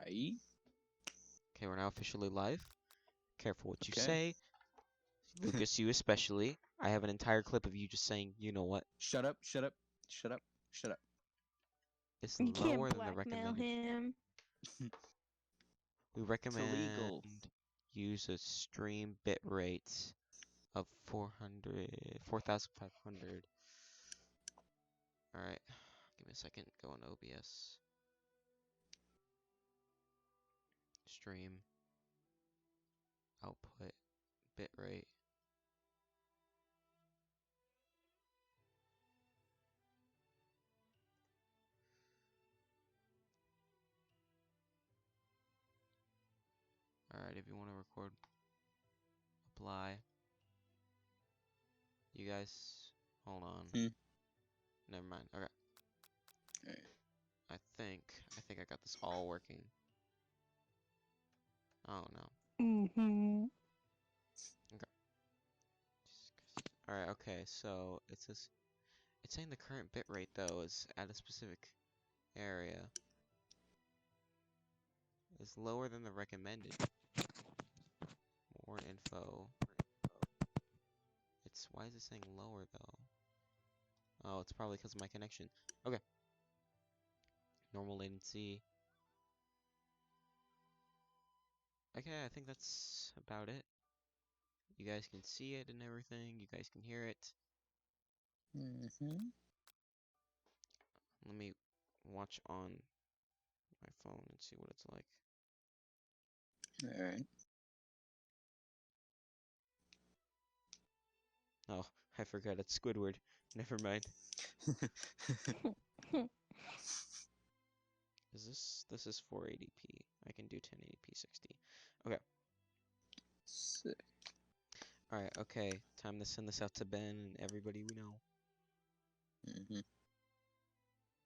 Aye. Okay, we're now officially live. Careful what you Okay. say. Lucas, you especially. I have an entire clip of you just saying, you know what? Shut up, shut up, shut up, shut up. It's You can't lower than the blackmail recommended. him. We It's recommend illegal. use a stream bit rate of 4,500. Alright, give me a second. Go on OBS. Stream. Output. Bit rate. Alright, if you want to record, apply. You guys, hold on. Never mind. Okay. Alright. I think I got this all working. Oh no. Mm-hmm. Alright, okay, so it's saying the current bit rate though is at a specific area is lower than the recommended. More info. Why is it saying lower though? Oh, it's probably because of my connection. Okay. Normal latency. Okay, I think that's about it. You guys can see it and everything. You guys can hear it. Let me watch on my phone and see what it's like. Alright. Oh, I forgot it's Squidward. Never mind. This is 480p. I can do 1080p 60. Okay. Sick. Alright, okay. Time to send this out to Ben and everybody we know.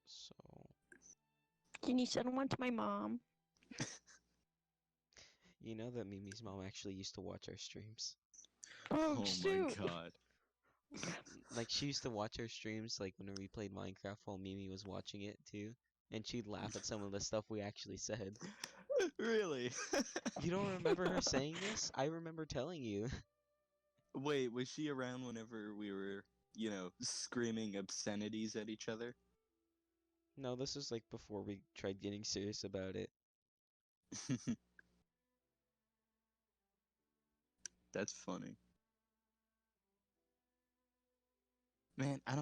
So Can you send one to my mom? you know that Mimi's mom actually used to watch our streams. Oh, Oh shoot. my god. Like she used to watch our streams like whenever we played Minecraft while Mimi was watching it too. And she'd laugh at some of the stuff we actually said. Really? You don't remember her saying this? I remember telling you. Wait, was she around whenever we were, screaming obscenities at each other? No, this was like before we tried getting serious about it. That's funny. Man, I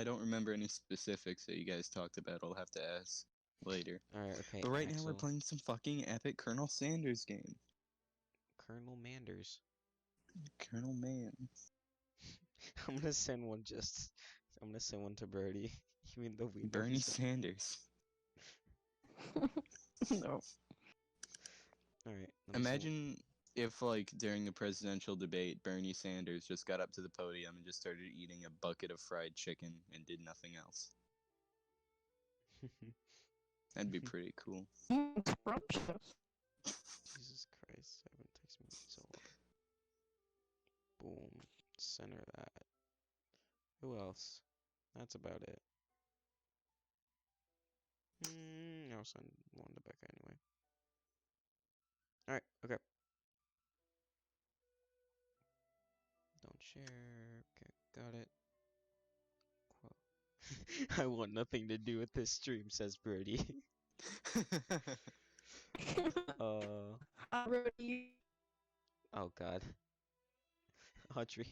don't remember any specifics that you guys talked about. I'll have to ask later. Alright, okay. But right now we're Axel. playing some fucking epic Colonel Sanders game. Colonel Manders. Colonel Man. I'm gonna send one to Birdie. Even though we know Bernie he's Sanders. No. Alright. Imagine if, like, during the presidential debate, Bernie Sanders just got up to the podium and just started eating a bucket of fried chicken and did nothing else. That'd be pretty cool. Scrumptious. Jesus Christ, 7 takes me so long. Boom. Center that. Who else? That's about it. I'll send one to Becca anyway. Alright, okay. Don't share. Okay, got it. I want nothing to do with this stream, says Birdie. Already. Oh god. Audrey,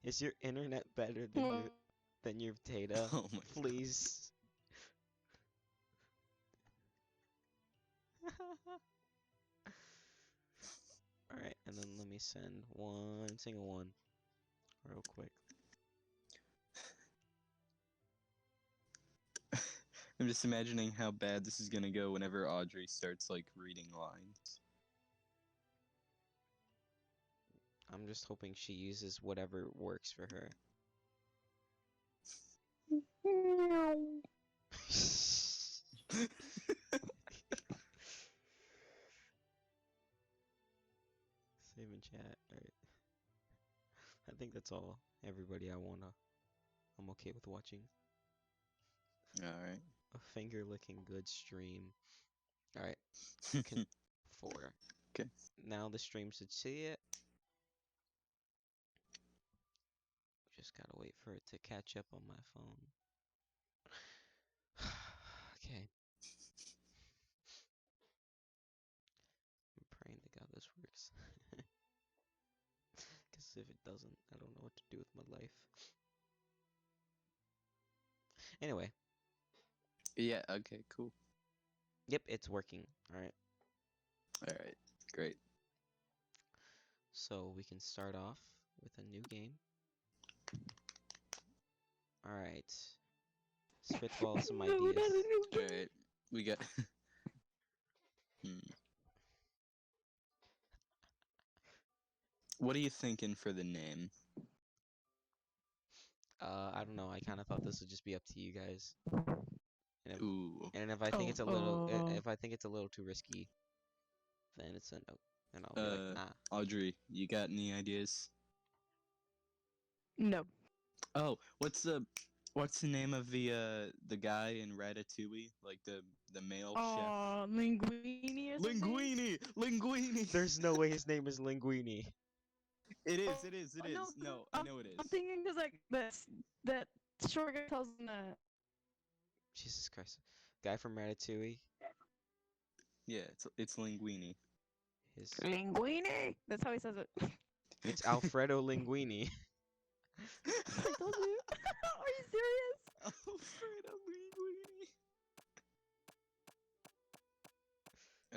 is your internet better than your data? Oh my Please. Alright, and then let me send one single one real quick. I'm just imagining how bad this is gonna go whenever Audrey starts, like, reading lines. I'm just hoping she uses whatever works for her. Save and chat. Alright. I think that's all. Everybody I'm okay with watching. Alright. A finger licking good stream. All right. Four. Okay. Now the stream should see it. Just gotta wait for it to catch up on my phone. Okay. I'm praying to God this works. Because if it doesn't, I don't know what to do with my life. Anyway, Yeah. Okay. Cool. yep, it's working. All right. All right. Great. So we can start off with a new game. All right. Spitball some No, ideas. not a new All game. right. We got. Hmm. What are you thinking for the name? I don't know. I kind of thought this would just be up to you guys. Ooh. And if I think it's a if I think it's a little too risky, then it's a no. And I'll be like, nah. Audrey, you got any ideas? No. Oh, what's the name of the guy in Ratatouille? Like the male chef? Linguini or something? Linguini. There's no way his name is Linguini. It is. It is. It is. No, I I'm- know it is. I'm thinking because like that short guy tells him that. Jesus Christ. Guy from Ratatouille. Yeah, it's Linguini. His Linguini. That's how he says it. It's Alfredo Linguini. I told you. Are you serious? Alfredo Linguini.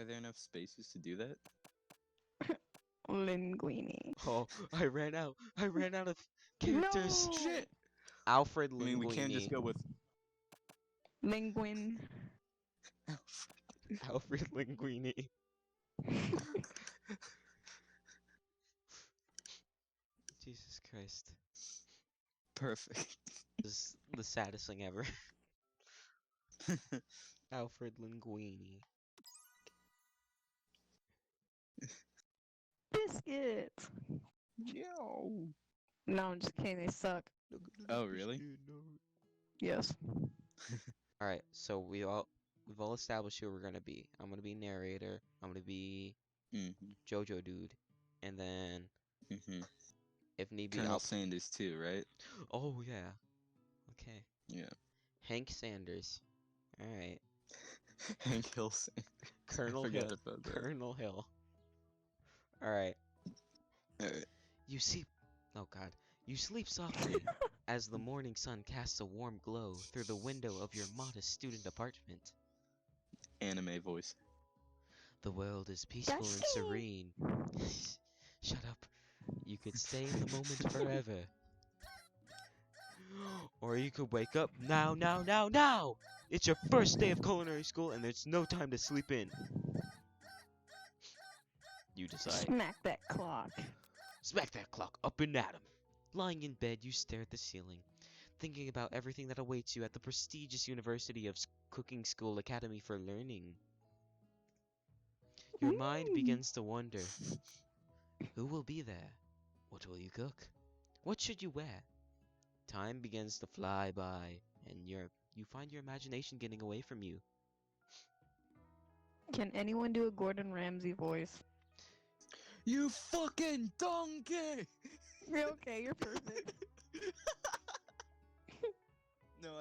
Are there enough spaces to do that? Linguini. Oh, I ran out. I ran out of characters. No! Shit. Alfred I Linguini. mean, we can't just go with Linguin. Alfred Linguini. Jesus Christ. Perfect. This is the saddest thing ever. Alfred Linguini. Biscuits. Yo. No, I'm just kidding. They suck. Oh, really? Yes. Alright, so we've all established who we're gonna be. I'm gonna be narrator. I'm gonna be Mm-hmm. JoJo dude. And then Mm-hmm. if need be, Colonel I'll Sanders too, right? Oh yeah. Okay. Yeah. Hank Sanders. Alright. Hank Hill Sanders. Colonel I forgot Hill. about that. Colonel Hill. Alright. Alright. You see Oh god. You sleep softly as the morning sun casts a warm glow through the window of your modest student apartment. Anime voice. The world is peaceful and Dusty! serene. Shut up. You could stay in the moment forever. Or you could wake up now, now, now, now! It's your first day of culinary school and there's no time to sleep in. You decide. Smack that clock. Smack that clock up and at 'em. Lying in bed, you stare at the ceiling, thinking about everything that awaits you at the prestigious University of Cooking School Academy for Learning. Your mind begins to wonder, who will be there? What will you cook? What should you wear? Time begins to fly by, and you find your imagination getting away from you. Can anyone do a Gordon Ramsay voice? You fucking donkey! You're okay. You're perfect. No,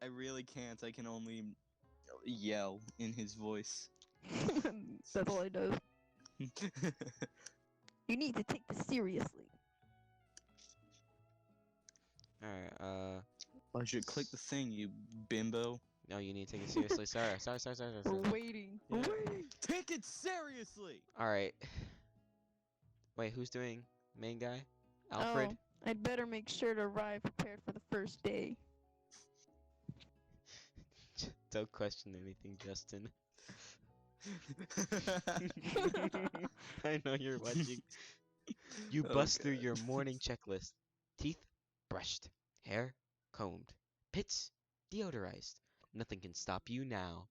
I really can't. I can only yell in his voice. That's all he does. You need to take this seriously. Alright, I should click the thing, you bimbo. no, you need to take it seriously. Sorry. We're waiting. We're Yeah. waiting. Take it seriously! Alright. Wait, who's doing main guy? Alfred? Oh, I'd better make sure to arrive prepared for the first day. Don't question anything, Justin. I know you're watching. You Oh, bust through God. your morning checklist. Teeth brushed, hair combed, pits deodorized. Nothing can stop you now.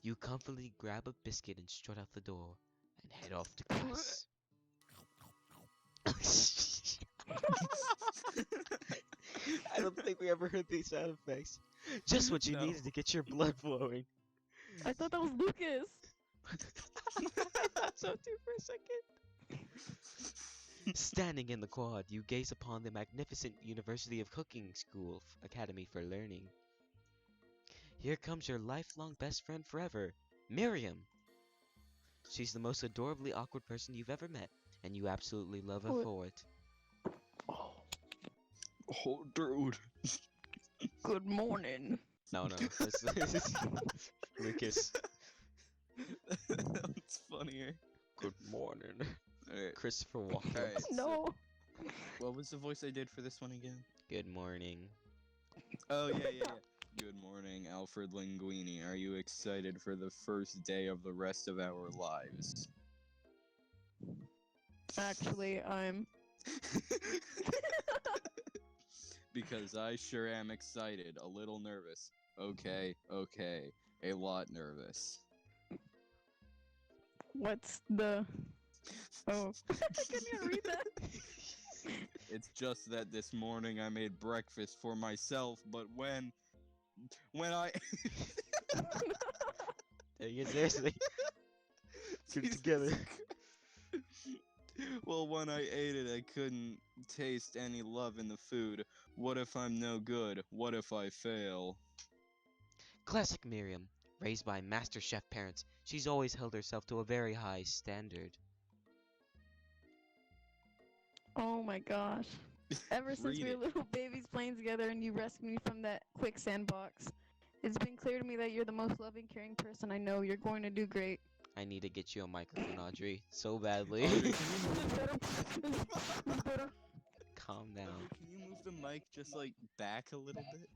You comfortably grab a biscuit and strut out the door and head off to class. I don't think we ever heard these sound effects. Just what you No. needed to get your blood flowing. I thought that was Lucas. I thought so too for a second. Standing in the quad, you gaze upon the magnificent University of Cooking School Academy for Learning. Here comes your lifelong best friend forever, Miriam. She's the most adorably awkward person you've ever met, and you absolutely love her What? for it. Oh, dude. Good morning. No, this is Lucas. That's funnier. Good morning, Alright. Christopher Walken. Alright. No. What was the voice I did for this one again? Good morning. Oh, yeah. Good morning, Alfred Linguini. Are you excited for the first day of the rest of our lives? Actually, I'm. Because I sure am excited, a little nervous. Okay, a lot nervous. What's the? Oh, I couldn't even read that. It's just that this morning I made breakfast for myself, but when I Seriously, get it together. Well, when I ate it, I couldn't taste any love in the food. What if I'm no good? What if I fail? Classic Miriam. Raised by master chef parents, she's always held herself to a very high standard. Oh my gosh. Ever since Read we were it. little babies playing together and you rescued me from that quicksand box, it's been clear to me that you're the most loving, caring person I know. You're going to do great. I need to get you a microphone, Audrey, so badly. Audrey, This is better. This is better. Calm down. Can you move the mic just like back a little bit?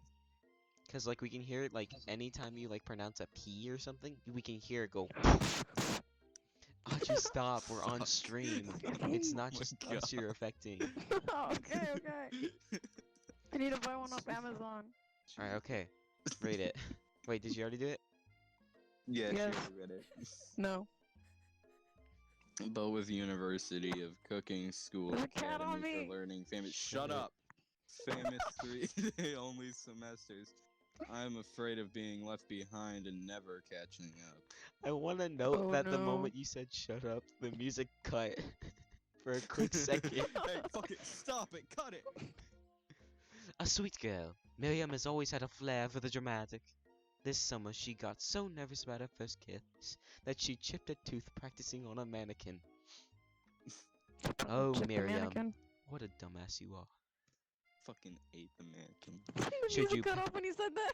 Cause like we can hear it like anytime you like pronounce a P or something, we can hear it go. Audrey, stop. We're on stream. It's not Oh my just us God. you're affecting. Okay. I need to buy one off Amazon. Alright, okay. Rate it. Wait, did you already do it? Yeah, Yes. she already read it. No. Both University of Cooking School There's a cat on Academy me. for Learning famous. Shut Shut it. up. Famous 3-day only semesters. I'm afraid of being left behind and never catching up. I want to note Oh, that the no. moment you said shut up, the music cut for a quick second. Hey, fuck it. Stop it. Cut it. A sweet girl, Miriam has always had a flair for the dramatic. This summer she got so nervous about her first kiss that she chipped a tooth practicing on a mannequin. Oh, Check the Miriam, mannequin. what a dumbass you are. Fucking ate the mannequin. The Should music you cut pe- off when he said that?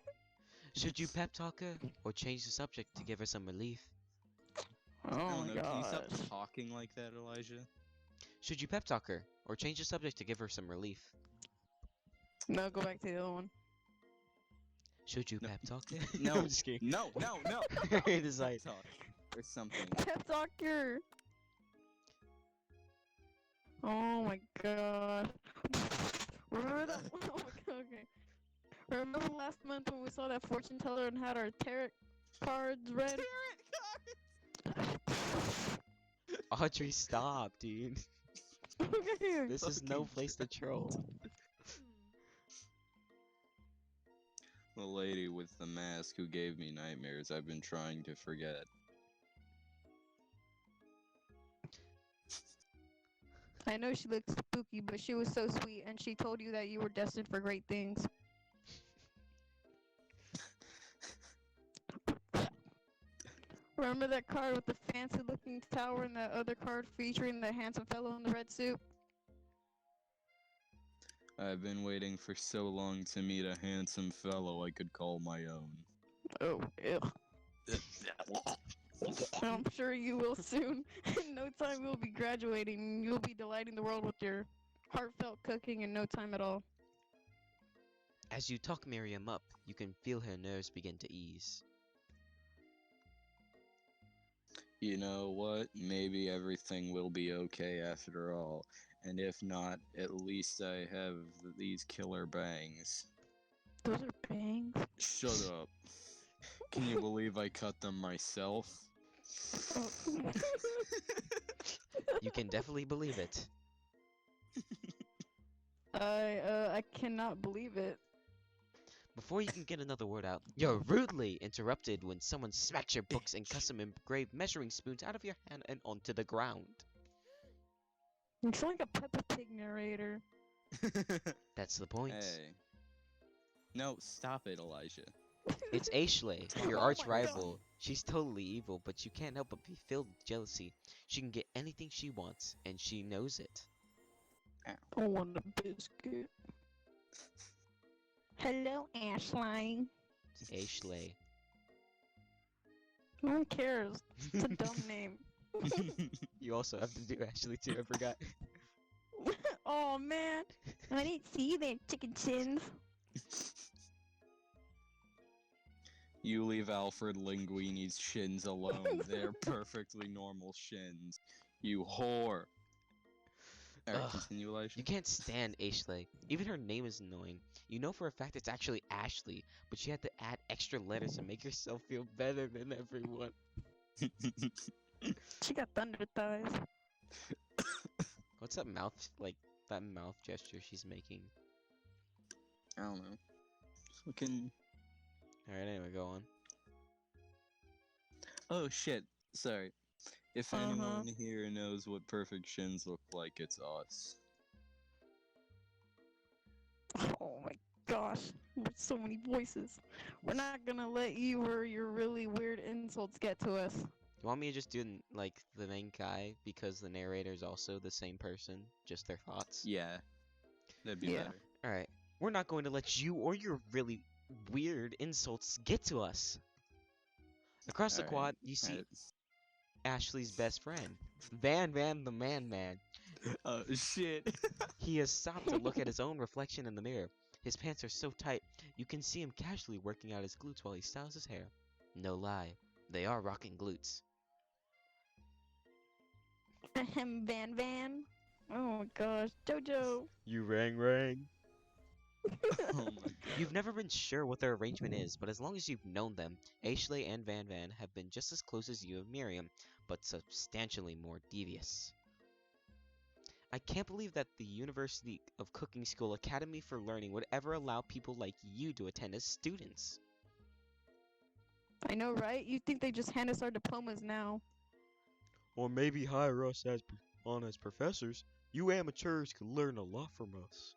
Should you pep talk her or change the subject to give her some relief? I Oh don't my know. Can you stop gosh. talking like that, Elijah? Should you pep talk her or change the subject to give her some relief? No, go back to the other one. Should you No. pep talk her? No. I'm just kidding. No. Decide. Talk or something. Pep talker. Oh my god. Remember that? Oh my god, okay. Remember last month when we saw that fortune teller and had our tarot cards read? Audrey, stop, dude. Okay. This is no place to troll. The lady with the mask who gave me nightmares I've been trying to forget. I know she looked spooky, but she was so sweet, and she told you that you were destined for great things. Remember that card with the fancy-looking tower and that other card featuring the handsome fellow in the red suit? I've been waiting for so long to meet a handsome fellow I could call my own. Oh, ew. I'm sure you will soon. In no time, we'll be graduating, and you'll be delighting the world with your heartfelt cooking in no time at all. As you talk Miriam up, you can feel her nerves begin to ease. You know what? Maybe everything will be okay after all. And if not, at least I have these killer bangs. Those are bangs. Shut up. Can you believe I cut them myself? Oh. You can definitely believe it. I cannot believe it. Before you can get another word out, you're rudely interrupted when someone smacks your books and custom engraved measuring spoons out of your hand and onto the ground. You sound like a Peppa Pig narrator. That's the point. Hey. No, stop it, Elijah. It's Ashley, your Oh arch my God. rival. She's totally evil, but you can't help but be filled with jealousy. She can get anything she wants, and she knows it. I want a biscuit. Hello, Ashley. It's Ashley. No one cares. It's a dumb name. You also have to do Ashley too, I forgot. Oh man, I didn't see you there, chicken chins. You leave Alfred Linguini's shins alone. They're perfectly normal shins. You whore. Alright, Ugh. continue, Elijah. You can't stand Ashley. Even her name is annoying. You know for a fact it's actually Ashley, but you had to add extra letters to make yourself feel better than everyone. She got thunder thighs. What's that mouth gesture she's making? I don't know. Just looking. Alright, anyway, go on. Oh shit. Sorry. If Uh-huh. anyone here knows what perfect shins look like, it's us. Oh my gosh, there's so many voices. We're not gonna let you or your really weird insults get to us. You want me to just do the main guy because the narrator is also the same person, just their thoughts? Yeah. That'd be Yeah. better. Alright. We're not going to let you or your really weird insults get to us. Across the quad, you see Alright. Ashley's best friend, Van the Man. Oh shit. He has stopped to look at his own reflection in the mirror. His pants are so tight, you can see him casually working out his glutes while he styles his hair. No lie, they are rocking glutes. Ahem, Van. Oh my gosh, Jojo. You rang. Oh my god. You've never been sure what their arrangement is, but as long as you've known them, Ashley and Van have been just as close as you and Miriam, but substantially more devious. I can't believe that the University of Cooking School Academy for Learning would ever allow people like you to attend as students. I know, right? You think they just hand us our diplomas now? Or maybe hire us as professors. You amateurs could learn a lot from us.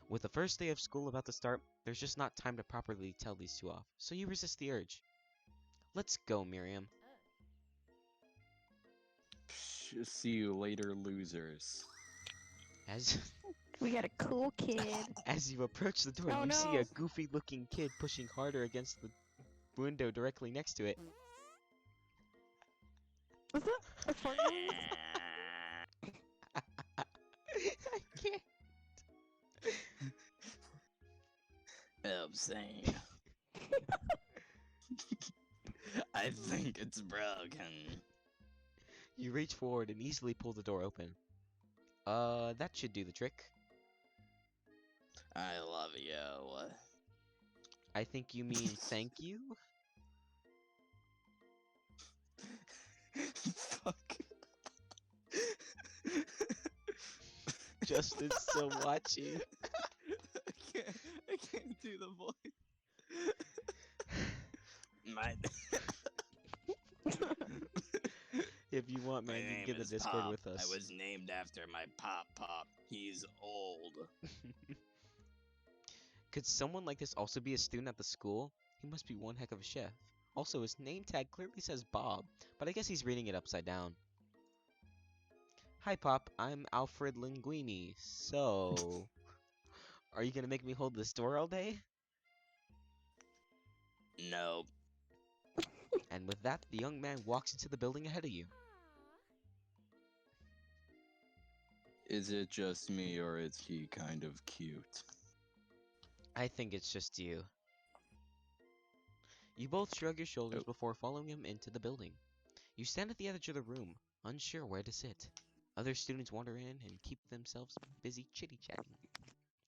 With the first day of school about to start, there's just not time to properly tell these two off, so you resist the urge. Let's go, Miriam. See you later, losers. As We got a cool kid. as you approach the door, Oh, you see no. a goofy-looking kid pushing harder against the window directly next to it. Was that a fart noise? I can't. Obscene. I think it's broken. You reach forward and easily pull the door open. That should do the trick. I love you. I think you mean thank you? Fuck. Justin's still watching. I can't do the voice. My If you want, man, you can get the Discord Pop. with us. I was named after my pop. He's old. Could someone like this also be a student at the school? He must be one heck of a chef. Also, his name tag clearly says Bob, but I guess he's reading it upside down. Hi, Pop. I'm Alfred Linguini. So, are you gonna make me hold this door all day? No. And with that, the young man walks into the building ahead of you. Is it just me, or is he kind of cute? I think it's just you. You both shrug your shoulders Oh. before following him into the building. You stand at the edge of the room, unsure where to sit. Other students wander in and keep themselves busy chitty-chatting.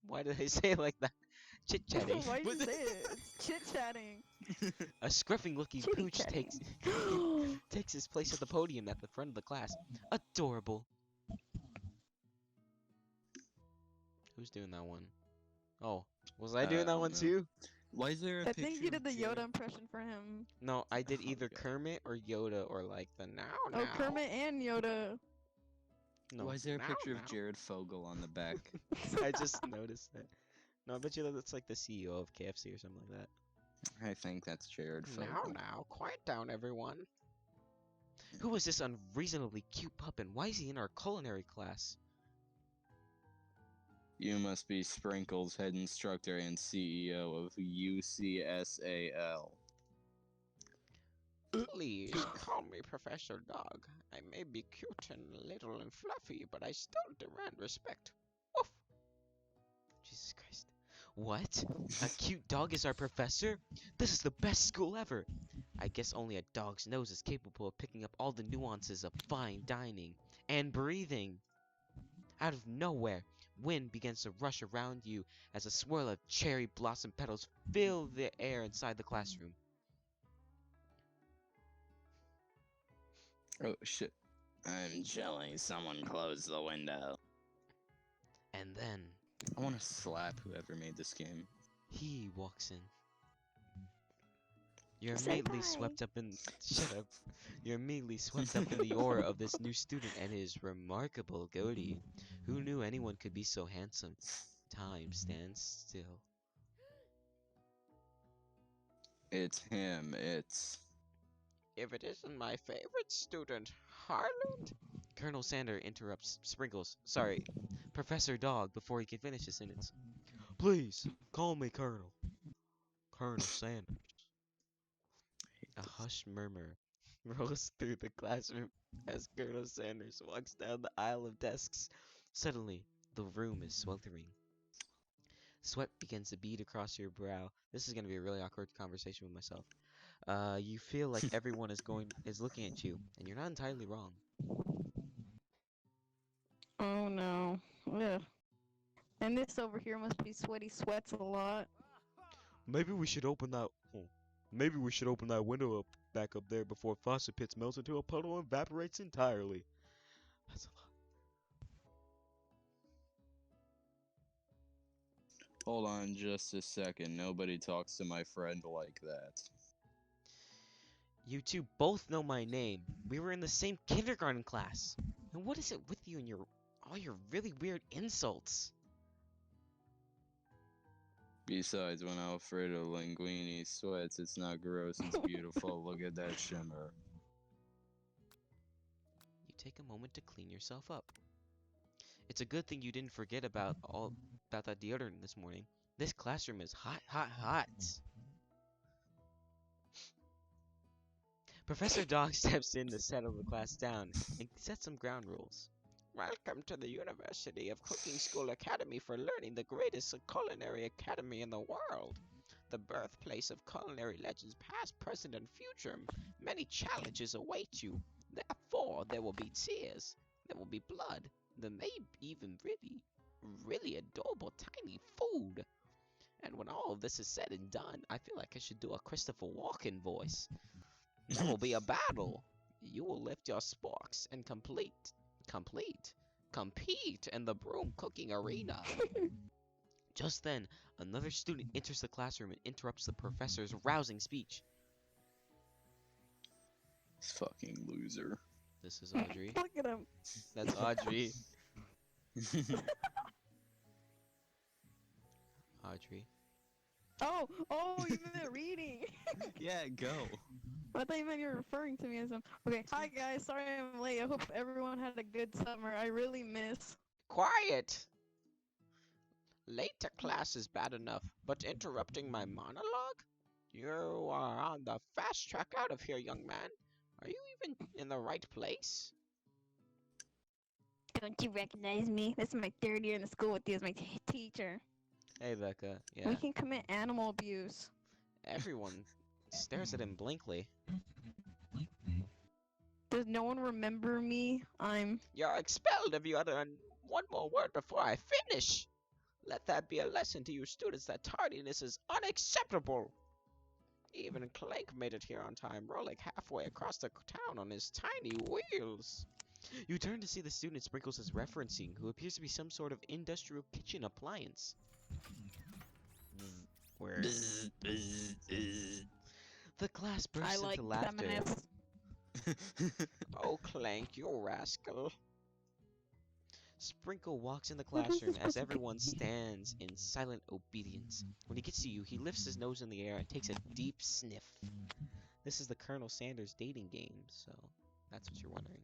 Why did I say it like that? Chit-chatting. Why did you say it? It's chit-chatting. A scruffy-looking pooch Chitty-chatting. takes his place at the podium at the front of the class. Adorable. Who's doing that one? Oh, Was I doing that one No. too? Why is there a I picture think you did of the Yoda Jared? impression for him. No, I did Oh, either God. Kermit or Yoda or like the now Oh, now. Kermit and Yoda. No, Why is there a now picture of now. Jared Fogle on the back? I just noticed that. No, I bet you that's like the CEO of KFC or something like that. I think that's Jared Now Fogle. now, quiet down everyone. Who is this unreasonably cute pup and why is he in our culinary class? You must be Sprinkle's head instructor and CEO of UCSAL. Please call me Professor Dog. I may be cute and little and fluffy, but I still demand respect. Woof! Jesus Christ. What? A cute dog is our professor? This is the best school ever! I guess only a dog's nose is capable of picking up all the nuances of fine dining and breathing. Out of nowhere, wind begins to rush around you as a swirl of cherry blossom petals fill the air inside the classroom. Oh shit. I'm chilling. Someone close the window. And then I want to slap whoever made this game. he walks in. You're immediately swept up in shut up. You're immediately swept up in the aura of this new student and his remarkable goatee. Who knew anyone could be so handsome? Time stands still. It's him. It's... If it isn't my favorite student, Harland? Colonel Sander interrupts Sprinkles, sorry, Professor Dog before he can finish his sentence. Please, call me Colonel. Colonel Sanders. A hushed murmur rolls through the classroom as Colonel Sanders walks down the aisle of desks. Suddenly, the room is sweltering. Sweat begins to bead across your brow. This is going to be a really awkward conversation with myself. You feel like everyone is looking at you, and you're not entirely wrong. Oh no. Ugh. And this over here must be sweaty sweats a lot. Maybe we should open that. Maybe we should open that window up back up there before faucet pits melts into a puddle and evaporates entirely. That's a lot. Hold on just a second. Nobody talks to my friend like that. You two both know my name. We were in the same kindergarten class. And what is it with you and all your really weird insults? Besides, when Alfredo Linguini sweats, it's not gross, it's beautiful. Look at that shimmer. You take a moment to clean yourself up. It's a good thing you didn't forget about that deodorant this morning. This classroom is hot, hot, hot. Professor Dog steps in to settle the class down and set some ground rules. Welcome to the University of Cooking School Academy for learning the greatest culinary academy in the world. The birthplace of culinary legends past, present, and future. Many challenges await you. Therefore, there will be tears. There will be blood. There may even really adorable tiny food. And when all of this is said and done, I feel like I should do a Christopher Walken voice. There will be a battle. You will lift your sporks and compete in the broom cooking arena. Just then, another student enters the classroom and interrupts the professor's rousing speech. This fucking loser. This is Audrey. Look at him. That's Audrey. Audrey. Oh, you meant reading. Yeah, go. I thought you meant you were referring to me as him. Okay, hi guys, sorry I'm late. I hope everyone had a good summer. I really miss. Quiet! Late to class is bad enough, but interrupting my monologue? You are on the fast track out of here, young man. Are you even in the right place? Don't you recognize me? This is my third year in the school with you as my teacher. Hey, Becca. Yeah. We can commit animal abuse. Everyone stares at him blankly. Does no one remember me? You're expelled if you utter one more word before I finish. Let that be a lesson to you students that tardiness is unacceptable. Even Clank made it here on time, rolling halfway across the town on his tiny wheels. You turn to see the student Sprinkles is referencing, who appears to be some sort of industrial kitchen appliance. where Bzz, bzz, bzz. the class I bursts like into laughter. feminists. Oh, Clank, you rascal. Sprinkle walks in the What is classroom this as supposed to everyone be? stands in silent obedience. When he gets to you, he lifts his nose in the air and takes a deep sniff. This is the Colonel Sanders dating game, so that's what you're wondering.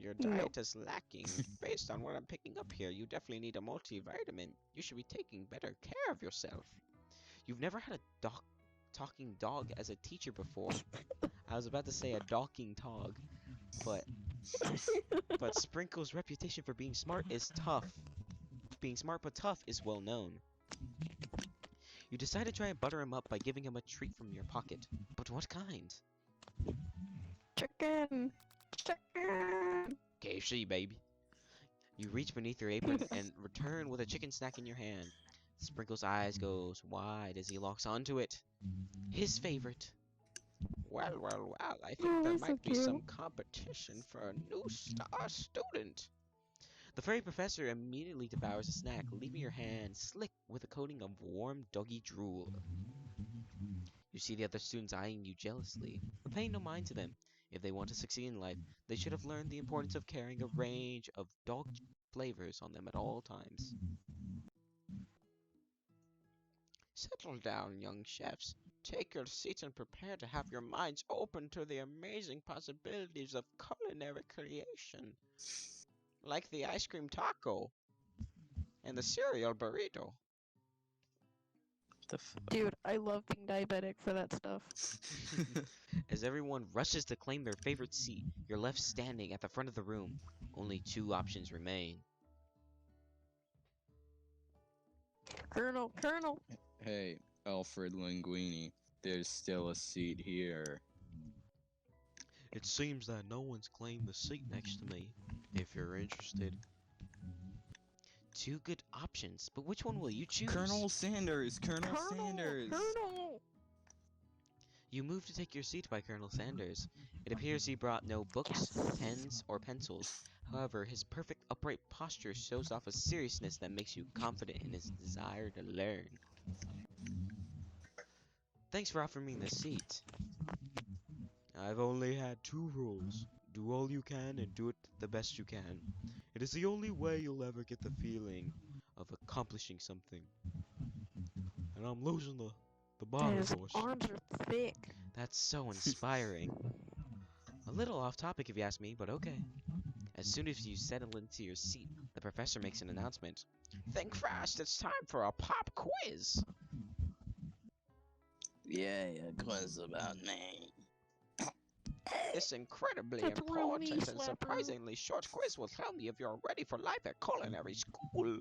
Your No. diet is lacking. Based on what I'm picking up here, you definitely need a multivitamin. You should be taking better care of yourself. You've never had a talking dog as a teacher before. I was about to say a docking dog, but Sprinkle's reputation for being smart is tough. Being smart but tough is well known. You decide to try and butter him up by giving him a treat from your pocket. But what kind? Chicken. Chicken. KFC, baby. You reach beneath your apron and return with a chicken snack in your hand. Sprinkle's eyes goes wide as he locks onto it. His favorite. Well, I think Oh, there that's so might be some cute. competition for a new star student. The furry professor immediately devours the snack, leaving your hand slick with a coating of warm doggy drool. You see the other students eyeing you jealously, but paying no mind to them. If they want to succeed in life, they should have learned the importance of carrying a range of dog flavors on them at all times. Settle down, young chefs. Take your seats and prepare to have your minds open to the amazing possibilities of culinary creation. Like the ice cream taco and the cereal burrito. The fuck? Dude, I love being diabetic for that stuff. As everyone rushes to claim their favorite seat, you're left standing at the front of the room. Only two options remain. Colonel. Hey, Alfred Linguini, there's still a seat here. It seems that no one's claimed the seat next to me. If you're interested. Two good options, but which one will you choose? Colonel Sanders! Colonel Sanders! Colonel. You move to take your seat by Colonel Sanders. It appears he brought no books, Yes. pens, or pencils. However, his perfect upright posture shows off a seriousness that makes you confident in his desire to learn. Thanks for offering me this seat. I've only had two rules. Do all you can and do it the best you can. It is the only way you'll ever get the feeling of accomplishing something. And I'm losing the bottle, His boss. arms are thick. That's so inspiring. A little off topic if you ask me, but okay. As soon as you settle into your seat, the professor makes an announcement. Think fast, it's time for a pop quiz. Yeah, a quiz about me. This incredibly That's real important knee and slapper. surprisingly short quiz will tell me if you're ready for life at culinary school.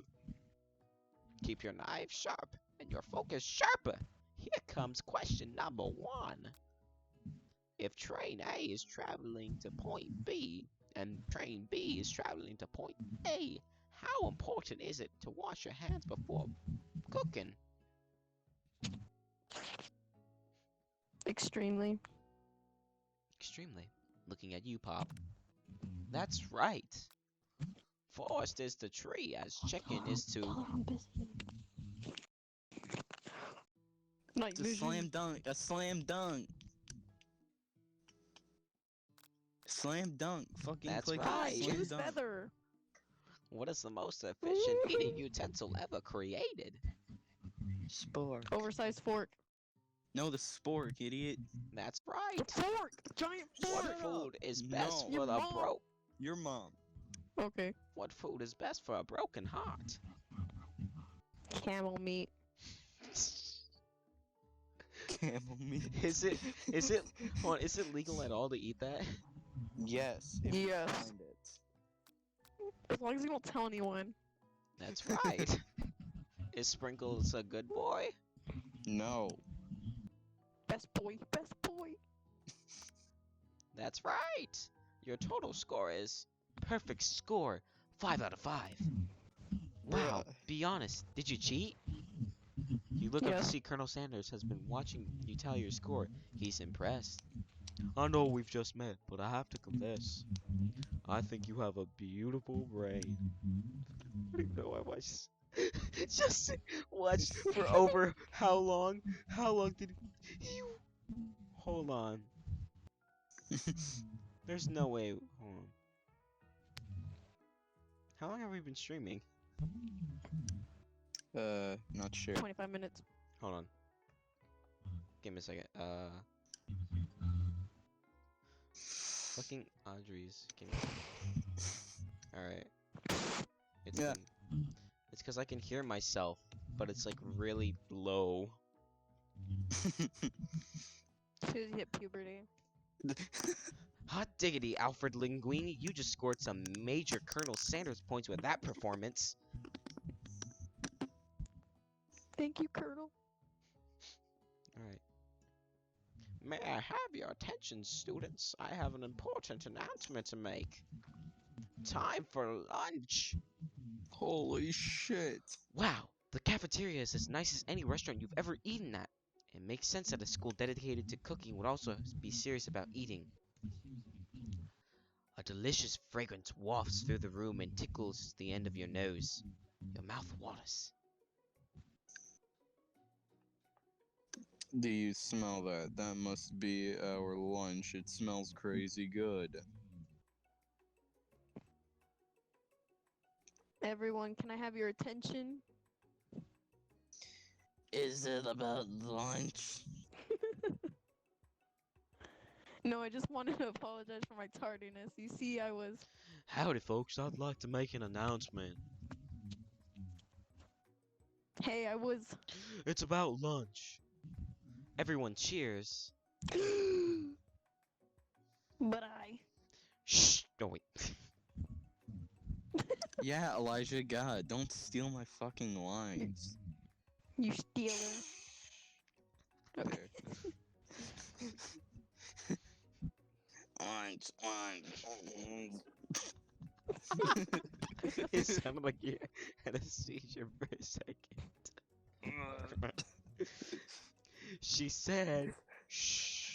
Keep your knife sharp and your focus sharper. Here comes question number 1. If train A is traveling to point B and train B is traveling to point A, how important is it to wash your hands before cooking? Extremely. Extremely. Looking at you, Pop. That's right. Forest is the tree as chicken is to... I'm busy. Not It's a busy. slam dunk! A slam dunk! Slam dunk! Fucking That's click right. it! Use Slam dunk! feather. What is the most efficient eating utensil ever created? Spork. Oversized fork. No, the spork, idiot. That's The right. fork. Giant What fork. food is best No. for the Your mom. Your mom. Okay. What food is best for a broken heart? Camel meat. Camel meat. Is it hold on, is it legal at all to eat that? Yes. If you Yes. find it. As long as you don't tell anyone. That's right. Is Sprinkles a good boy? No. Best boy. Best boy. That's right. Your total score is perfect score, 5 out of 5. Wow, Bruh. be honest, did you cheat? You look up Yeah. to see Colonel Sanders has been watching you tally your score. He's impressed. I know we've just met, but I have to confess, I think you have a beautiful brain. I didn't know I was. Just watch for over how long? How long did he? Hold on. There's no way. Hold on. How long have we been streaming? Not sure. 25 minutes. Hold on. Give me a second. Fucking Audrey's. Give me a second. Alright. Yeah. It's because I can hear myself, but it's like really low. Should hit puberty. Hot diggity, Alfred Linguini, you just scored some major Colonel Sanders points with that performance. Thank you, Colonel. Alright. May I have your attention, students? I have an important announcement to make. Time for lunch. Holy shit. Wow, the cafeteria is as nice as any restaurant you've ever eaten at. It makes sense that a school dedicated to cooking would also be serious about eating. A delicious fragrance wafts through the room and tickles the end of your nose. Your mouth waters. Do you smell that? That must be our lunch. It smells crazy good. Everyone, can I have your attention? Is it about lunch? No, I just wanted to apologize for my tardiness. You see, I was... Howdy, folks. I'd like to make an announcement. Hey, I was... It's about lunch. Everyone cheers. But I... Shh! No, wait. Yeah, Elijah, God, don't steal my fucking lines. You stealer. Okay. Lunch. It sounded like you had a seizure for a second. She said, shh.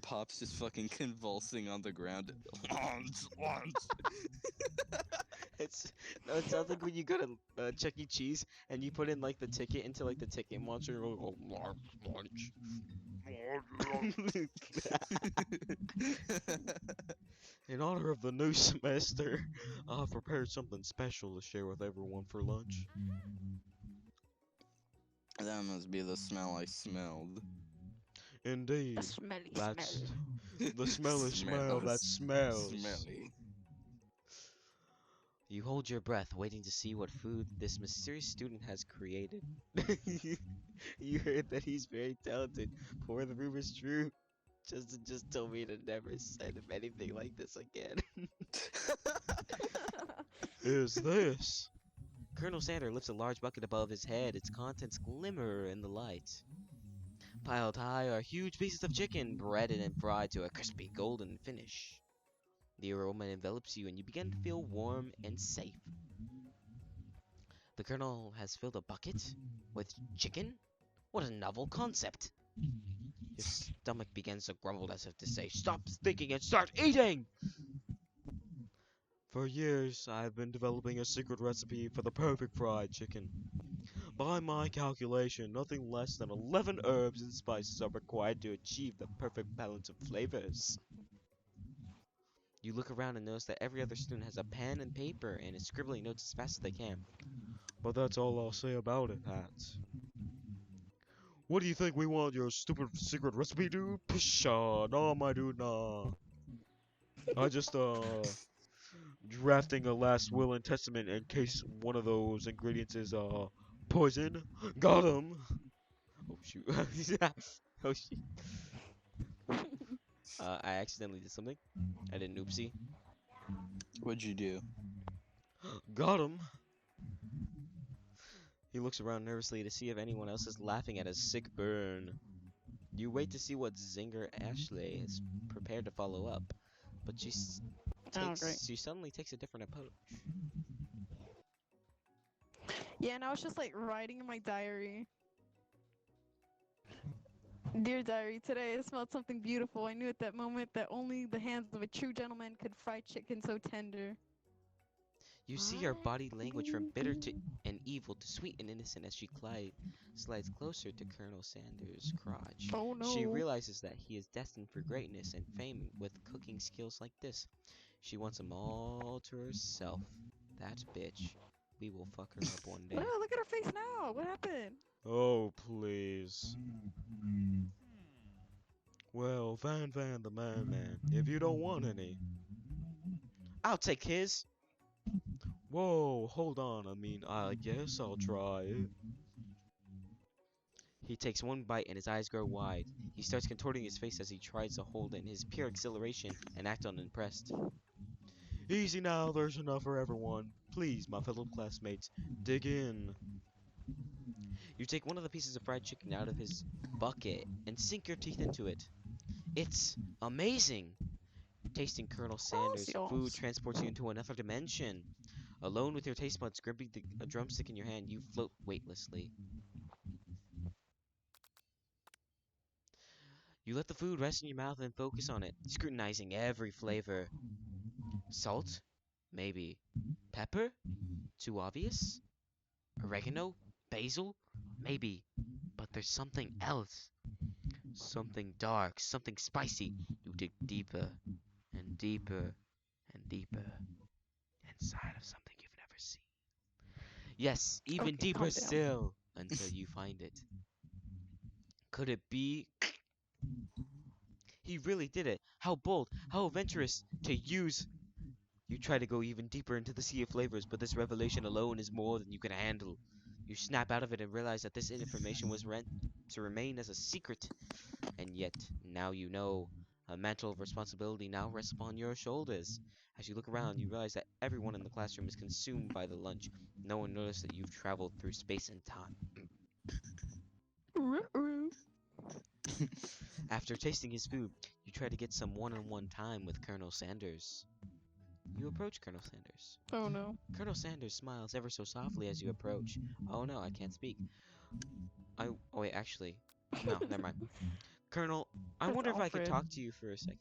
Pop's just fucking convulsing on the ground. Lunch. It sounds like when you go to Chuck E. Cheese and you put in like the ticket into like the ticket monster and you go, oh, lunch. In honor of the new semester, I've prepared something special to share with everyone for lunch. That must be the smell I smelled. Indeed, A smelly that's smell. the smelly smell that smells. Smelly. You hold your breath, waiting to see what food this mysterious student has created. You heard that he's very talented, but where the rumor is true, Justin just told me to never send him anything like this again. Is this? Colonel Sander lifts a large bucket above his head, its contents glimmer in the light. Piled high are huge pieces of chicken, breaded and fried to a crispy golden finish. The aroma envelops you and you begin to feel warm and safe. The colonel has filled a bucket with chicken? What a novel concept! Your stomach begins to grumble as if to say, stop thinking and start eating! For years, I've been developing a secret recipe for the perfect fried chicken. By my calculation, nothing less than 11 herbs and spices are required to achieve the perfect balance of flavors. You look around and notice that every other student has a pen and paper and is scribbling notes as fast as they can. But that's all I'll say about it, Pat. What do you think we want your stupid secret recipe, dude? Pshaw, nah, my dude, nah. I just, drafting a last will and testament in case one of those ingredients is, poison. Got him! Oh, shoot. Oh, shoot. I accidentally did something. I did an oopsie. What'd you do? Got him! He looks around nervously to see if anyone else is laughing at his sick burn. You wait to see what Zinger Ashley is prepared to follow up, but she suddenly takes a different approach. Yeah, and I was just like writing in my diary. Dear diary, today I smelled something beautiful. I knew at that moment that only the hands of a true gentleman could fry chicken so tender. You see her body language from bitter to and evil to sweet and innocent as she slides closer to Colonel Sanders' crotch. Oh She no. realizes that he is destined for greatness and fame with cooking skills like this. She wants him all to herself. That bitch. We will fuck her up one day. Oh, look at her face now. What happened? Oh, please. Well, Van the man, if you don't want any. I'll take his. Whoa, hold on. I mean, I guess I'll try it. He takes one bite and his eyes grow wide. He starts contorting his face as he tries to hold in his pure exhilaration and act unimpressed. Easy now, there's enough for everyone. Please, my fellow classmates, dig in. You take one of the pieces of fried chicken out of his bucket and sink your teeth into it. It's amazing! Tasting Colonel Sanders' food Gracias. transports you into another dimension. Alone with your taste buds gripping a drumstick in your hand, you float weightlessly. You let the food rest in your mouth and focus on it, scrutinizing every flavor. Salt? Maybe. Pepper? Too obvious? Oregano? Basil? Maybe. But there's something else. Something dark, something spicy. You dig deeper and deeper and deeper inside of something you've never seen. Yes, even Okay, deeper calm down. still until you find it. Could it be? He really did it. How bold, how adventurous to use. You try to go even deeper into the sea of flavors, but this revelation alone is more than you can handle. You snap out of it and realize that this information was meant to remain as a secret. And yet, now you know. A mantle of responsibility now rests upon your shoulders. As you look around, you realize that everyone in the classroom is consumed by the lunch. No one noticed that you've traveled through space and time. Ruh-roh. After tasting his food, you try to get some one-on-one time with Colonel Sanders. You approach Colonel Sanders. Oh no. Colonel Sanders smiles ever so softly as you approach. Oh no, I can't speak. Oh wait, actually. No, never mind. Colonel, I That's wonder if I could Alfred. talk to you for a second.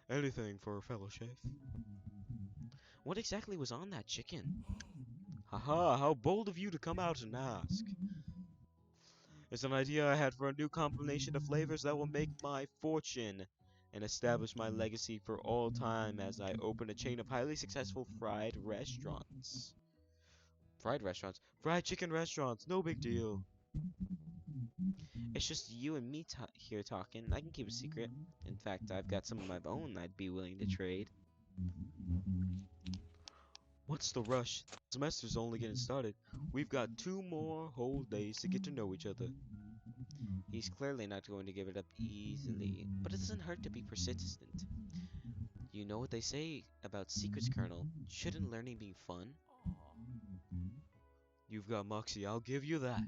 Anything for a fellow chef. What exactly was on that chicken? Haha, how bold of you to come out and ask. It's an idea I had for a new combination of flavors that will make my fortune and establish my legacy for all time as I open a chain of highly successful fried restaurants. Fried restaurants? Fried chicken restaurants, no big deal. It's just you and me here talking. I can keep a secret. In fact, I've got some of my own I'd be willing to trade. What's the rush? The semester's only getting started. We've got 2 more whole days to get to know each other. He's clearly not going to give it up easily, but it doesn't hurt to be persistent. You know what they say about secrets, Colonel? Shouldn't learning be fun? You've got Moxie, I'll give you that.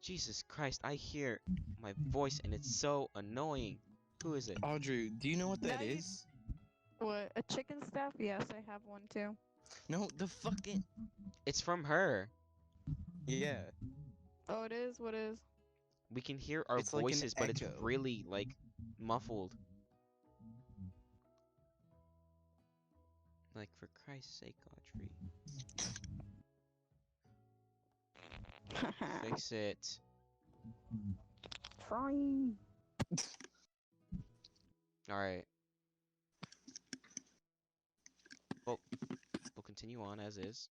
Jesus Christ, I hear my voice and it's so annoying. Who is it? Audrey, do you know what that Now you- is? What? A chicken staff? Yes, I have one too. No, the fucking. It's from her. Yeah. Oh, it is? What is? We can hear our It's like an voices, but it's echo. really, like, muffled. Like, for Christ's sake, Audrey. Fix it. Frying. Alright. Well, we'll continue on as is.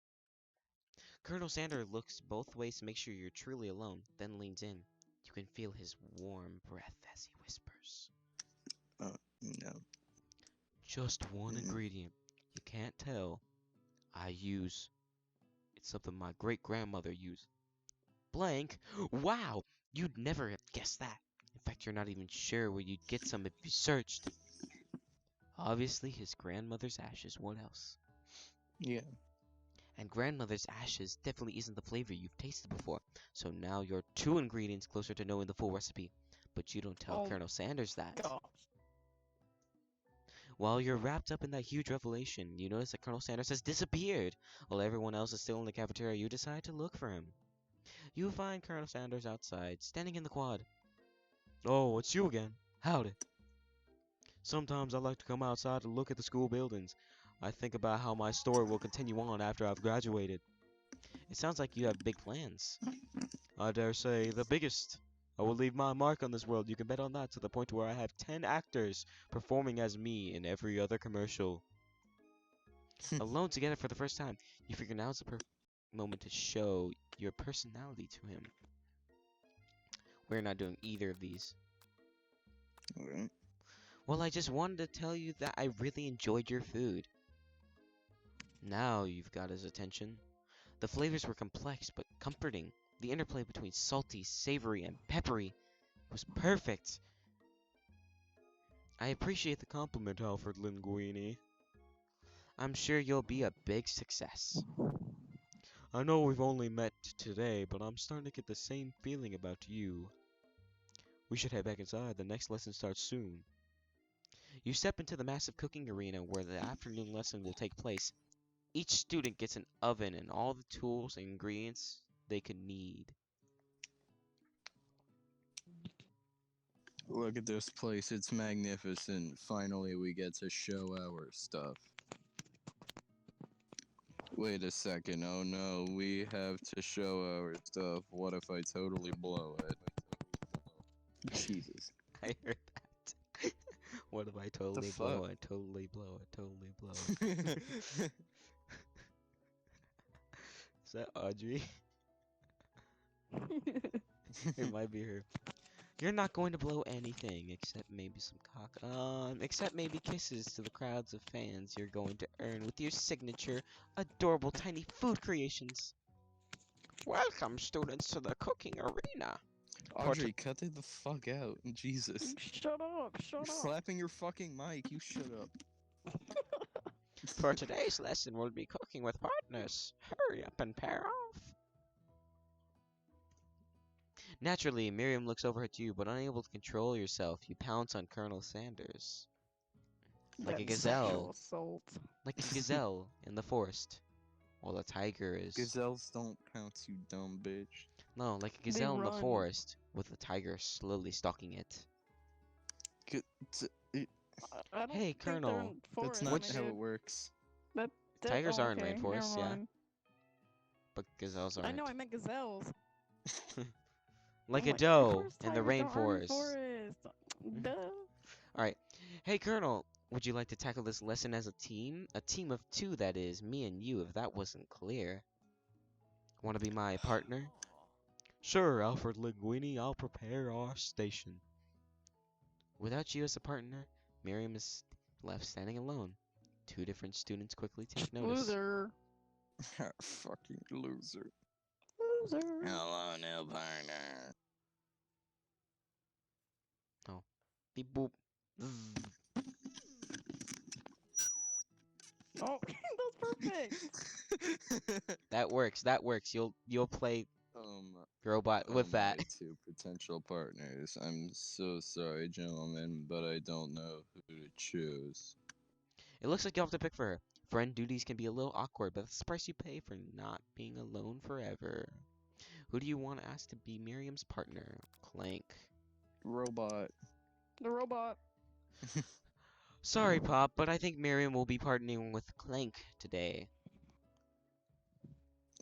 Colonel Sander looks both ways to make sure you're truly alone, then leans in. You can feel his warm breath as he whispers. No. Just one ingredient. You can't tell. It's something my great-grandmother used. Blank? Wow! You'd never have guessed that. In fact, you're not even sure where you'd get some if you searched. Obviously, his grandmother's ashes. What else? Yeah. And grandmother's ashes definitely isn't the flavor you've tasted before. So now you're 2 ingredients closer to knowing the full recipe. But you don't tell Oh, Colonel Sanders that. gosh. While you're wrapped up in that huge revelation, you notice that Colonel Sanders has disappeared. While everyone else is still in the cafeteria, you decide to look for him. You find Colonel Sanders outside, standing in the quad. Oh, it's you again. Howdy. Sometimes I like to come outside and look at the school buildings. I think about how my story will continue on after I've graduated. It sounds like you have big plans. I dare say the biggest. I will leave my mark on this world. You can bet on that, to the point where I have 10 actors performing as me in every other commercial. Alone together for the first time, you figure now's the perfect moment to show your personality to him. We're not doing either of these. Alright. Well, I just wanted to tell you that I really enjoyed your food. Now you've got his attention. The flavors were complex but comforting. The interplay between salty, savory, and peppery was perfect. I appreciate the compliment, Alfred Linguini. I'm sure you'll be a big success. I know we've only met today, but I'm starting to get the same feeling about you. We should head back inside. The next lesson starts soon. You step into the massive cooking arena where the afternoon lesson will take place. Each student gets an oven and all the tools and ingredients they could need. Look at this place, it's magnificent. Finally, we get to show our stuff. Wait a second, oh no, we have to show our stuff. What if I totally blow it? Jesus. I heard that. What if I totally blow it? Totally blow it. Totally blow it. Is that Audrey? It might be her. You're not going to blow anything except maybe some cock. Except maybe kisses to the crowds of fans you're going to earn with your signature adorable tiny food creations. Welcome, students, to the cooking arena. Audrey, cut it the fuck out. Jesus. Shut up, shut You're up. slapping your fucking mic, you shut up. For today's lesson, we'll be cooking with partners. Hurry up and pair off. Naturally, Miriam looks over at you, but unable to control yourself, you pounce on Colonel Sanders. Like a That's sexual gazelle. assault. Like a gazelle in the forest. While a tiger is... Gazelles don't pounce, you dumb bitch. No, like a gazelle in the run. forest, with a tiger slowly stalking it. I don't Hey, think they're Colonel, in forest, That's not my how dude. it works. Tigers are in okay, rainforests, never yeah. mind. But gazelles I aren't. know, I meant gazelles. Like I'm a of doe course in the tigers are in rainforest. forest. Duh. Alright. Hey, Colonel, would you like to tackle this lesson as a team? A team of two, that is, me and you, if that wasn't clear. Want to be my partner? Sure, Alfred Linguini, I'll prepare our station. Without you as a partner, Miriam is left standing alone. Two different students quickly take notice. Loser. Fucking loser. Loser. Hello, new partner. Beep boop. Zzz. Oh, that's perfect. That works. That works. You'll play Um, robot with that. my two potential partners. I'm so sorry, gentlemen, but I don't know who to choose. It looks like you'll have to pick for her. Friend duties can be a little awkward, but that's the price you pay for not being alone forever. Who do you want to ask to be Miriam's partner? Clank. Robot. The robot. Sorry, Pop, but I think Miriam will be partnering with Clank today.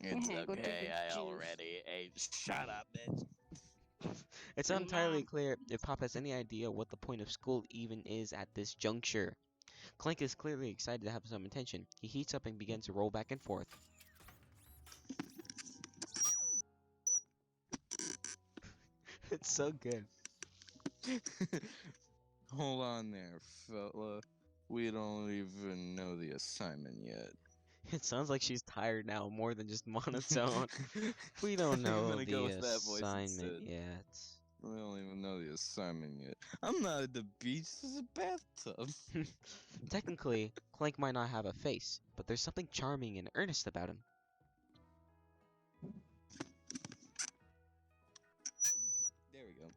It's Go drink okay, your I juice. already ate. Shut up, bitch. It's Your entirely mom. clear if Pop has any idea what the point of school even is at this juncture. Clank is clearly excited to have some attention. He heats up and begins to roll back and forth. It's so good. Hold on there, fella. We don't even know the assignment yet. It sounds like she's tired now more than just monotone. We don't I'm know gonna go the with that voice assignment instead. yet. We don't even know the assignment yet. I'm not at the beach, this is a bathtub. Technically, Clank might not have a face, but there's something charming and earnest about him. There we go.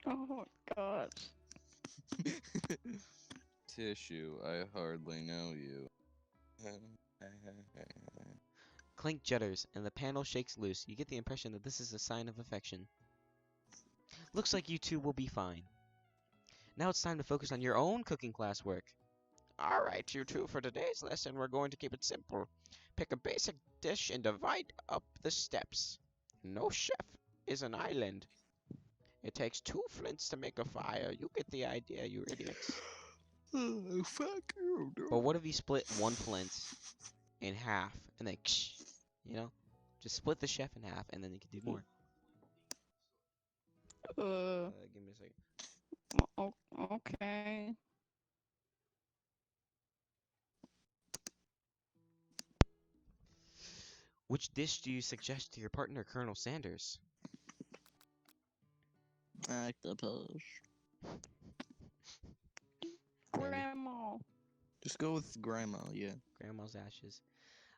Oh my gosh. Tissue, I hardly know you. Clank judders, and the panel shakes loose. You get the impression that this is a sign of affection. Looks like you two will be fine. Now it's time to focus on your own cooking classwork. All right, you two, for today's lesson, we're going to keep it simple. Pick a basic dish and divide up the steps. No chef is an island. It takes 2 flints to make a fire. You get the idea, you idiots. Oh, fuck you, But what if you split 1 flint in half and then, you know, just split the chef in half and then you can do more. Give me a second. Okay. Which dish do you suggest to your partner, Colonel Sanders? Octopus. Grandma. Just go with grandma, yeah. Grandma's ashes.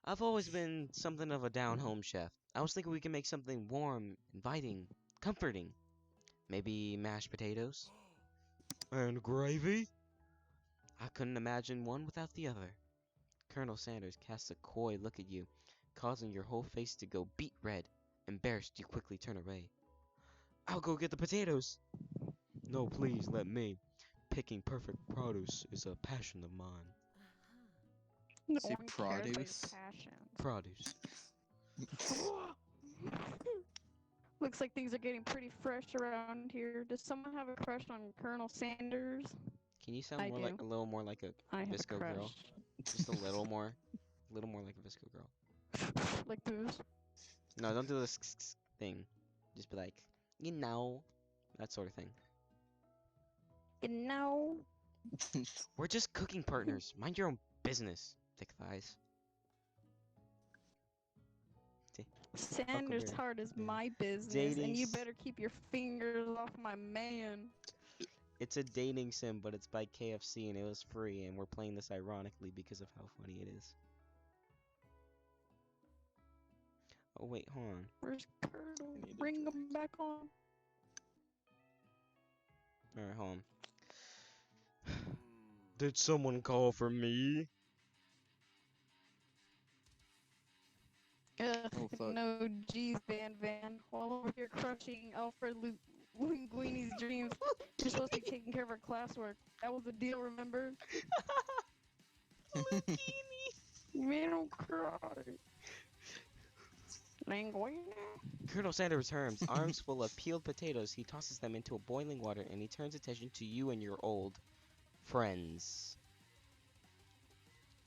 I've always been something of a down-home chef. I was thinking we can make something warm, inviting, comforting. Maybe mashed potatoes? And gravy? I couldn't imagine one without the other. Colonel Sanders casts a coy look at you, causing your whole face to go beet red. Embarrassed, you quickly turn away. I'll go get the potatoes. No, please, let me. Picking perfect produce is a passion of mine. No Say one cares about your produce. passions. Produce. Looks like things are getting pretty fresh around here. Does someone have a crush on Colonel Sanders? Can you sound I more do. like a little more like a I have Visco a crush. girl? Just a little more like a Visco girl. Like this. No, don't do this thing. Just be like, that sort of thing. You know. We're just cooking partners. Mind your own business, thick thighs. Sanders' Huckleberry. heart is Yeah. my business, Dating and you s- better keep your fingers off my man. It's a dating sim, but it's by KFC and it was free, and we're playing this ironically because of how funny it is. Oh wait, hold on. Where's Colonel? I need a Bring him drink. back on. Alright, hold on. Did someone call for me? Ugh, Oh, fuck. no, geez, Van. While over here crushing Alfred Linguini's dreams, you're supposed to be taking care of our classwork. That was the deal, remember? Man, don't cry. Linguini. Colonel Sanders returns, arms full of peeled potatoes. He tosses them into a boiling water and he turns attention to you and your old friends.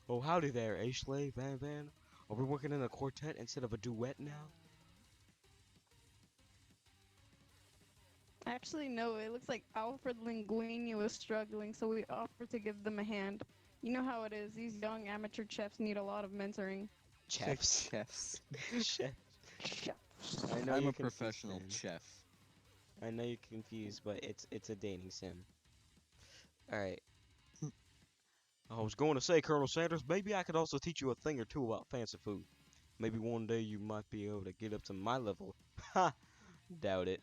Oh, howdy there, Ashley, Van. Are we working in a quartet instead of a duet now? Actually, no, it looks like Alfred Linguini was struggling, so we offered to give them a hand. You know how it is, these young amateur chefs need a lot of mentoring. Chefs. Chefs. Chef. Chefs. I know I'm you're a professional confused, chef. man. I know you're confused, but it's a dating sim. Alright. I was going to say, Colonel Sanders, maybe I could also teach you a thing or two about fancy food. Maybe one day you might be able to get up to my level. Ha! Doubt it.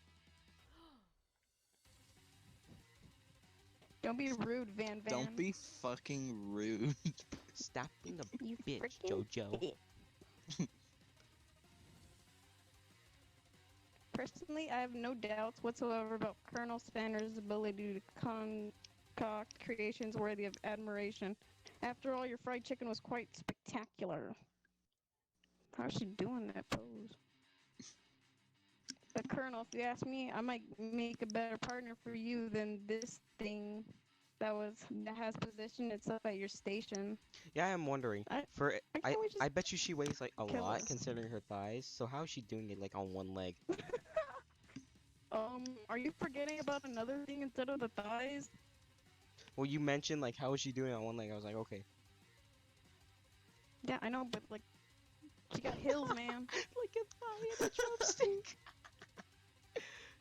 Don't be rude, Van. Don't be fucking rude. Stop being a You bitch, frickin' Jojo. bitch. Personally, I have no doubts whatsoever about Colonel Sanders' ability to concoct creations worthy of admiration. After all, your fried chicken was quite spectacular. How's she doing that pose? But Colonel, if you ask me, I might make a better partner for you than this thing that has positioned itself at your station. Yeah, I'm wondering. I- For Why I can't we just I bet you she weighs like a kill lot us? considering her thighs. So how is she doing it like on one leg? Are you forgetting about another thing instead of the thighs? Well, you mentioned like how is she doing it on one leg? I was like, okay. Yeah, I know, but like, she got hills, man. Like a thigh and a drumstick.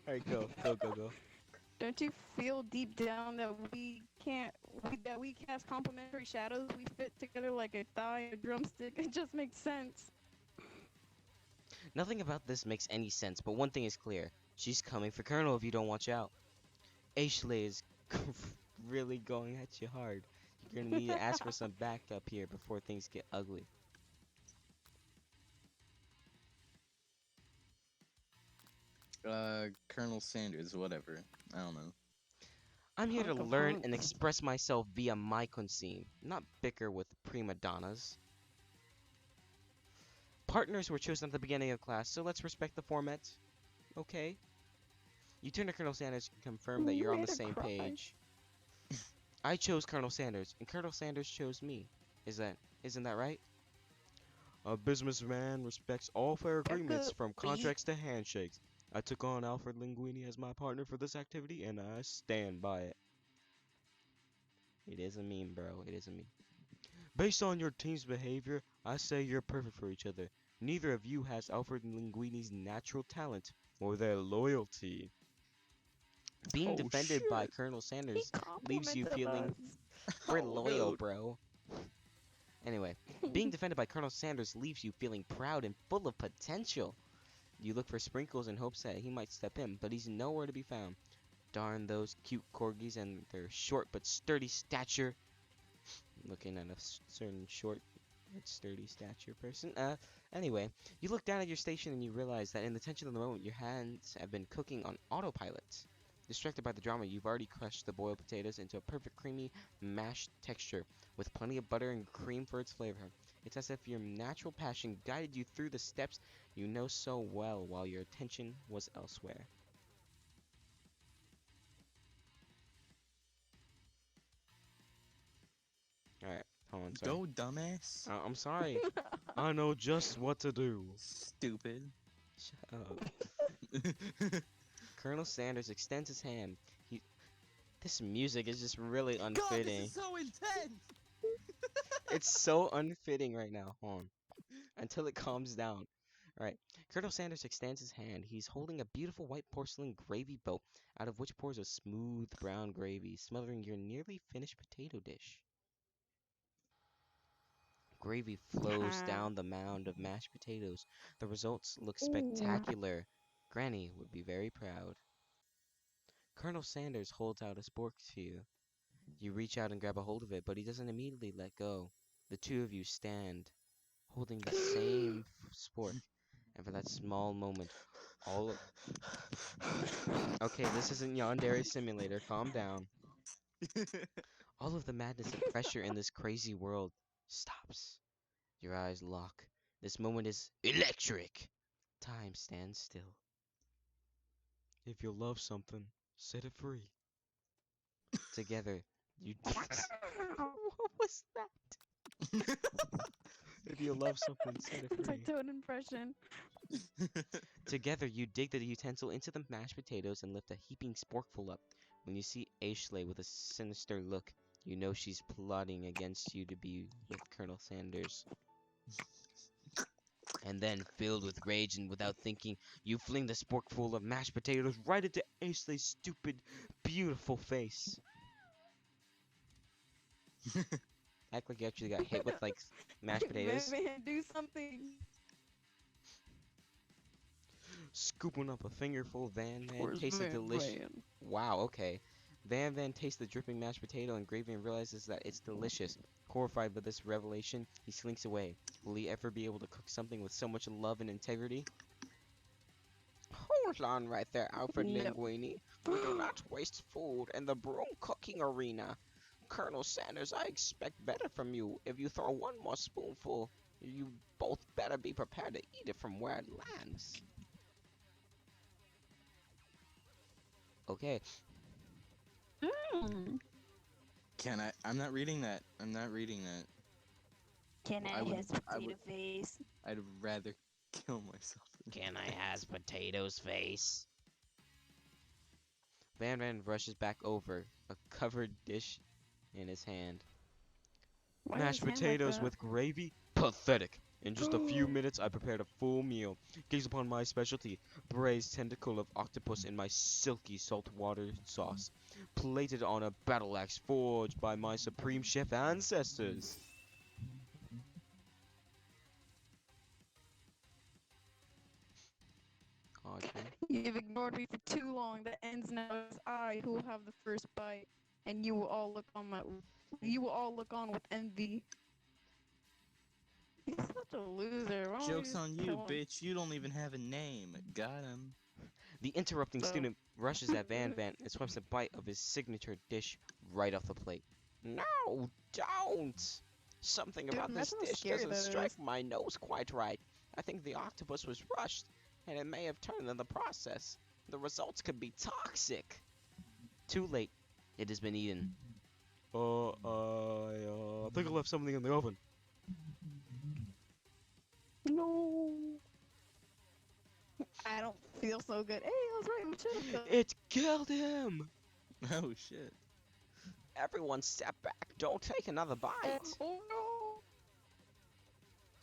All right, go. Don't you feel deep down that we cast complementary shadows? We fit together like a thigh and a drumstick. It just makes sense. Nothing about this makes any sense, but one thing is clear. She's coming for Colonel if you don't watch out. Ashley is really going at you hard. You're gonna need to ask for some backup here before things get ugly. Colonel Sanders, whatever. I don't know. I'm here to Hunk of learn and hunks. express myself via my cuisine, not bicker with prima donnas. Partners were chosen at the beginning of class, so let's respect the format. Okay? You turn to Colonel Sanders and confirm that You you're on the made her same cry. page. I chose Colonel Sanders, and Colonel Sanders chose me. Isn't that right? A businessman respects all fair agreements from Technically, contracts to handshakes. I took on Alfred Linguini as my partner for this activity, and I stand by it. It is a meme, bro. It is a meme. Based on your team's behavior, I say you're perfect for each other. Neither of you has Alfred Linguini's natural talent or their loyalty. Being Oh defended by shit! Colonel he Sanders leaves you complimented feeling us. we're Oh loyal, no! bro. Anyway, being defended by Colonel Sanders leaves you feeling proud and full of potential. You look for Sprinkles in hopes that he might step in, but he's nowhere to be found. Darn those cute corgis and their short but sturdy stature. Looking at a certain short but sturdy stature person. Anyway, you look down at your station and you realize that in the tension of the moment, your hands have been cooking on autopilot. Distracted by the drama, you've already crushed the boiled potatoes into a perfect creamy mashed texture with plenty of butter and cream for its flavor. It's as if your natural passion guided you through the steps you know so well while your attention was elsewhere. Alright, hold on, sorry. Go, dumbass! I'm sorry. I know just what to do. Stupid. Shut up. Colonel Sanders extends his hand. He. This music is just really God, this unfitting. is so intense! It's so unfitting right now. Hold on. Until it calms down. Alright. Colonel Sanders extends his hand. He's holding a beautiful white porcelain gravy boat, out of which pours a smooth brown gravy, smothering your nearly finished potato dish. Gravy flows Ah. down the mound of mashed potatoes. The results look Ooh. spectacular. Granny would be very proud. Colonel Sanders holds out a spork to you. You reach out and grab a hold of it, but he doesn't immediately let go. The two of you stand, holding the same spork, and for that small moment, all of... Okay, this isn't Yandere Simulator, calm down. All of the madness and pressure in this crazy world stops. Your eyes lock. This moment is electric. Time stands still. If you love something, set it free. Together, you... What was that? If you love something, set it It's my free. tone impression. Together, you dig the utensil into the mashed potatoes and lift a heaping sporkful up. When you see Ashley with a sinister look, you know she's plotting against you to be with Colonel Sanders. And then, filled with rage and without thinking, you fling the sporkful of mashed potatoes right into Ashley's stupid, beautiful face. Act like you actually got hit with, like, mashed potatoes. Man, do something. Scooping up a fingerful, Van Van Where's tastes the Van delicious. Van? Wow, okay. Van Van tastes the dripping mashed potato and gravy and realizes that it's delicious. Horrified by this revelation, he slinks away. Will he ever be able to cook something with so much love and integrity? Hold on right there, Alfred No. Linguini. We do not waste food in the broom cooking arena. Colonel Sanders, I expect better from you. If you throw one more spoonful, you both better be prepared to eat it from where it lands. Okay. Mm. Can I? I'm not reading that. I'm not reading that. Can I I would. his I potato would. face? I'd rather kill myself. Can I has potatoes face? Van Van rushes back over, a covered dish in his hand. Why is Mashed his hand like potatoes that? with gravy? Pathetic. In just a few minutes, I prepared a full meal. Gaze upon my specialty, braised tentacle of octopus in my silky saltwater sauce, plated on a battle axe forged by my supreme chef ancestors. Okay. You've ignored me for too long. That ends now. It's I who will have the first bite, and you will all look on my. You will all look on with envy. He's such a loser. Why don't we Joke's just on you, kill him? bitch. You don't even have a name. Got him. The interrupting So, student rushes at Van Van and swipes a bite of his signature dish right off the plate. No, don't! Something Dude, about this imagine how dish scary doesn't that strike is. my nose quite right. I think the octopus was rushed, and it may have turned in the process. The results could be toxic. Too late. It has been eaten. I think I left something in the oven. No. I don't feel so good. Hey, I was right. We should have cooked. It killed him! Oh shit. Everyone step back. Don't take another bite. Oh no.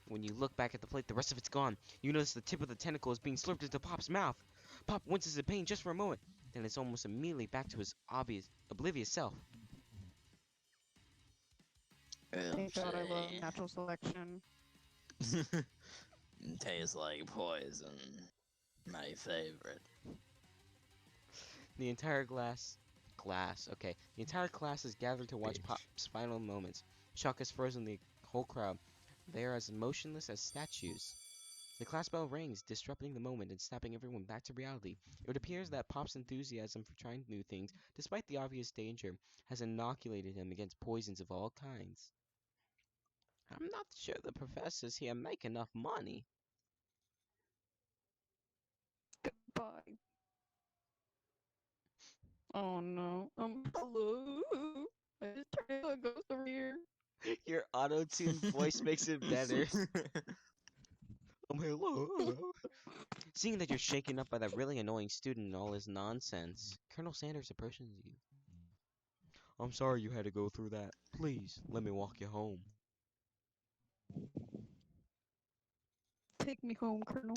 When you look back at the plate, the rest of it's gone. You notice the tip of the tentacle is being slurped into Pop's mouth. Pop winces in pain just for a moment, then it's almost immediately back to his oblivious self. Thank God I love natural selection. Tastes like poison. My favorite. The entire the entire class is gathered to watch Pop's final moments. Shock has frozen the whole crowd. They are as motionless as statues. The class bell rings, disrupting the moment and snapping everyone back to reality. It appears that Pop's enthusiasm for trying new things, despite the obvious danger, has inoculated him against poisons of all kinds. I'm not sure the professors here make enough money. Goodbye. Oh no. Hello. I just turned into a ghost over here. Your auto-tuned voice makes it better. Hello. Seeing that you're shaken up by that really annoying student and all his nonsense, Colonel Sanders approaches you. I'm sorry you had to go through that. Please, let me walk you home. Take me home, Colonel.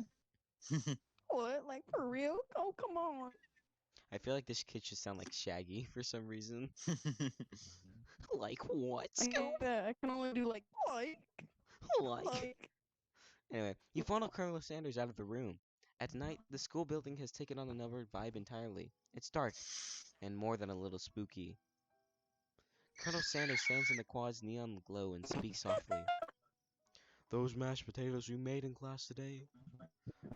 What? Like for real? Oh, come on. I feel like this kid should sound like Shaggy for some reason. Like what, Scoop? I can only do like. Like. Anyway, you follow Colonel Sanders out of the room. At night, the school building has taken on another vibe entirely. It's dark, and more than a little spooky. Colonel Sanders stands in the quad's neon glow and speaks softly. Those mashed potatoes you made in class today?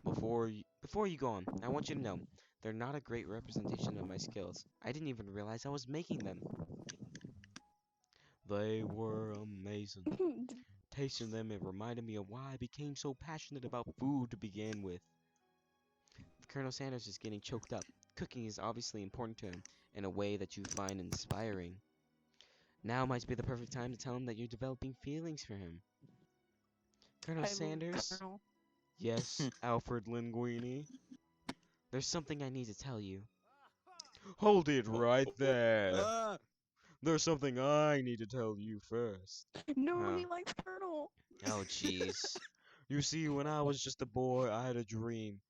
Before you go on, I want you to know, they're not a great representation of my skills. I didn't even realize I was making them. They were amazing. Tasting them, it reminded me of why I became so passionate about food to begin with. Colonel Sanders is getting choked up. Cooking is obviously important to him in a way that you find inspiring. Now might be the perfect time to tell him that you're developing feelings for him. Colonel Sanders? Colonel. Yes, Alfred Linguini. There's something I need to tell you. Hold it right there. There's something I need to tell you first. No, he likes Colonel. Oh, jeez. You see, when I was just a boy, I had a dream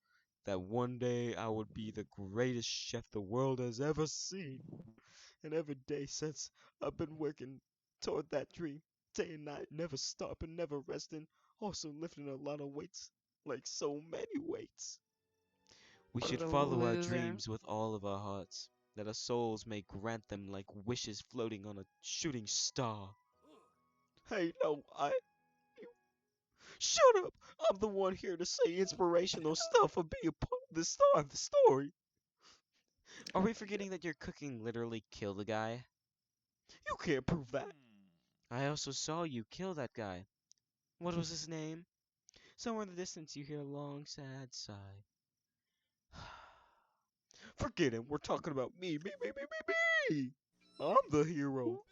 that one day I would be the greatest chef the world has ever seen. And every day since, I've been working toward that dream, day and night, never stopping, never resting, also lifting a lot of weights, like so many weights. We should follow our dreams with all of our hearts, that our souls may grant them like wishes floating on a shooting star. Hey, no, shut up! I'm the one here to say inspirational stuff and be a part of the star of the story. Are we forgetting that your cooking literally killed a guy? You can't prove that. I also saw you kill that guy. What was his name? Somewhere in the distance you hear a long, sad sigh. Forget him. We're talking about me. Me. I'm the hero.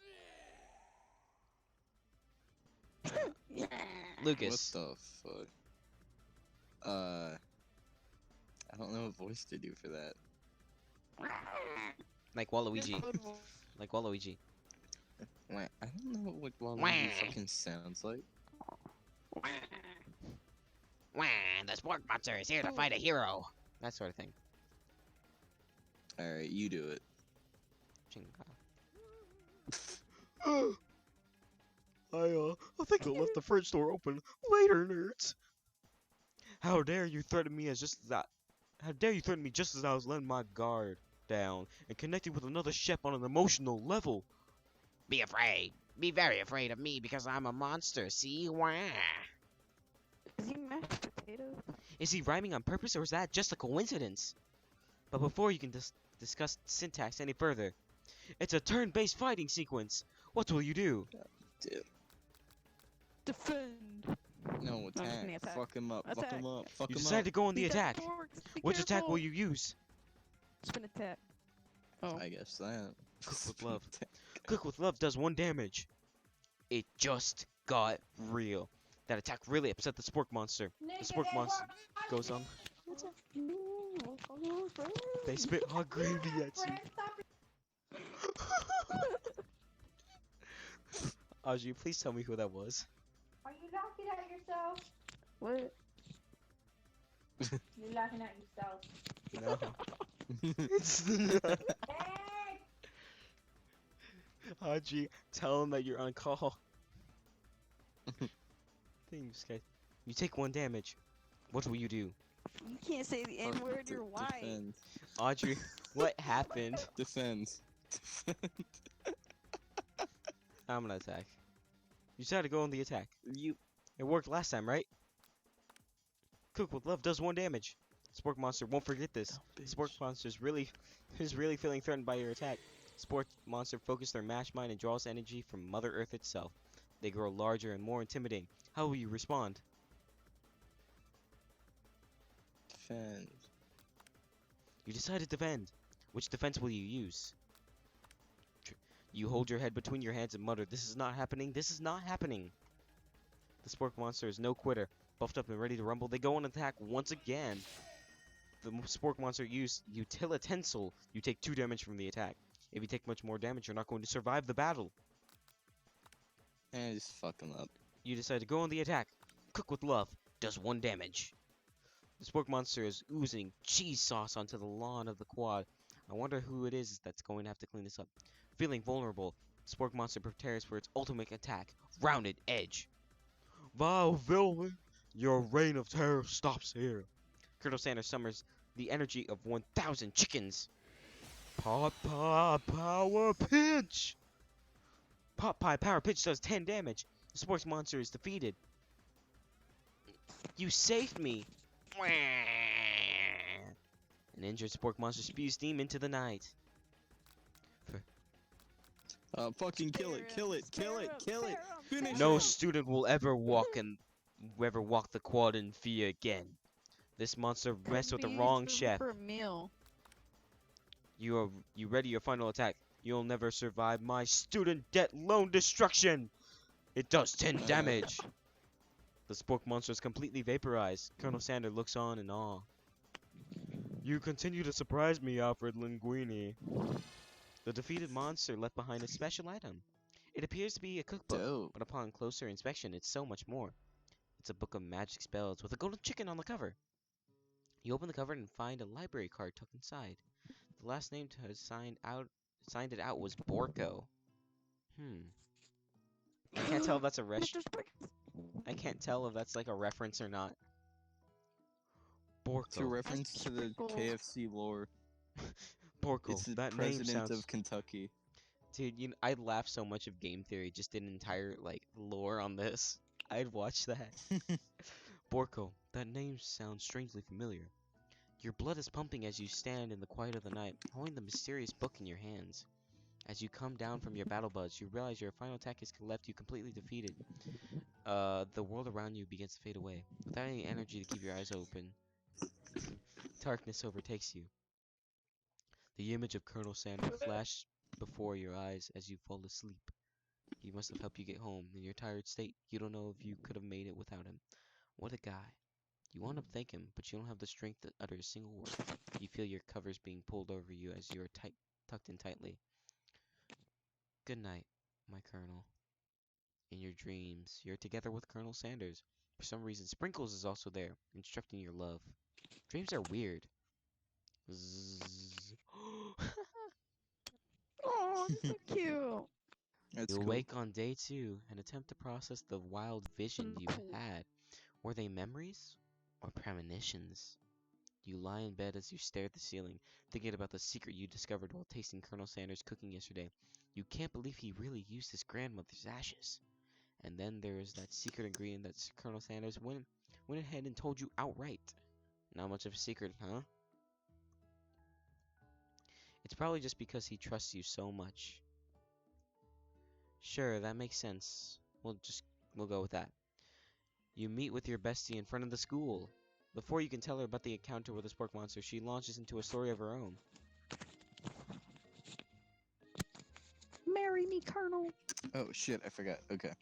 Lucas. What the fuck? I don't know what voice to do for that. Like Waluigi. Like Waluigi. Wait, I don't know what Waluigi fucking sounds like. The sport monster is here to fight a hero. That sort of thing. Alright, you do it. I think I left the fridge door open. Later, nerds. How dare you threaten me just as I was letting my guard down and connecting with another chef on an emotional level. Be afraid. Be very afraid of me because I'm a monster, see? Wah. Is he mashed potatoes? Is he rhyming on purpose or is that just a coincidence? But before you can discuss syntax any further. It's a turn-based fighting sequence. What will you do? Dude, Defend. no, I'm just attack. gonna attack. Fuck him up. Fuck Attack. him up. Fuck You him decide up. to go on the He's got attack. dorks. Be Which attack careful. will you use? Spin attack. Oh. I guess that. Cook with love. Cook with love does 1 damage. It just got real. That attack really upset the spork monster. The spork monster goes on. They spit hot gravy at you. Audrey, please tell me who that was. Are you laughing at yourself? What? You're laughing at yourself. No. It's not. Hey! Audrey, tell him that you're on call. Thanks, guys. You take 1 damage. What will you do? You can't say the N word. You're white. Defend. Audrey, what happened? Defend. I'm gonna attack. You decided to go on the attack. You. It worked last time, right? Cook with love does 1 damage. Spork monster won't forget this. Spork monster is really feeling threatened by your attack. Spork monster focus their mash mind and draws energy from Mother Earth itself. They grow larger and more intimidating. How will you respond? Defend. You decide to defend. Which defense will you use? You hold your head between your hands and mutter, "This is not happening. This is not happening." The spork monster is no quitter. Buffed up and ready to rumble, they go on attack once again. The spork monster used utilitensel. You take 2 damage from the attack. If you take much more damage, you're not going to survive the battle. And just fuck him up. You decide to go on the attack. Cook with love does 1 damage. The spork monster is oozing cheese sauce onto the lawn of the quad. I wonder who it is that's going to have to clean this up. Feeling vulnerable, the spork monster prepares for its ultimate attack, Rounded Edge. Vile villain, your reign of terror stops here. Colonel Sanders summons the energy of 1,000 chickens. Pot Pie Power Pinch! Pot Pie Power Pinch does 10 damage. The sports monster is defeated. You saved me! An injured spork monster spews steam into the night. Fucking kill it, kill it, kill it, kill it. Finish No it. student will ever walk the quad in fear again. This monster messed with the wrong chef. For a meal. You ready your final attack? You'll never survive my student debt loan destruction. It does 10 damage. The spork monster is completely vaporized. Colonel Sander looks on in awe. You continue to surprise me, Alfred Linguini. The defeated monster left behind a special item. It appears to be a cookbook, Dope. but upon closer inspection, it's so much more. It's a book of magic spells with a golden chicken on the cover. You open the cover and find a library card tucked inside. The last name to have signed it out was Borko. I can't tell if that's a I can't tell if that's like a reference or not. It's a Borko. reference to the KFC lore. Borko. It's the That name president sounds. of Kentucky. Dude, I laugh so much if Game Theory just did an entire like lore on this. I'd watch that. Borko. That name sounds strangely familiar. Your blood is pumping as you stand in the quiet of the night, holding the mysterious book in your hands. As you come down from your battle buzz, you realize your final attack has left you completely defeated. The world around you begins to fade away. Without any energy to keep your eyes open, darkness overtakes you. The image of Colonel Sanders flashes before your eyes as you fall asleep. He must have helped you get home. In your tired state, you don't know if you could have made it without him. What a guy. You want to thank him, but you don't have the strength to utter a single word. You feel your covers being pulled over you as you are tucked in tightly. Good night, my Colonel. In your dreams, you're together with Colonel Sanders. For some reason, Sprinkles is also there, instructing your love. Dreams are weird. Zzz. Oh, that's so cute. That's You cool. awake on day 2 and attempt to process the wild visions you Cool. had. Were they memories or premonitions? You lie in bed as you stare at the ceiling, thinking about the secret you discovered while tasting Colonel Sanders' cooking yesterday. You can't believe he really used his grandmother's ashes. And then there is that secret ingredient that Colonel Sanders went ahead and told you outright. Not much of a secret, huh? It's probably just because he trusts you so much. Sure, that makes sense. We'll go with that. You meet with your bestie in front of the school. Before you can tell her about the encounter with the spork monster, she launches into a story of her own. Marry me, Colonel. Oh shit, I forgot. Okay.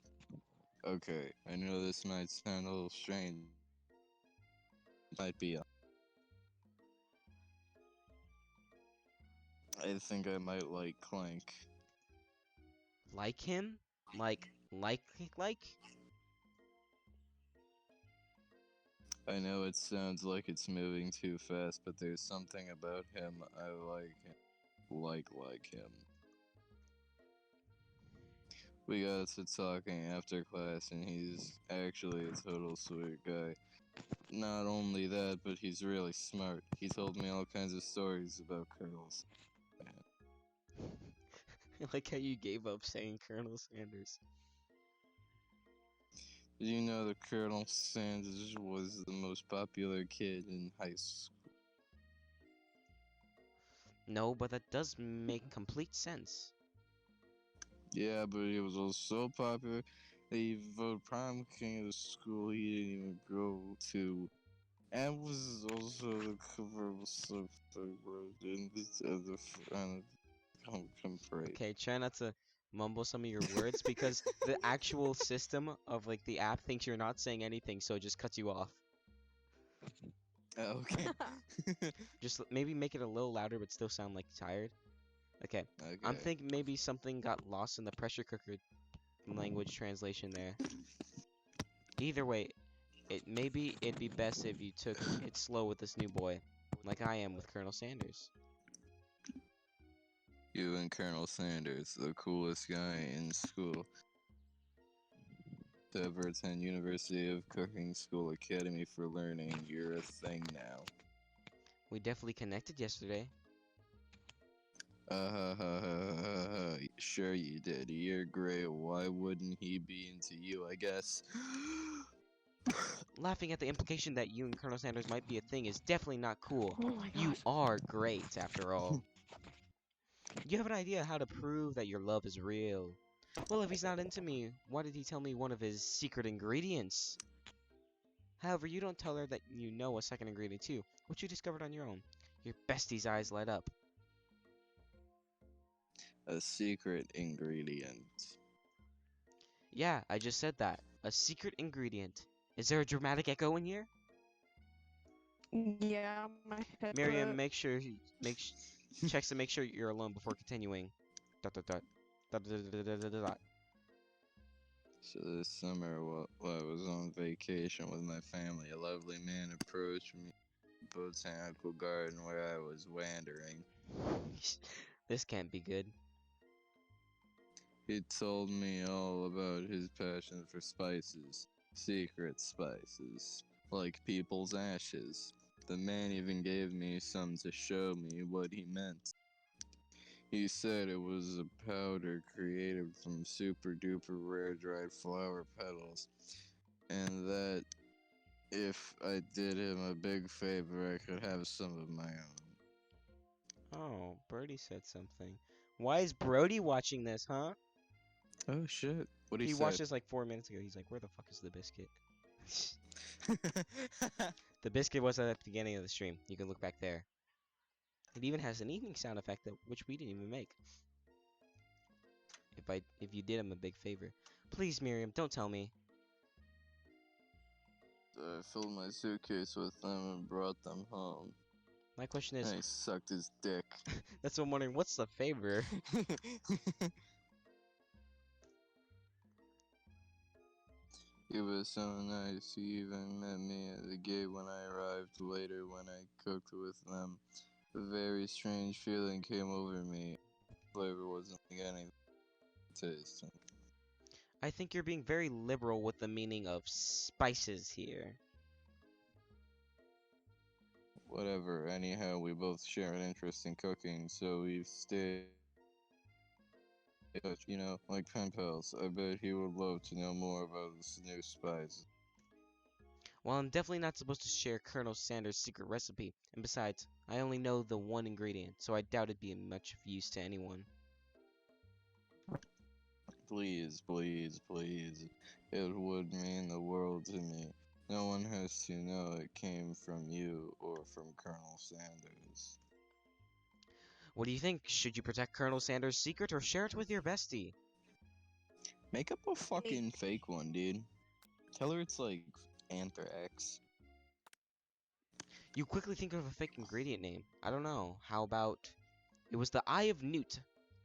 Okay, I know this might sound a little strange. Might be. I think I might like Clank. Like him? Like? I know it sounds like it's moving too fast, but there's something about him I like him. Like him. We got to talking after class, and he's actually a total sweet guy. Not only that, but he's really smart. He told me all kinds of stories about colonels. I like how you gave up saying Colonel Sanders. Did you know that Colonel Sanders was the most popular kid in high school? No, but that does make complete sense. Yeah, but he was also so popular that he voted prom king of the school he didn't even go to. And was also the cover of something wrote in this other front parade. Okay, try not to mumble some of your words because the actual system of like the app thinks you're not saying anything, so it just cuts you off. Okay. Just maybe make it a little louder, but still sound like tired. Okay, I'm Okay. thinking maybe something got lost in the pressure cooker language translation there. Either way, maybe it'd be best if you took it slow with this new boy, like I am with Colonel Sanders. You and Colonel Sanders, the coolest guy in school to ever attend University of Cooking School Academy for Learning. You're a thing now. We definitely connected yesterday. Sure you did. You're great. Why wouldn't he be into you, I guess? Laughing at the implication that you and Colonel Sanders might be a thing is definitely not cool. Oh my You gosh. are great, after all. You have an idea how to prove that your love is real. Well, if he's not into me, why did he tell me one of his secret ingredients? However, you don't tell her that you know a second ingredient too, which you discovered on your own. Your bestie's eyes light up. A secret ingredient. Yeah, I just said that. A secret ingredient. Is there a dramatic echo in here? Yeah, my Miriam, headset. make sure he checks to make sure you're alone before continuing. Dot dot dot. Dot dot dot dot dot dot. Dot. So this summer, while I was on vacation with my family, a lovely man approached me in the botanical garden where I was wandering. This can't be good. He told me all about his passion for spices, secret spices, like people's ashes. The man even gave me some to show me what he meant. He said it was a powder created from super duper rare dried flower petals, and that if I did him a big favor, I could have some of my own. Oh, Brody said something. Why is Brody watching this, huh? Oh shit! What he He watched said? this like 4 minutes ago. He's like, where the fuck is the biscuit? The biscuit was at the beginning of the stream. You can look back there. It even has an evening sound effect which we didn't even make. If you did him a big favor. Please, Miriam, don't tell me. I filled my suitcase with them and brought them home. My question is, And I sucked his dick. that's what I'm wondering, what's the favor? He was so nice. He even met me at the gate when I arrived later when I cooked with them. A very strange feeling came over me. Flavor wasn't like anything taste. I think you're being very liberal with the meaning of spices here. Whatever. Anyhow, we both share an interest in cooking, so we've stayed in touch, like pen pals. I bet he would love to know more about this new spice. Well, I'm definitely not supposed to share Colonel Sanders' secret recipe. And besides, I only know the one ingredient, so I doubt it'd be much of use to anyone. Please, please, please. It would mean the world to me. No one has to know it came from you or from Colonel Sanders. What do you think? Should you protect Colonel Sanders' secret or share it with your bestie? Make up a fucking fake one, dude. Tell her it's like anthrax. You quickly think of a fake ingredient name. I don't know. How about... It was the Eye of Newt.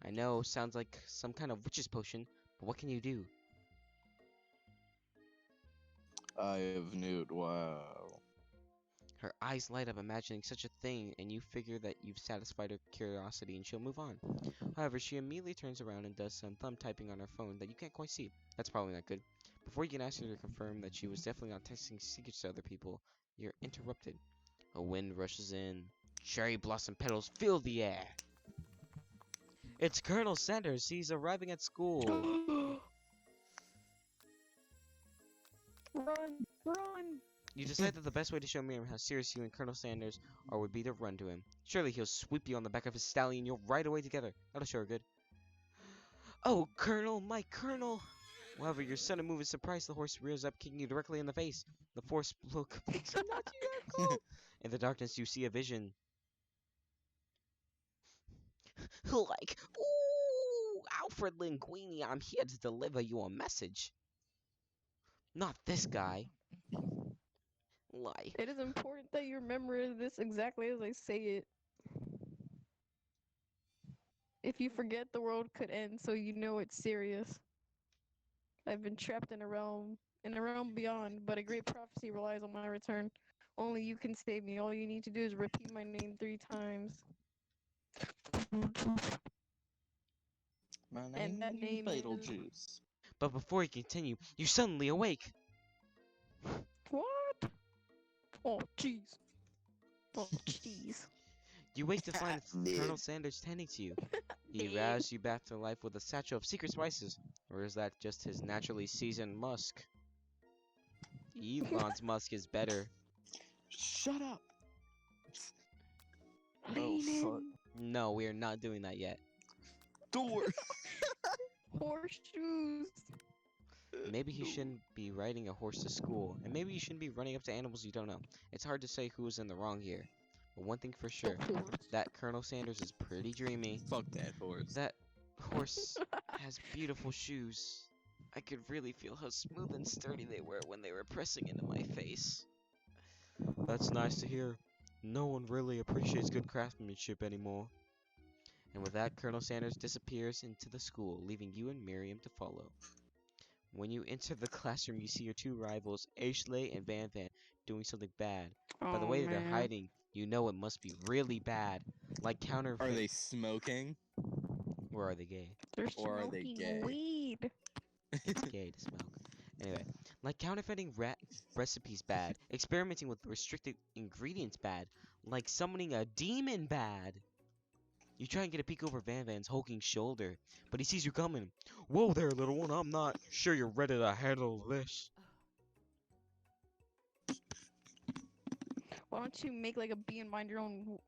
I know, sounds like some kind of witch's potion, but what can you do? Eye of Newt, wow. Her eyes light up imagining such a thing, and you figure that you've satisfied her curiosity and she'll move on. However, she immediately turns around and does some thumb typing on her phone that you can't quite see. That's probably not good. Before you can ask her to confirm that she was definitely not texting secrets to other people, you're interrupted. A wind rushes in. Cherry blossom petals fill the air. It's Colonel Sanders. He's arriving at school. Run! Run! You decide that the best way to show Miriam how serious you and Colonel Sanders are would be to run to him. Surely he'll sweep you on the back of his stallion. You'll ride away together. That'll show her good. Oh, Colonel, my Colonel! However, your sudden move is surprised. The horse rears up, kicking you directly in the face. The force blow completes and knocks you down cold. In the darkness, you see a vision. Like, ooh, Alfred Linguini, I'm here to deliver you a message. Not this guy. Like, It is important that you remember this exactly as I say it. If you forget, the world could end, so you know it's serious. I've been trapped in a realm beyond, but a great prophecy relies on my return. Only you can save me. All you need to do is repeat my name 3 times. My And that name is name is... Beetlejuice. but before you continue, you suddenly awake. What? Oh, jeez. Oh, jeez. You wake to find it's Ned. Colonel Sanders tending to you. He Ned. rouses you back to life with a satchel of secret spices. Or is that just his naturally seasoned musk? Elon's musk is better. Shut up! Lean fuck. in. No, we are not doing that yet. Door! Horseshoes. Maybe he shouldn't be riding a horse to school, and maybe you shouldn't be running up to animals you don't know. It's hard to say who is in the wrong here. But one thing for sure, that Colonel Sanders is pretty dreamy. Fuck that horse. That horse has beautiful shoes. I could really feel how smooth and sturdy they were when they were pressing into my face. That's nice to hear. No one really appreciates good craftsmanship anymore. And with that, Colonel Sanders disappears into the school, leaving you and Miriam to follow. When you enter the classroom, you see your two rivals, Ashley and Van Van, doing something bad. By the way they're hiding, you know it must be really bad. Like counterfeit. Are they smoking? Or are they gay? They're Or are they smoking gay? weed. It's gay to smoke. Anyway, like counterfeiting recipes bad, experimenting with restricted ingredients bad, like summoning a demon bad. You try and get a peek over Van Van's hulking shoulder, but he sees you coming. Whoa there, little one, I'm not sure you're ready to handle this. Why don't you make like a bee and mind your own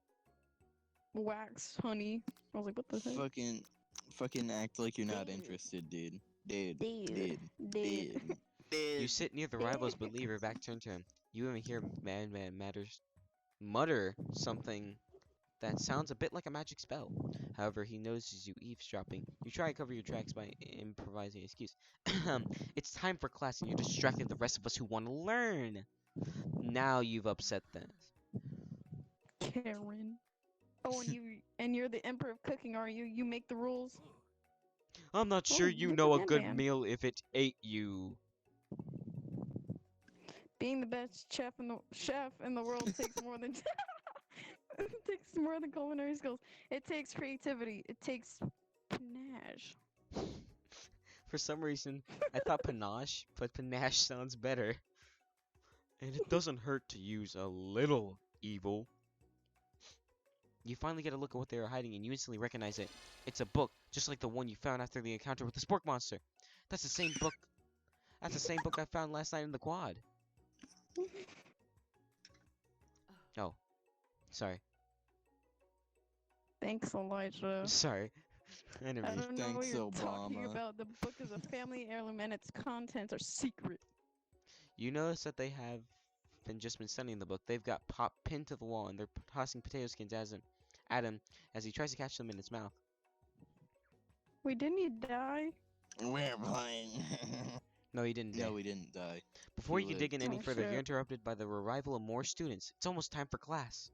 wax, honey? I was like, what the heck? Fucking act like you're not Dude. interested, dude. Dude. Dude. You sit near the rivals, but leave your back turned to him. You even hear Van Van mutter something that sounds a bit like a magic spell. However, he notices you eavesdropping. You try to cover your tracks by improvising an excuse. It's time for class and you're distracting the rest of us who want to learn. Now you've upset them. Karen. Oh, and you're the emperor of cooking, are you? You make the rules. I'm not sure Oh, you look know at a good Van. meal if it ate you. Being the best chef in the world takes more than it takes more than culinary skills. It takes creativity. It takes panache. For some reason, I thought panache, but panache sounds better. And it doesn't hurt to use a little evil. You finally get a look at what they are hiding, and you instantly recognize it. It's a book, just like the one you found after the encounter with the spork monster. That's the same book. That's the same book I found last night in the quad. Oh, sorry. Thanks, Elijah. Sorry. I didn't I mean. don't know what Thanks, you're talking Obama. about. The book is a family heirloom and its contents are secret. You notice that they have just been studying the book. They've got Pop pinned to the wall, and they're tossing potato skins at him as he tries to catch them in his mouth. Wait, didn't he die? We're playing. No, he didn't. No, we didn't die. Before he you can dig in lived. any Oh, further, you're shit. interrupted by the arrival of more students. It's almost time for class.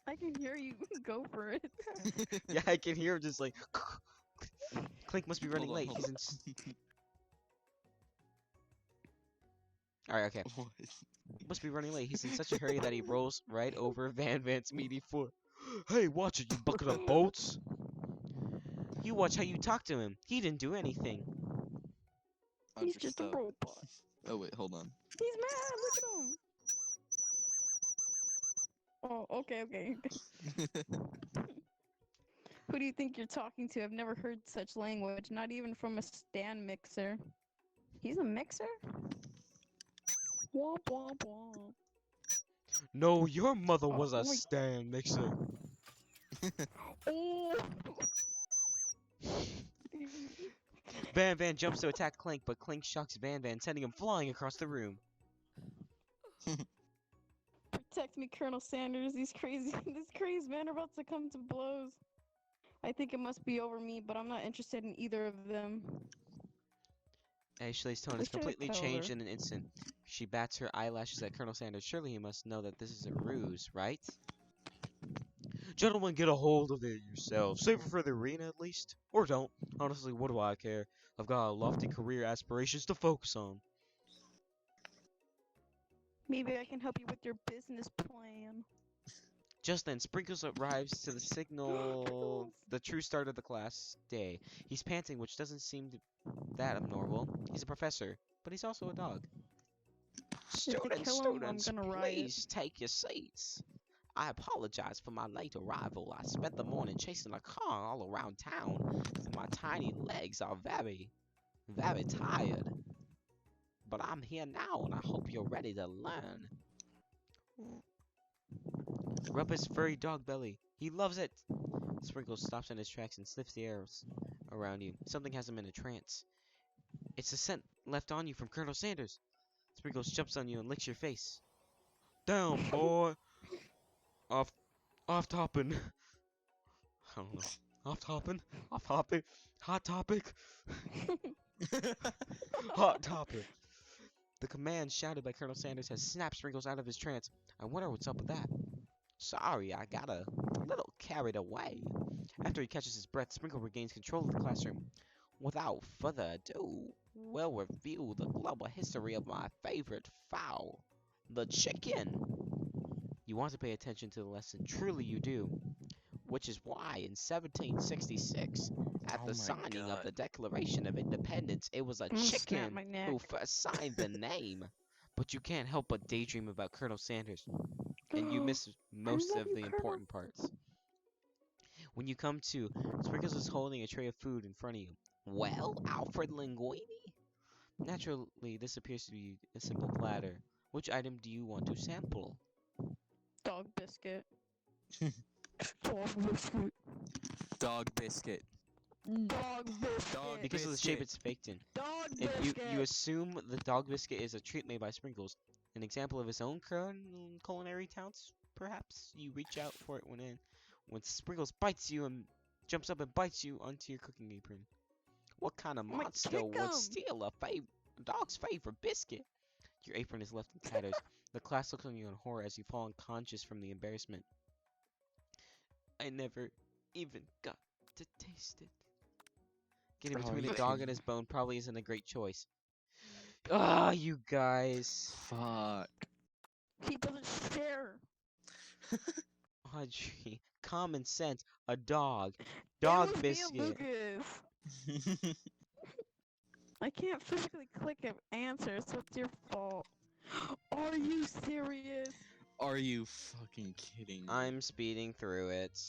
I can hear you. Go for it. Yeah, I can hear him just like. Clink must be running Hold on, late. hold He's in. Alright, okay. What? Must be running late. He's in such a hurry that he rolls right over Van Van's meaty foot. Hey, watch it, you bucket of bolts! You watch how you talk to him. He didn't do anything. He's just a Understood. robot. Oh wait, hold on. He's mad. Look at him. Oh, okay. Who do you think you're talking to? I've never heard such language, not even from a stand mixer. He's a mixer? Womp womp womp. No, your mother Oh, was a oh my- stand mixer. Oh! Van Van jumps to attack Clink, but Clink shocks Van Van, sending him flying across the room. Protect me, Colonel Sanders. These crazy men are about to come to blows. I think it must be over me, but I'm not interested in either of them. Ashley's tone We has should've completely told changed her. in an instant. She bats her eyelashes at Colonel Sanders. Surely he must know that this is a ruse, right? Gentlemen, get a hold of it yourselves. Save it for the arena at least. Or don't. Honestly, what do I care? I've got lofty career aspirations to focus on. Maybe I can help you with your business plan. Just then, Sprinkles arrives to the signal the true start of the class day. He's panting, which doesn't seem that abnormal. He's a professor, but he's also a dog. If they kill him, I'm Students, gonna riot. please take your seats. I apologize for my late arrival. I spent the morning chasing a car all around town, and my tiny legs are very, very tired. But I'm here now, and I hope you're ready to learn. Rub his furry dog belly. He loves it. Sprinkles stops in his tracks and sniffs the air around you. Something has him in a trance. It's the scent left on you from Colonel Sanders. Sprinkles jumps on you and licks your face. Down, boy. Off topping. I don't know. Off topping. Hot topic. Hot topic. The command shouted by Colonel Sanders has snapped Sprinkles out of his trance. I wonder what's up with that. Sorry, I got a little carried away. After he catches his breath, Sprinkle regains control of the classroom. Without further ado, we'll review the global history of my favorite fowl, the chicken. You want to pay attention to the lesson, truly you do. Which is why in 1766, at Oh the my signing of God. the Declaration of Independence, it was a I'm gonna snap chicken my neck. who first signed the name. But you can't help but daydream about Colonel Sanders, and you miss most love of you, the Colonel. important parts. When you come to, Sprinkles is holding a tray of food in front of you. Well, Alfred Linguini? Naturally, this appears to be a simple platter. Which item do you want to sample? Dog biscuit. Dog biscuit. Dog biscuit. Dog biscuit. Dog Because of the shape biscuit. it's baked in. Dog If biscuit. you assume the dog biscuit is a treat made by Sprinkles, an example of his own culinary talents, perhaps you reach out for it when Sprinkles bites you and jumps up and bites you onto your cooking apron. What kind of I'm gonna monster kick would 'em. steal a dog's favorite biscuit? Your apron is left in tatters. The class looks on you in horror as you fall unconscious from the embarrassment. I never even got to taste it. Getting Oh, between you a dog can- and his bone probably isn't a great choice. Ah, you guys. Fuck. He doesn't share. Audrey, common sense. A dog. It Dog was me and biscuit. Lucas. I can't physically click an answer, so it's your fault. Are you serious? Are you fucking kidding me? I'm speeding through it.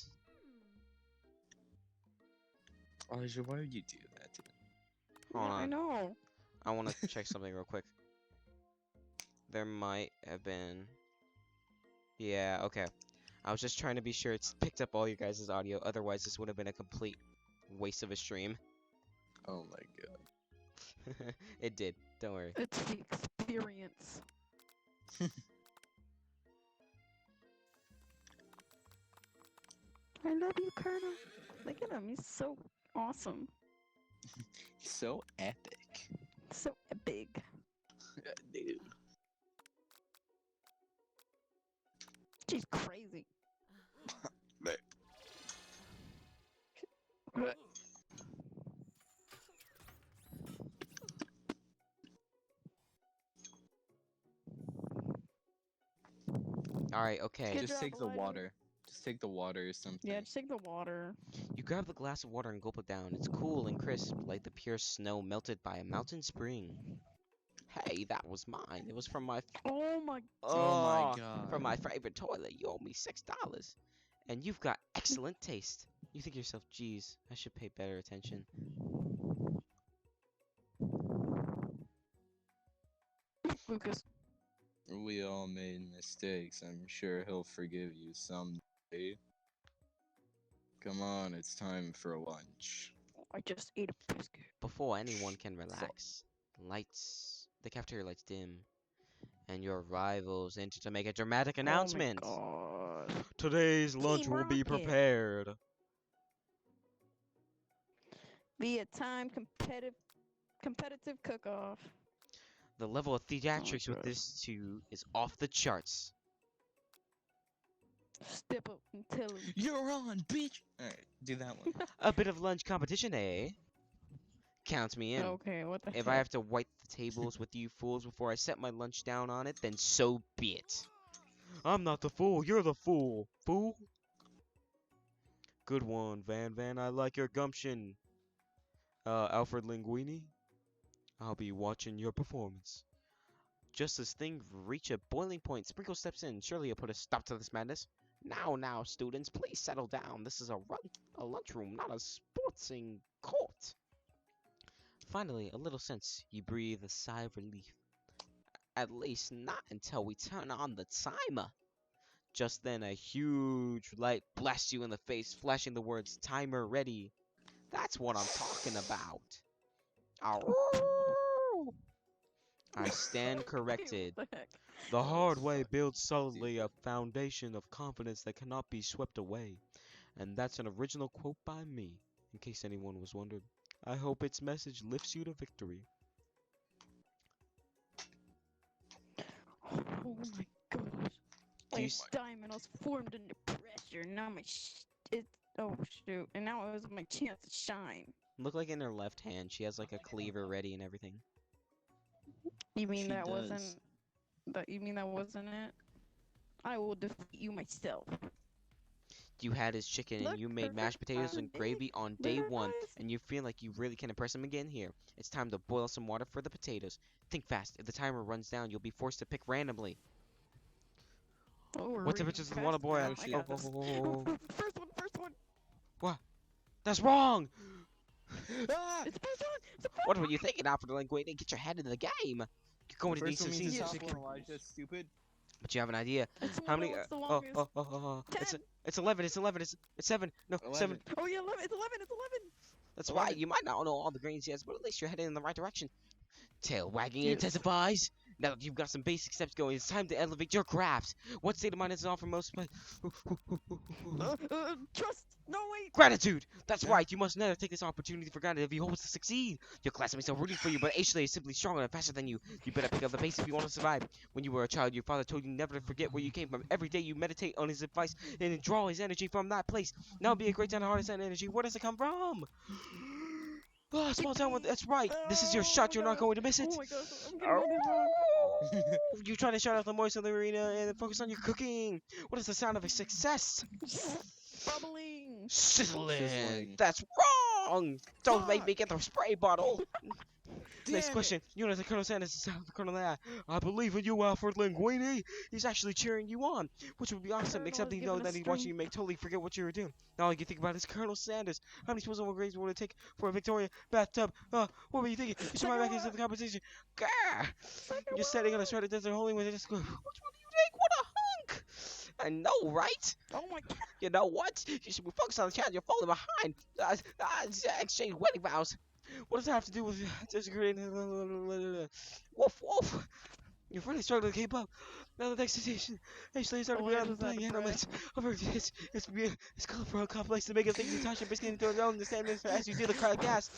Elijah, why would you do that to me? Hold Yeah, I on. know. I want to check something real quick. There might have been. Yeah, okay. I was just trying to be sure it's picked up all your guys' audio. Otherwise, this would have been a complete waste of a stream. Oh my god. It did. Don't worry. It's the experience. I love you, Colonel. Look at him. He's so awesome. So epic. So big. Dude. She's crazy. Right. Alright, okay. Good Just job, take the Elijah. water. Just take the water or something. Yeah, just take the water. You grab the glass of water and gulp it down. It's cool and crisp, like the pure snow melted by a mountain spring. Hey, that was mine. It was from my Oh my. Oh my god. from my favorite toilet. You owe me $6. And you've got excellent taste. You think to yourself, geez, I should pay better attention. Lucas. We all made mistakes. I'm sure he'll forgive you someday. Come on, it's time for lunch. I just ate a biscuit. Before anyone can relax, the cafeteria lights dim, and your rivals enter to make a dramatic announcement. Oh my god. Today's lunch Team will be Rocket. prepared. Via time competitive cook-off. The level of theatrics with God. this two is off the charts. Step up and tell him. You're on, bitch! Alright, do that one. A bit of lunch competition, eh? Count me in. Okay, what the If heck? I have to wipe the tables with you fools before I set my lunch down on it, then so be it. I'm not the fool, you're the fool, fool. Good one, Van. I like your gumption. Alfred Linguini, I'll be watching your performance. Just as things reach a boiling point, Sprinkle steps in. Surely you'll put a stop to this madness. Now, students, please settle down. This is a lunchroom, not a sportsing court. Finally, a little sense. You breathe a sigh of relief. At least not until we turn on the timer. Just then, a huge light blasts you in the face, flashing the words "Timer ready." That's what I'm talking about. Ow. I stand corrected. What the heck? The hard way fucking builds solidly a foundation of confidence that cannot be swept away. And that's an original quote by me, in case anyone was wondering. I hope its message lifts you to victory. Oh my gosh. Do you My s- diamond was formed under pressure. Now oh shoot. And now it was my chance to shine. Look like in her left hand, she has like a cleaver ready and everything. You mean She that does. wasn't you mean that wasn't it? I will defeat you myself. You had his chicken and Look, you made perfect mashed potatoes on and day. gravy on day Very one, nice. and you feel like you really can impress him again here. It's time to boil some water for the potatoes. Think fast. If the timer runs down, you'll be forced to pick randomly. Oh, we're What's the reading pictures of the water fast boy? now. Oh, I shit. got this. First one. That's wrong! Ah! It's the first one. It's the first What were you thinking, Alfred Linguini? Get your head in the game. You're going to need First some one means seasons. it's awful, Elijah, stupid. But you have an idea. It's the How one many? that was the Oh, longest. it's 11. It's 11. It's 7. No, 7. 11. Oh yeah, 11. It's 11. It's 11. That's 11. right. You might not know all the grains yet, but at least you're heading in the right direction. Tail wagging Yes. intensifies. Now that you've got some basic steps going, it's time to elevate your crafts. What state of mind is on for most? Trust. No wait. Gratitude! That's right, you must never take this opportunity for granted if you hope to succeed. Your classmates are rooting for you, but Ashley is simply stronger and faster than you. You better pick up the pace if you want to survive. When you were a child, your father told you never to forget where you came from. Every day you meditate on his advice and draw his energy from that place. Now would be a great time to harness that energy. Where does it come from? Ah, small town, that's right. This is your shot, you're not going to miss it. Oh my gosh, I'm getting ready wrong. You try to shut out the noise of the arena and focus on your cooking. What is the sound of a success? Bubbling. Sizzling. Sizzling. That's wrong. Don't make Fuck. me get the spray bottle. Next Damn question. You know the Colonel Sanders, Colonel I believe in you, Alfred Linguini. He's actually cheering you on, which would be awesome, Colonel except is you know giving that us he's watching strength. you make totally forget what you were doing. Now all you can think about is Colonel Sanders. How many disposable grades would it take for a Victoria bathtub? What were you thinking? You should Second back into one. the competition. Gah! Second You're standing on the one. shredded desert holy with just go, which one do you take? What a hunk! I know, right? Oh my god. You know what? You should be focused on the challenge. You're falling behind. Exchange wedding vows. What does that have to do with disagreeing? Woof woof. You're really struggling to keep up. Now the next station, actually, it's starting to be Boys on was playing out of animals. It's colorful and complex to make it things you touch and biscuit into their own the same as you do the car gas.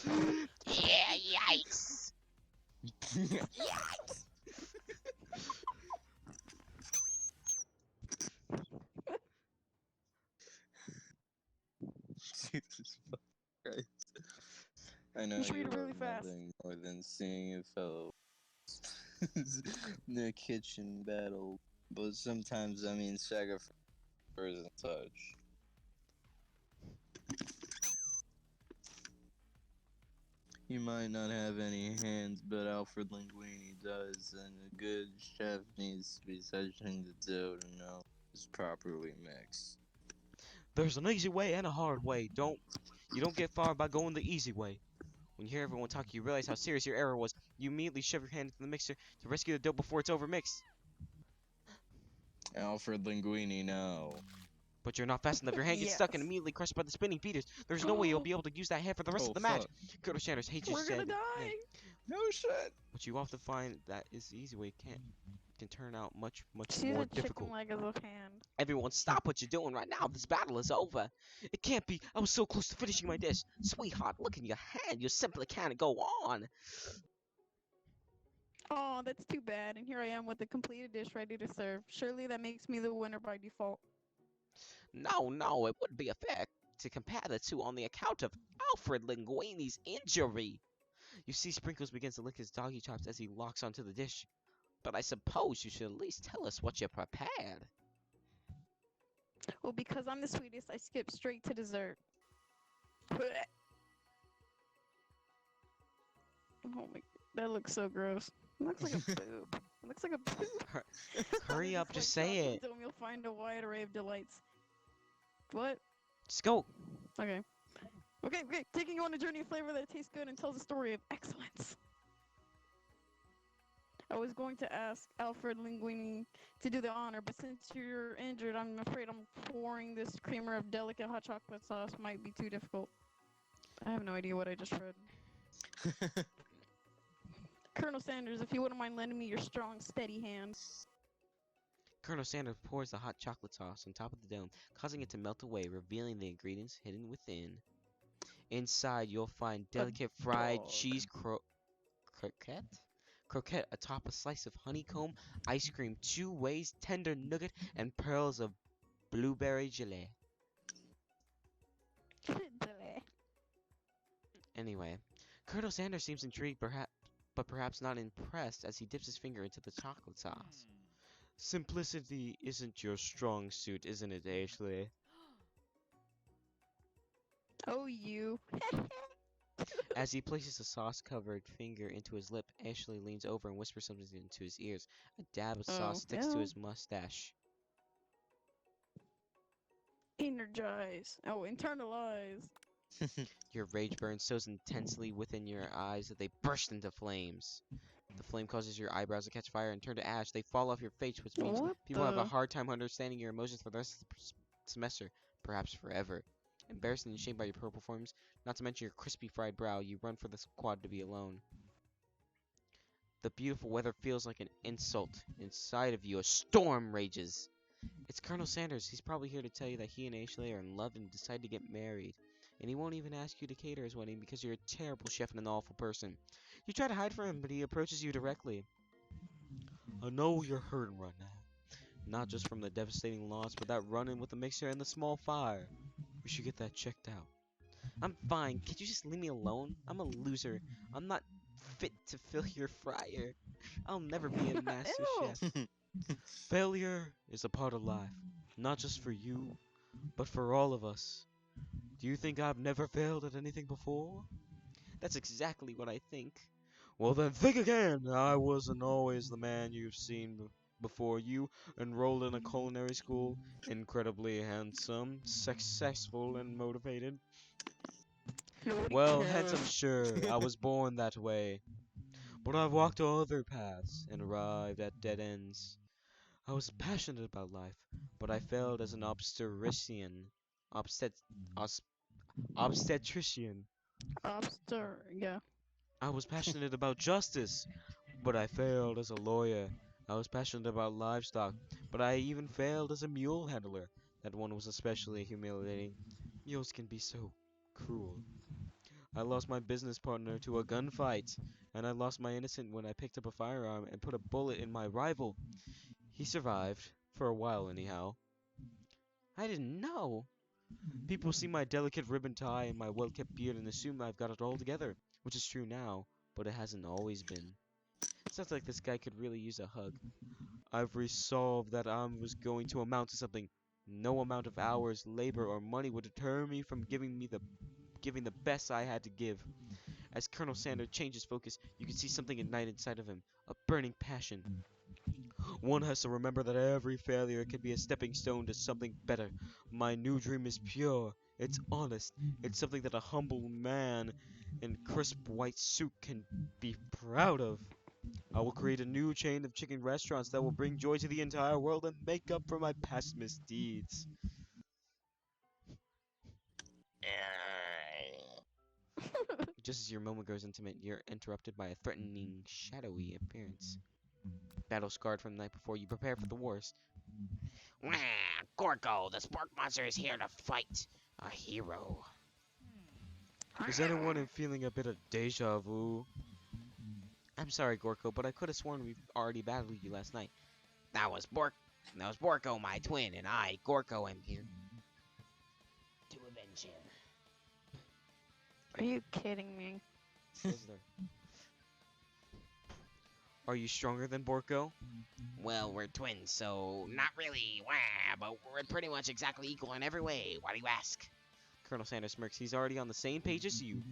Yeah, yikes. Yikes. Jesus Christ. I know You should you read it really love fast. nothing more than seeing your fellow in the kitchen battle, but sometimes I mean sacrifice and such. You might not have any hands, but Alfred Linguini does, and a good chef needs to be touching the dough to know it's properly mixed. There's an easy way and a hard way. You don't get far by going the easy way. When you hear everyone talk, you realize how serious your error was. You immediately shove your hand into the mixer to rescue the dough before it's overmixed. Alfred Linguini, no. But you're not fast enough. Your hand gets stuck and Yes. immediately crushed by the spinning beaters. There's no way you'll be able to use that hand for the rest Oh, of the match. fuck. Colonel Sanders hates you We're gonna said. die. No shit. But you often find that is the easy way can turn out much She's more a chicken difficult. leg of a hand. Everyone, stop what you're doing right now. This battle is over. It can't be. I was so close to finishing my dish. Sweetheart, look in your hand. You simply can't go on. Oh, that's too bad. And here I am with a completed dish ready to serve. Surely that makes me the winner by default. No, it wouldn't be fair to compare the two on the account of Alfred Linguini's injury. You see Sprinkles begins to lick his doggy chops as he locks onto the dish. But I suppose you should at least tell us what you prepared. Well, because I'm the sweetest, I skip straight to dessert. Oh my, that looks so gross. It looks like a poop. It looks like a poop. Hurry up, just say it. Dome, you'll find a wide array of delights. What? Just go. Okay. Okay. Taking you on a journey of flavor that tastes good and tells a story of excellence. I was going to ask Alfred Linguini to do the honor, but since you're injured, I'm afraid pouring this creamer of delicate hot chocolate sauce might be too difficult. I have no idea what I just read. Colonel Sanders, if you wouldn't mind lending me your strong, steady hand. Colonel Sanders pours the hot chocolate sauce on top of the dome, causing it to melt away, revealing the ingredients hidden within. Inside, you'll find delicate fried dog. cheese croquette? Croquette atop a slice of honeycomb, ice cream, 2 ways, tender nougat, and pearls of blueberry gelée. Anyway, Colonel Sanders seems intrigued, but perhaps not impressed as he dips his finger into the chocolate sauce. Simplicity isn't your strong suit, isn't it, Ashley? Oh, you. As he places a sauce-covered finger into his lip, Ashley leans over and whispers something into his ears. A dab of sauce sticks to no. his mustache. Energize. Oh, internalize. Your rage burns so intensely within your eyes that they burst into flames. The flame causes your eyebrows to catch fire and turn to ash. They fall off your face, which means What people have a the- hard time understanding your emotions for the rest of the semester, perhaps forever. Embarrassed and ashamed by your poor performance, not to mention your crispy fried brow, you run for the squad to be alone. The beautiful weather feels like an insult. Inside of you, a storm rages. It's Colonel Sanders. He's probably here to tell you that he and Ashley are in love and decide to get married. And he won't even ask you to cater his wedding because you're a terrible chef and an awful person. You try to hide from him, but he approaches you directly. I know you're hurting right now. Not just from the devastating loss, but that run-in with the mixer and the small fire. We should get that checked out. I'm fine. Could you just leave me alone? I'm a loser. I'm not fit to fill your fryer. I'll never be a master Ew. chef. Failure is a part of life. Not just for you, but for all of us. Do you think I've never failed at anything before? That's exactly what I think. Well then, think again! I wasn't always the man you've seen before you, enrolled in a culinary school, incredibly handsome, successful, and motivated. Nobody Well, handsome, cares. sure, I was born that way. But I've walked other paths and arrived at dead ends. I was passionate about life, but I failed as an obstetrician. Obstet... Os... Obstetrician. Yeah. I was passionate about justice, but I failed as a lawyer. I was passionate about livestock, but I even failed as a mule handler. That one was especially humiliating. Mules can be so cruel. I lost my business partner to a gunfight, and I lost my innocent when I picked up a firearm and put a bullet in my rival. He survived, for a while anyhow. I didn't know. People see my delicate ribbon tie and my well-kept beard and assume I've got it all together, which is true now, but it hasn't always been. Sounds like this guy could really use a hug. I've resolved that I was going to amount to something. No amount of hours, labor, or money would deter me from giving the best I had to give. As Colonel Sanders changed his focus, you could see something ignite inside of him, a burning passion. One has to remember that every failure can be a stepping stone to something better. My new dream is pure, it's honest, it's something that a humble man in crisp white suit can be proud of. I will create a new chain of chicken restaurants that will bring joy to the entire world and make up for my past misdeeds. Just as your moment grows intimate, you're interrupted by a threatening, shadowy appearance. Battle scarred from the night before, you prepare for the worst. Wah! Gorgo, the Spork Monster is here to fight. A hero. Is anyone feeling a bit of deja vu? I'm sorry, Gorko, but I could have sworn we've already battled you last night. That was Borko, my twin, and I, Gorko, am here to avenge him. Are you kidding me? Are you stronger than Borko? Well, we're twins, so not really, but we're pretty much exactly equal in every way. Why do you ask? Colonel Sanders smirks. He's already on the same page as you.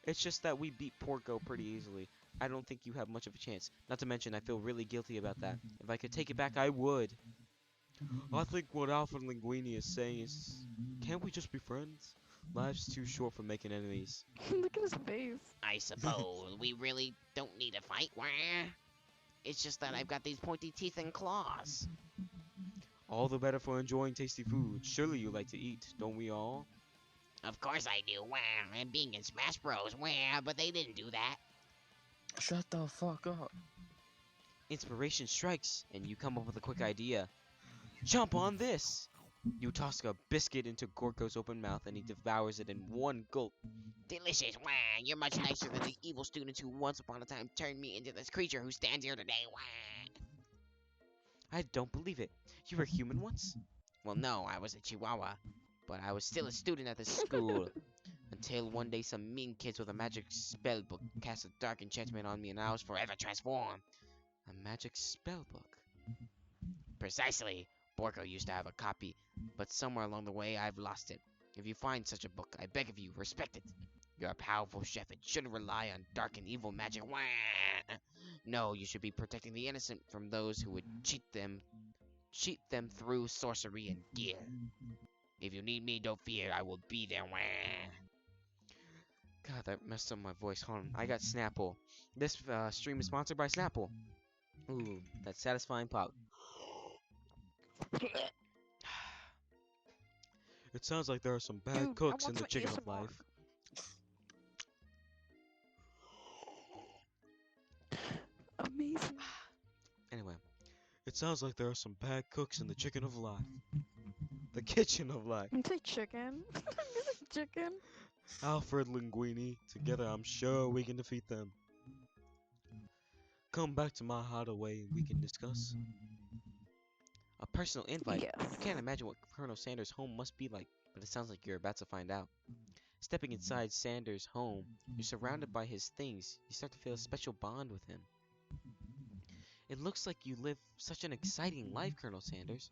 It's just that we beat Porco pretty easily. I don't think you have much of a chance. Not to mention, I feel really guilty about that. If I could take it back, I would. I think what Alpha Linguini is saying is, can't we just be friends? Life's too short for making enemies. Look at his face. I suppose we really don't need to fight, It's just that I've got these pointy teeth and claws. All the better for enjoying tasty food. Surely you like to eat, don't we all? Of course I do, and being in Smash Bros, but they didn't do that. Shut the fuck up. Inspiration strikes, and you come up with a quick idea. Jump on this! You toss a biscuit into Gorko's open mouth, and he devours it in one gulp. Delicious, you're much nicer than the evil students who once upon a time turned me into this creature who stands here today, I don't believe it. You were human once? Well, no, I was a chihuahua, but I was still a student at the school. Until one day some mean kids with a magic spell book cast a dark enchantment on me and I was forever transformed. A magic spell book? Precisely. Borko used to have a copy, but somewhere along the way I've lost it. If you find such a book, I beg of you, respect it. You're a powerful chef and shouldn't rely on dark and evil magic. No, you should be protecting the innocent from those who would cheat them through sorcery and gear. If you need me, don't fear, I will be there. God, that messed up my voice. Hold on, I got Snapple. This stream is sponsored by Snapple. Ooh, that satisfying pop. It sounds like there are some bad Dude, cooks I in want the chicken some of life. Amazing. Anyway, it sounds like there are some bad cooks in the chicken of life. The kitchen of life. You say chicken? You say chicken? Alfred Linguini. Together, I'm sure we can defeat them. Come back to my hideaway and we can discuss. A personal invite? Yes. You can't imagine what Colonel Sanders' home must be like, but it sounds like you're about to find out. Stepping inside Sanders' home, you're surrounded by his things. You start to feel a special bond with him. It looks like you live such an exciting life, Colonel Sanders.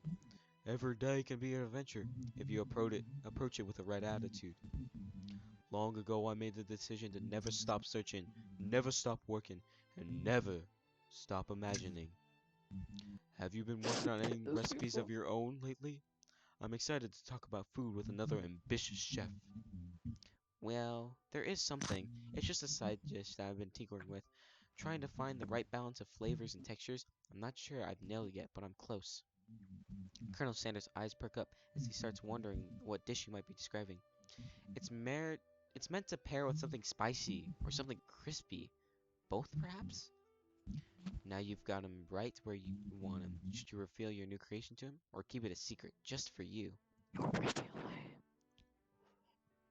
Every day can be an adventure if you approach it with the right attitude. Long ago, I made the decision to never stop searching, never stop working, and never stop imagining. Have you been working on any Those recipes of people. your own lately? I'm excited to talk about food with another ambitious chef. Well, there is something. It's just a side dish that I've been tinkering with, trying to find the right balance of flavors and textures. I'm not sure I've nailed it yet, but I'm close. Colonel Sanders' eyes perk up as he starts wondering what dish you might be describing. It's mer it's meant to pair with something spicy or something crispy. Both, perhaps? Now you've got him right where you want him. Should you reveal your new creation to him, or keep it a secret just for you? Reveal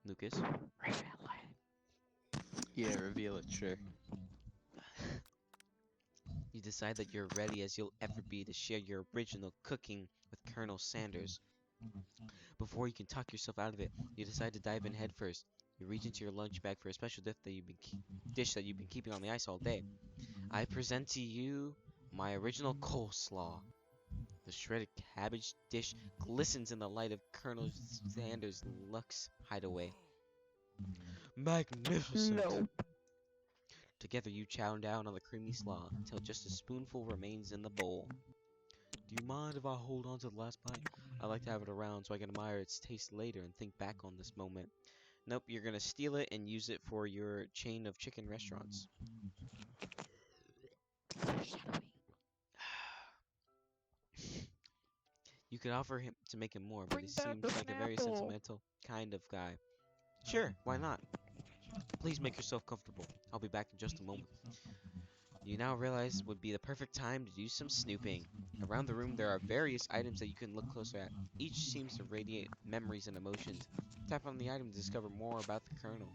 Lucas? it. Reveal it. Yeah, reveal it, sure. You decide that you're ready as you'll ever be to share your original cooking with Colonel Sanders. Before you can talk yourself out of it, you decide to dive in head first. You reach into your lunch bag for a special dish that you've been keeping on the ice all day. I present to you my original coleslaw. The shredded cabbage dish glistens in the light of Colonel Sanders' Lux hideaway. Magnificent! No. Together you chow down on the creamy slaw until just a spoonful remains in the bowl. Do you mind if I hold on to the last bite? I like to have it around so I can admire its taste later and think back on this moment. Nope, you're gonna steal it and use it for your chain of chicken restaurants. Foreshadowing. You could offer him to make him more, but Bring he back seems the like a very Snapple. sentimental kind of guy. Sure, why not? Please make yourself comfortable. I'll be back in just a moment. You now realize would be the perfect time to do some snooping. Around the room there are various items that you can look closer at. Each seems to radiate memories and emotions. Tap on the item to discover more about the Colonel.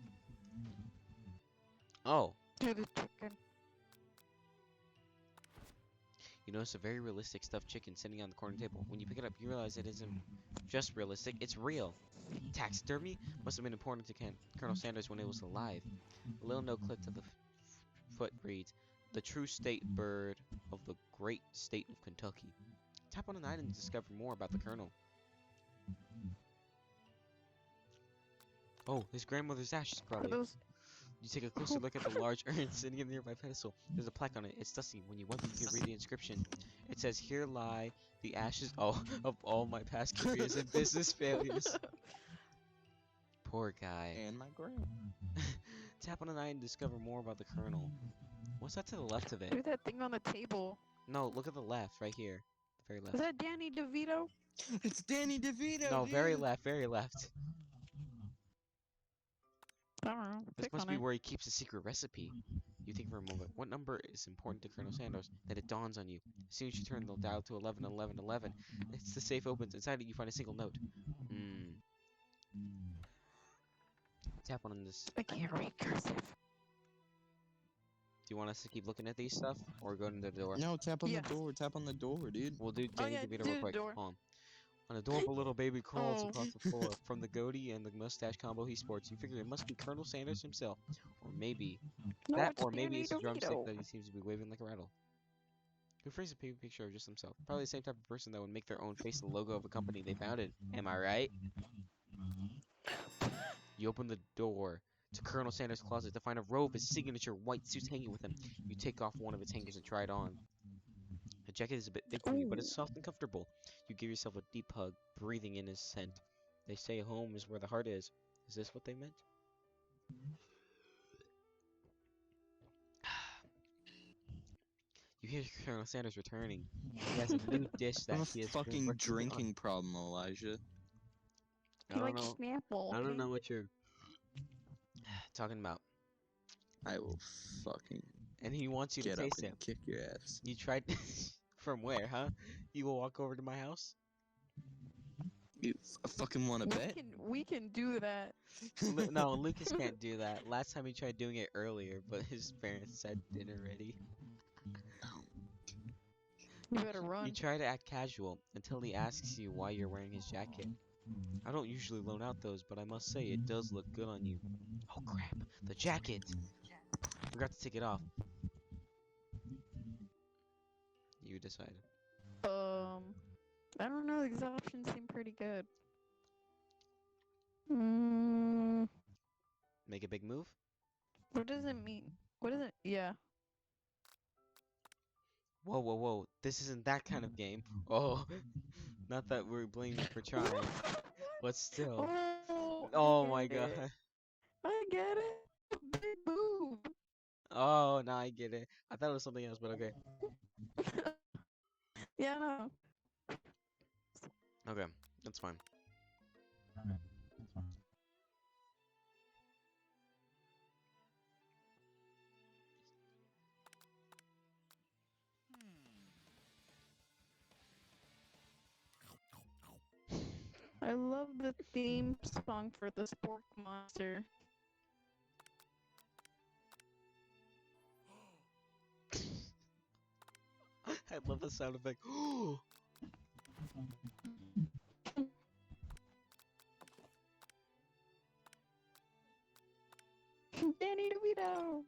Oh, Do the chicken. you notice a very realistic stuffed chicken sitting on the corner table. When you pick it up, you realize it isn't just realistic, it's real. Taxidermy must have been important to Colonel Sanders when it was alive. A little note clipped to the foot reads, "The true state bird of the great state of Kentucky." Tap on an item to discover more about the Colonel. Oh, his grandmother's ashes, Are probably. those You take a closer look at the large urn sitting in the nearby pedestal. There's a plaque on it. It's dusty. When you wipe it, you can read the inscription. It says, "Here lie the ashes of all my past careers and business failures." Poor guy. And my grandma. Tap on an eye and discover more about the Colonel. What's that to the left of it? do that thing on the table? No, look at the left, right here. The very Is left. that Danny DeVito? It's Danny DeVito. No, dude. very left, very left. I don't know. This Click must on be it. where he keeps the secret recipe. You think for a moment, what number is important to Colonel Sanders? Then it dawns on you. As soon as you turn the dial to 11, 11, 11, it's the safe opens. Inside it, you find a single note. Tap on this. I can't read cursive. Do you want us to keep looking at these stuff, or go to the door? No, tap on Yes. the door. Tap on the door, dude. We'll do Oh, Danny yeah, DeVito do real the quick. door. Hold on. An adorable little baby crawls Oh. across the floor. From the goatee and the mustache combo he sports, you figure it must be Colonel Sanders himself. Or maybe No, that, it's or maybe Danny it's a drumstick DeVito. that he seems to be waving like a rattle. Who frames a picture of just himself? Probably the same type of person that would make their own face the logo of a company they founded. Am I right? You open the door to Colonel Sanders' closet to find a robe, his signature white suits hanging with him. You take off one of its hangers and try it on. The jacket is a bit big for you, but it's soft and comfortable. You give yourself a deep hug, breathing in his scent. They say home is where the heart is. Is this what they meant? You hear Colonel Sanders returning. He has a new dish I that have he a has been fucking working on. drinking problem, Elijah. I He don't likes know. Snapple. I don't okay? know what you're talking about. I will fucking And he wants you to get up taste and it. kick your ass. You tried from where, huh? You will walk over to my house? You fucking want to bet? We can do that. No, Lucas can't do that. Last time he tried doing it earlier, but his parents said dinner ready. You better You run. try to act casual until he asks you why you're wearing his jacket. I don't usually loan out those, but I must say it does look good on you. Oh crap, the jacket! Forgot to take it off. You decide. I don't know. These options seem pretty good. Mm, Make a big move. what does it mean? What is it? Yeah. Whoa, whoa, whoa. This isn't that kind of game. Oh, not that we're blaming you for trying, but still. Oh, I Oh my get god. it. I get it. Big move. Oh, now I get it. I thought it was something else, but okay. Yeah, no. Okay, that's fine. I love the theme song for the Spork Monster. I love the sound effect. Danny DeVito.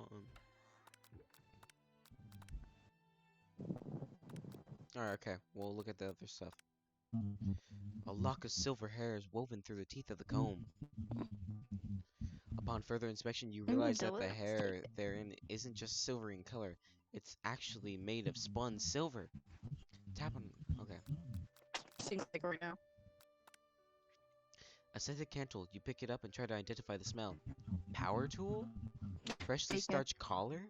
Um, Alright, okay. We'll look at the other stuff. A lock of silver hair is woven through the teeth of the comb. Upon further inspection, you realize that the hair Delisted. therein isn't just silvery in color. It's actually made of spun silver. Tap on. Okay. Seems like right now. A scented candle. You pick it up and try to identify the smell. Power tool? Freshly Bacon. starched collar?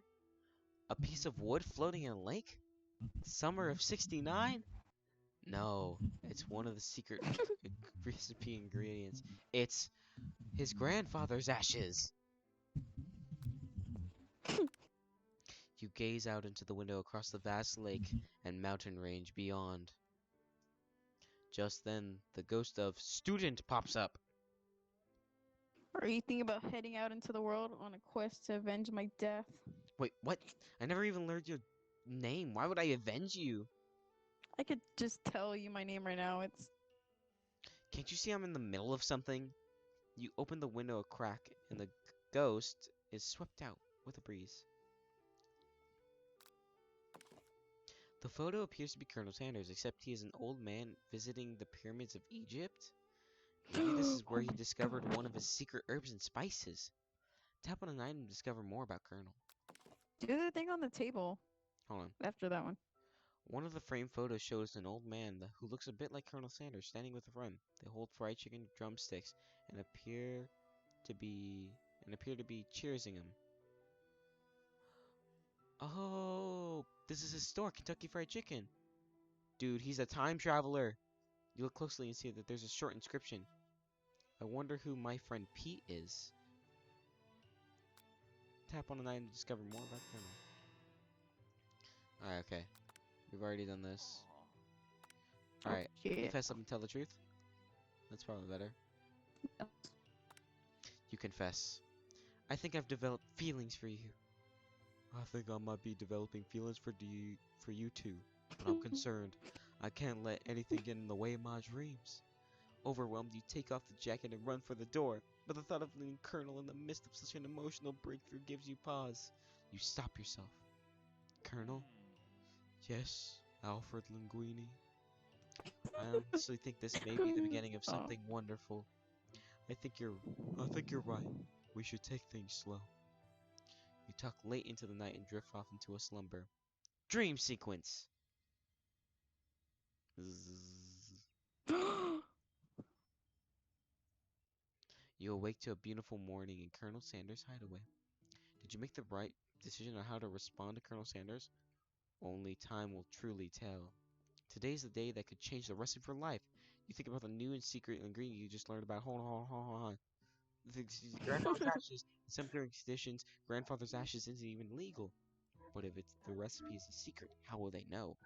A piece of wood floating in a lake? Summer of '69? No, it's one of the secret recipe ingredients. It's his grandfather's ashes. You gaze out into the window across the vast lake and mountain range beyond. Just then, the ghost of Student pops up. Are you thinking about heading out into the world on a quest to avenge my death? Wait, what? I never even learned your name. Why would I avenge you? I could just tell you my name right now. It's Can't you see I'm in the middle of something? You open the window a crack, and the ghost is swept out with a breeze. The photo appears to be Colonel Sanders, except he is an old man visiting the pyramids of Egypt. Maybe this is where Oh he my discovered God. one of his secret herbs and spices. Tap on an item to discover more about Colonel. Do the thing on the table Hold on. after that one. One of the framed photos shows an old man who looks a bit like Colonel Sanders standing with a friend. They hold fried chicken drumsticks and appear to be cheersing him. Oh, this is his store, Kentucky Fried Chicken. Dude, he's a time traveler. You look closely and see that there's a short inscription. I wonder who my friend Pete is. Tap on an item to discover more about Colonel. Alright, okay. We've already done this. Alright, Yeah. confess up and tell the truth. That's probably better. You confess. I think I've developed feelings for you. I think I might be developing feelings for you too. But I'm concerned. I can't let anything get in the way of my dreams. Overwhelmed, you take off the jacket and run for the door. But the thought of leaving Colonel in the midst of such an emotional breakthrough gives you pause. You stop yourself. Colonel? Yes, Alfred Linguini. I honestly think this may be the beginning of Oh. something wonderful. I think you're right. We should take things slow. You tuck late into the night and drift off into a slumber. Dream sequence. Zzz. You awake to a beautiful morning in Colonel Sanders' hideaway. Did you make the right decision on how to respond to Colonel Sanders? Only time will truly tell. Today's the day that could change the rest of your life. You think about the new and secret ingredient you just learned about. Hold on. Grandfather's ashes. In some conditions, grandfather's ashes isn't even legal. But if the recipe is a secret, how will they know?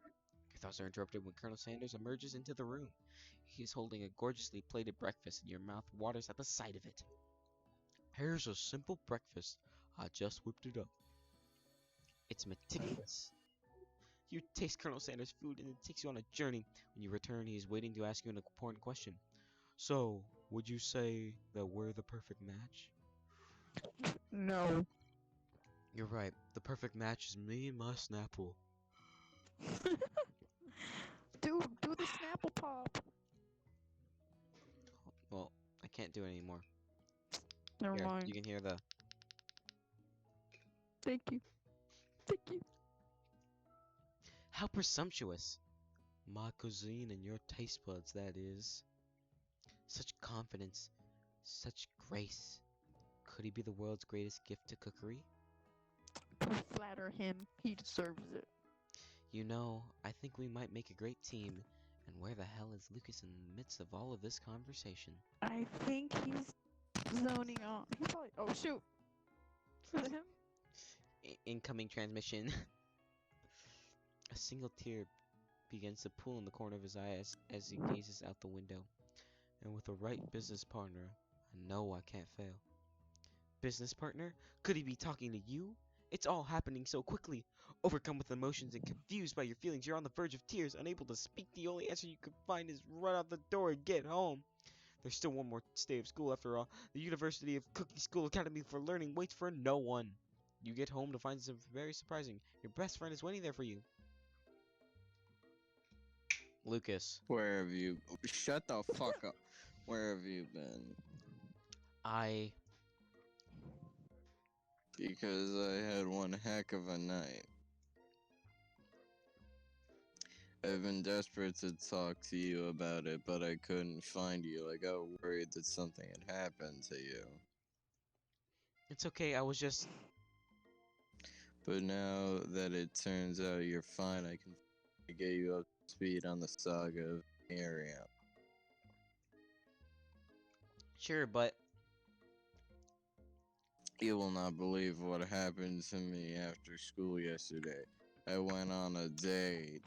Your thoughts are interrupted when Colonel Sanders emerges into the room. He is holding a gorgeously plated breakfast, and your mouth waters at the sight of it. Here's a simple breakfast. I just whipped it up. It's meticulous. You taste Colonel Sanders' food, and it takes you on a journey. When you return, he is waiting to ask you an important question. So, would you say that we're the perfect match? No. You're right. The perfect match is me and my Snapple. Do the Snapple Pop. Well, I can't do it anymore. Never Here, mind. you can hear the. Thank you. Thank you. How presumptuous! My cuisine and your taste buds, that is. Such confidence, such grace. Could he be the world's greatest gift to cookery? Don't flatter him. He deserves it. You know, I think we might make a great team. And where the hell is Lucas in the midst of all of this conversation? I think he's zoning out. He probably. Oh shoot. Is it him? Incoming transmission. A single tear begins to pool in the corner of his eye as he gazes out the window. And with the right business partner, I know I can't fail. Business partner? Could he be talking to you? It's all happening so quickly. Overcome with emotions and confused by your feelings, you're on the verge of tears, unable to speak. The only answer you can find is run out the door and get home. There's still one more day of school after all. The University of Cookie School Academy for Learning waits for no one. You get home to find something very surprising. Your best friend is waiting there for you. Lucas, Where have you? Shut the fuck up. Where have you been? Because I had one heck of a night. I've been desperate to talk to you about it, but I couldn't find you. I got worried that something had happened to you. It's okay, I was just... But now that it turns out you're fine, I can get you up to speed on the saga of Miriam. Sure, but... You will not believe what happened to me after school yesterday. I went on a date.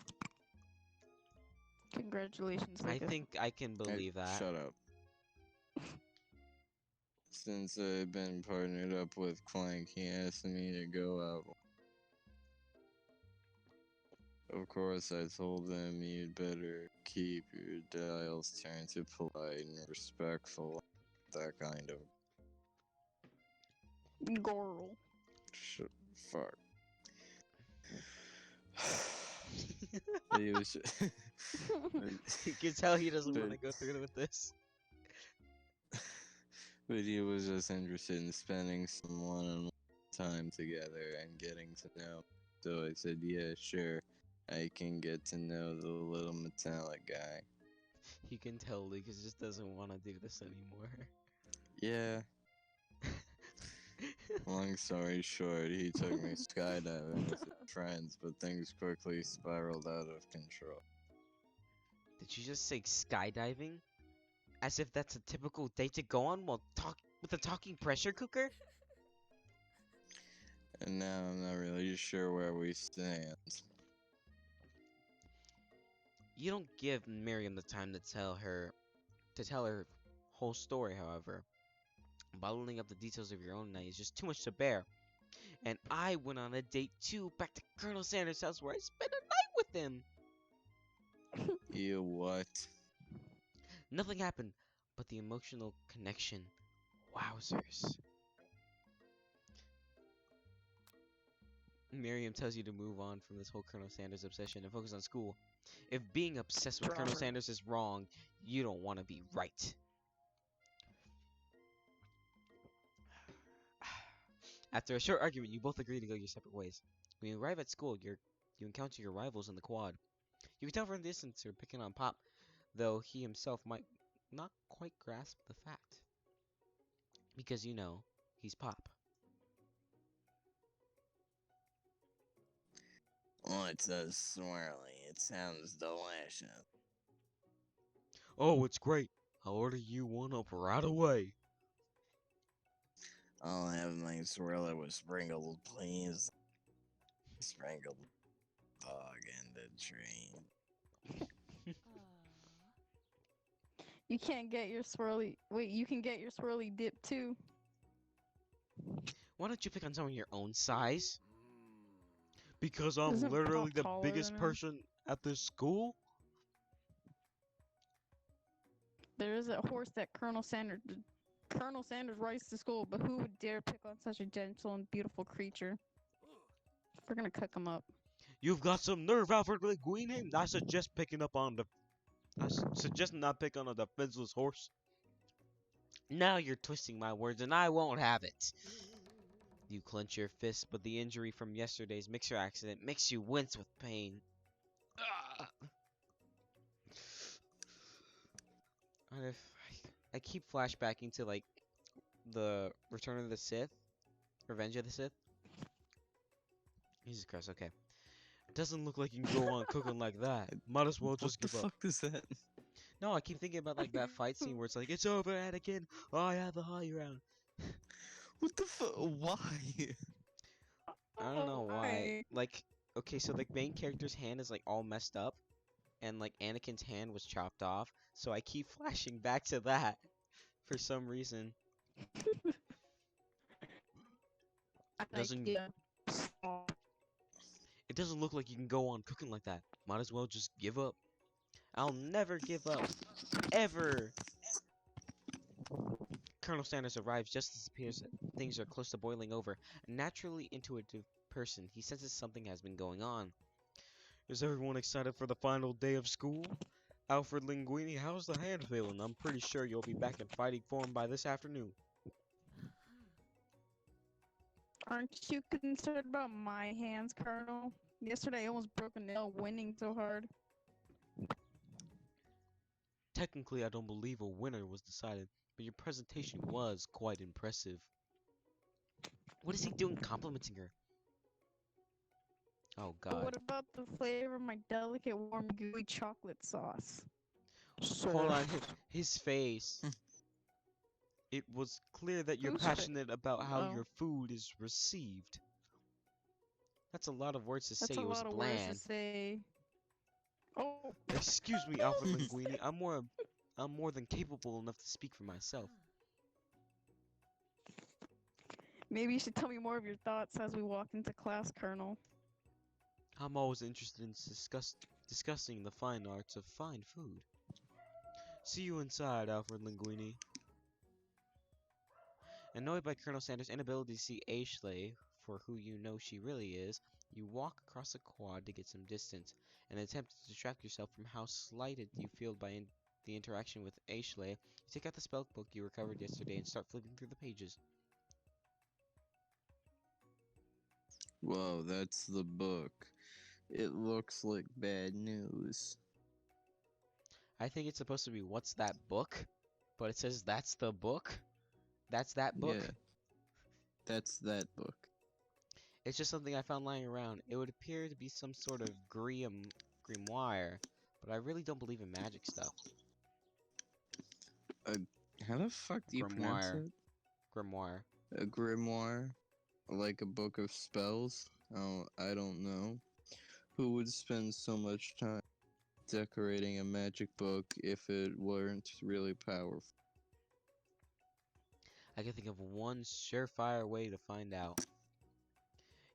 Congratulations, I Lucas. think I can believe that. Shut up. Since I've been partnered up with Clank, he asked me to go out. Of course, I told him you'd better keep your dials turned to polite and respectful. That kind of Girl. fuck. But he was You can tell he doesn't want to but- go through with this. but he was just interested in spending some one-on-one time together and getting to know. So I said, yeah, sure. I can get to know the little metallic guy. You can tell Lucas just doesn't want to do this anymore. Yeah. Long story short, he took me skydiving with his friends, but things quickly spiraled out of control. Did you just say skydiving? As if that's a typical date to go on while with a talking pressure cooker? And now I'm not really sure where we stand. You don't give Miriam the time to tell her whole story, however. Bottling up the details of your own night is just too much to bear. And I went on a date too, back to Colonel Sanders' house where I spent a night with him. You what? Nothing happened, but the emotional connection. Wowzers. Miriam tells you to move on from this whole Colonel Sanders obsession and focus on school. If being obsessed with Colonel Proper. Sanders is wrong, you don't want to be right. After a short argument, you both agree to go your separate ways. When you arrive at school, you encounter your rivals in the quad. You can tell from the distance they're picking on Pop, though he himself might not quite grasp the fact. Because you know, he's Pop. What's a swirly? It sounds delicious. Oh, it's great. I'll order you one up right away. I'll have my swirly with sprinkled, please. Sprinkled dog in the tree. You can't get your swirly. Wait, you can get your swirly dip too. Why don't you pick on someone your own size? Because I'm Isn't literally Pop the taller biggest than him? person at this school? There is a horse that Colonel Sanders rides to school, but who would dare pick on such a gentle and beautiful creature? We're gonna cook him up. You've got some nerve, Alfred Linguini. I suggest picking up on the I suggest not pick on a defenseless horse. Now you're twisting my words, and I won't have it. You clench your fist, but the injury from yesterday's mixer accident makes you wince with pain. Ah! And if I keep flashbacking to like the Return of the Sith, Revenge of the Sith. Jesus Christ, okay. Doesn't look like you can go on cooking like that. Might as well just What the give up. fuck is that? No, I keep thinking about like that fight scene where it's like, it's over, Anakin. I have the high ground. What the fuck? Why? I don't know why. Like, okay, so the main character's hand is like all messed up, and like Anakin's hand was chopped off. So I keep flashing back to that for some reason. Doesn't it doesn't look like you can go on cooking like that. Might as well just give up. I'll never give up. Ever. Colonel Sanders arrives just as it appears that things are close to boiling over. A naturally intuitive person, he senses something has been going on. Is everyone excited for the final day of school? Alfred Linguini, how's the hand feeling? I'm pretty sure you'll be back in fighting form by this afternoon. Aren't you concerned about my hands, Colonel? Yesterday I almost broke a nail winning so hard. Technically, I don't believe a winner was decided, but your presentation was quite impressive. What is he doing complimenting her? Oh But god. what about the flavor of my delicate, warm, gooey chocolate sauce? Hold on, his face. It was clear that you're Whose face? passionate about how Oh. your food is received. That's a lot of words to That's say. a It was lot of words bland. to say. Oh. Excuse me, Alfred Linguini. I'm more than capable enough to speak for myself. Maybe you should tell me more of your thoughts as we walk into class, Colonel. I'm always interested in discussing the fine arts of fine food. See you inside, Alfred Linguini. Annoyed by Colonel Sanders' inability to see Ashley for who you know she really is, you walk across the quad to get some distance, and attempt to distract yourself from how slighted you feel by the interaction with Ashley. You take out the spell book you recovered yesterday and start flipping through the pages. Whoa, that's the book. It looks like bad news. I think it's supposed to be what's that book? But it says that's the book? That's that book? Yeah. That's that book. It's just something I found lying around. It would appear to be some sort of grimoire, but I really don't believe in magic stuff. How the fuck do you pronounce Grimoire. it? Grimoire. A grimoire? Like a book of spells? Oh, I don't know. Who would spend so much time decorating a magic book if it weren't really powerful? I can think of one surefire way to find out.